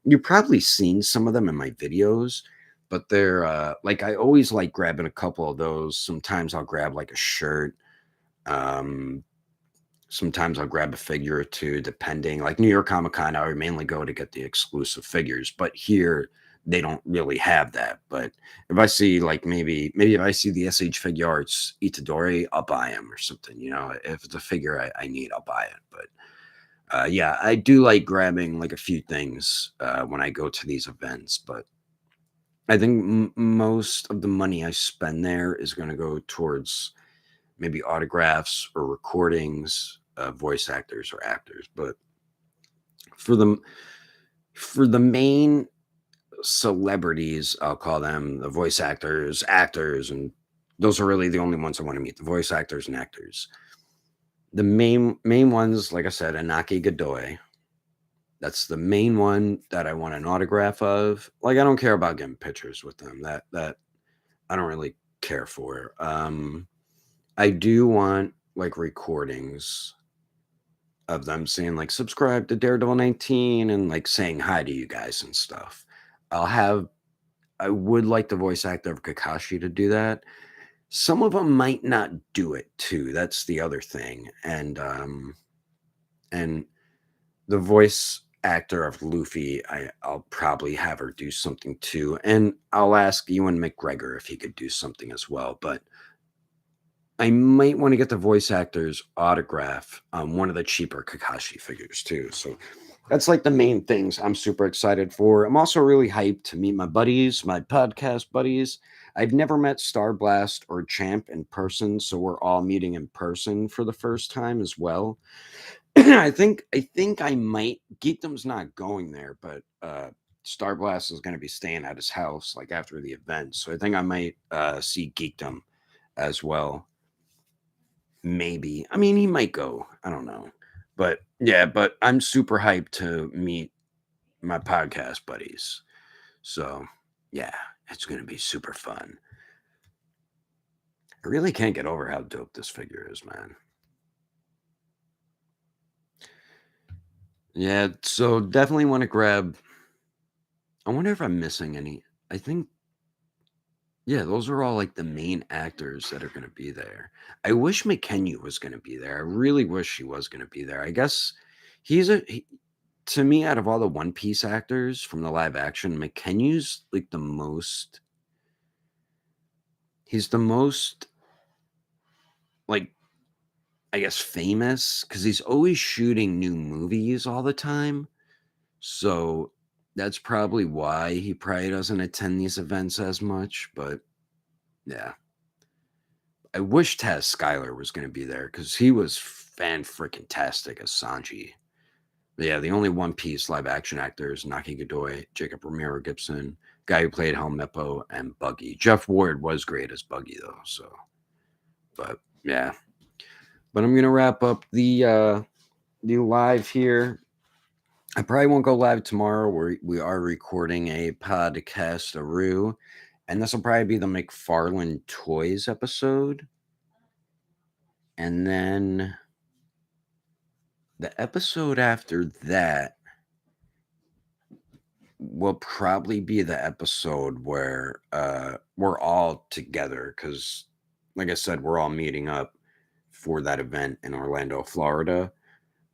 S1: You've probably seen some of them in my videos, but they're like I always like grabbing a couple of those. Sometimes I'll grab like a shirt. Um, Sometimes I'll grab a figure or two, depending. Like New York Comic Con, I would mainly go to get the exclusive figures, but here they don't really have that. But if I see like maybe if I see the SH Figure Arts Itadori, I'll buy him or something. You know, if it's a figure I need, I'll buy it. But yeah, I do like grabbing like a few things when I go to these events. But I think most of the money I spend there is going to go towards maybe autographs or recordings of voice actors or actors. But for the for the main celebrities, I'll call them the voice actors, and those are really the only ones I want to meet. The voice actors and actors. The main ones, like I said, Anaki Godoy. That's the main one that I want an autograph of. Like I don't care about getting pictures with them. That I don't really care for. I do want like recordings of them saying like subscribe to Daredevil 19 and like saying hi to you guys and stuff. I'll have I would like the voice actor of Kakashi to do that. Some of them might not do it too. That's the other thing. And the voice actor of Luffy, I'll probably have her do something too. And I'll ask Ewan McGregor if he could do something as well. But I might want to get the voice actor's autograph on one of the cheaper Kakashi figures too. So that's like the main things I'm super excited for. I'm also really hyped to meet my buddies, my podcast buddies. I've never met Star Blast or Champ in person, so we're all meeting in person for the first time as well. I think I might Geekdom's not going there, but Star Blast is going to be staying at his house like after the event. So I think I might see Geekdom as well. Maybe. I mean, he might go. I don't know. But yeah, but I'm super hyped to meet my podcast buddies. So yeah, it's going to be super fun. I really can't get over how dope this figure is, man. Yeah, so definitely want to grab. I wonder if I'm missing any. I think, yeah, those are all like the main actors that are going to be there. I wish McKenna was going to be there. I really wish he was going to be there. I guess to me, out of all the One Piece actors from the live action, McKenna's like the most. He's the most like I guess famous because he's always shooting new movies all the time. So that's probably why he probably doesn't attend these events as much. But yeah, I wish Taz Skylar was going to be there because he was fan freaking tastic as Sanji. But yeah, the only One Piece live action actors Naki Godoy, Jacob Romero Gibson, guy who played Helmeppo, and Buggy. Jeff Ward was great as Buggy though. So, but yeah, but I'm gonna wrap up the live here. I probably won't go live tomorrow. We are recording a podcast-a-roo, and this will probably be the McFarlane Toys episode. And then the episode after that will probably be the episode where we're all together because, like I said, we're all meeting up for that event in Orlando, Florida.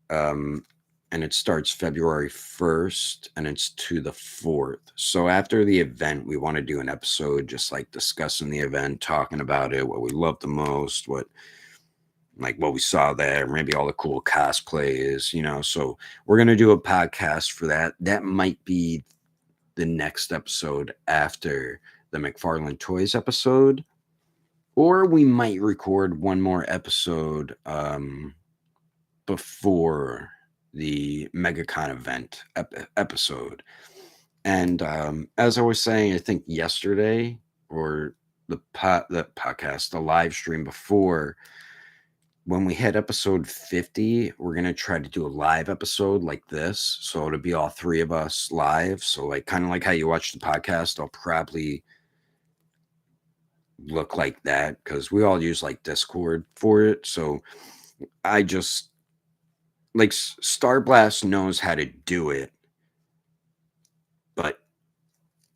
S1: Um, and it starts February 1st and it's to the 4th. So after the event, we want to do an episode just like discussing the event, talking about it, what we loved the most, what we saw there, maybe all the cool cosplays, So we're going to do a podcast for that. That might be the next episode after the McFarlane Toys episode. Or we might record one more episode before the MegaCon event episode. And as I was saying, I think yesterday or the podcast, the live stream before, when we hit episode 50, we're going to try to do a live episode like this. So it'll be all three of us live. So, like, kind of like how you watch the podcast, I'll probably look like that because we all use like Discord for it. So I just like Star Blast knows how to do it, but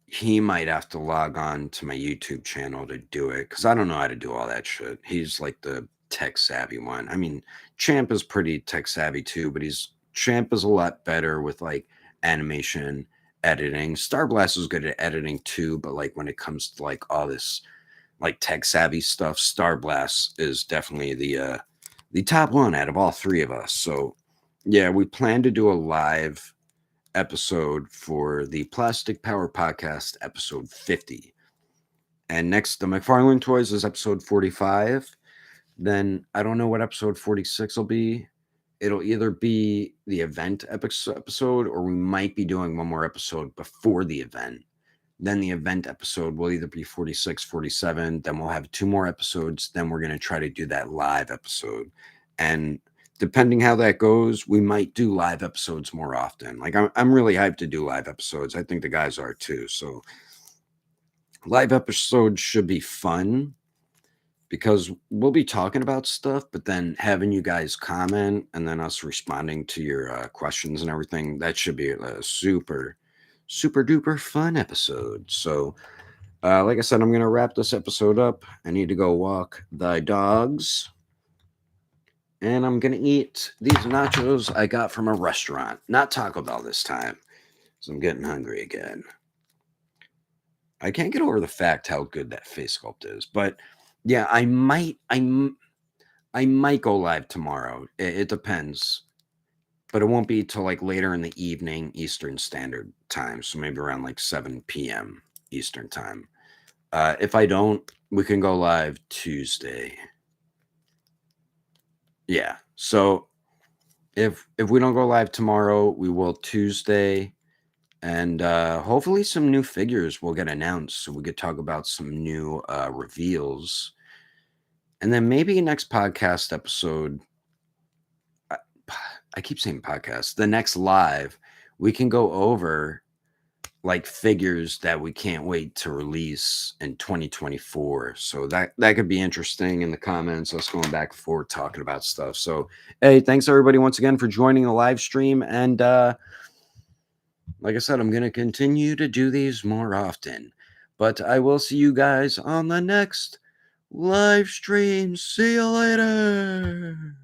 S1: he might have to log on to my YouTube channel to do it because I don't know how to do all that shit. He's like the tech savvy one. I mean, Champ is pretty tech savvy too, but Champ is a lot better with like animation editing. Star Blast is good at editing too, but like when it comes to like all this like tech savvy stuff, Star Blast is definitely the top one out of all three of us. So yeah, we plan to do a live episode for the Plastic Power Podcast, episode 50. And next, the McFarlane Toys is episode 45. Then I don't know what episode 46 will be. It'll either be the event episode or we might be doing one more episode before the event. Then the event episode will either be 46, 47. Then we'll have two more episodes. Then we're going to try to do that live episode. And depending how that goes, we might do live episodes more often. Like I'm really hyped to do live episodes. I think the guys are too. So live episodes should be fun because we'll be talking about stuff, but then having you guys comment and then us responding to your questions and everything, that should be a super, super duper fun episode. So, like I said, I'm going to wrap this episode up. I need to go walk the dogs. And I'm going to eat these nachos I got from a restaurant, not Taco Bell this time. So I'm getting hungry again. I can't get over the fact how good that face sculpt is. But yeah, I might go live tomorrow. It depends. But it won't be till like later in the evening Eastern Standard Time. So maybe around like 7 p.m. Eastern Time. If I don't, we can go live Tuesday. Yeah. So if we don't go live tomorrow, we will Tuesday. And hopefully some new figures will get announced so we could talk about some new reveals. And then maybe next podcast episode, I, I keep saying podcast, the next live, we can go over like figures that we can't wait to release in 2024. So that could be interesting in the comments, us going back and forth talking about stuff. So hey, thanks everybody once again for joining the live stream. And like I said, I'm going to continue to do these more often. But I will see you guys on the next live stream. See you later.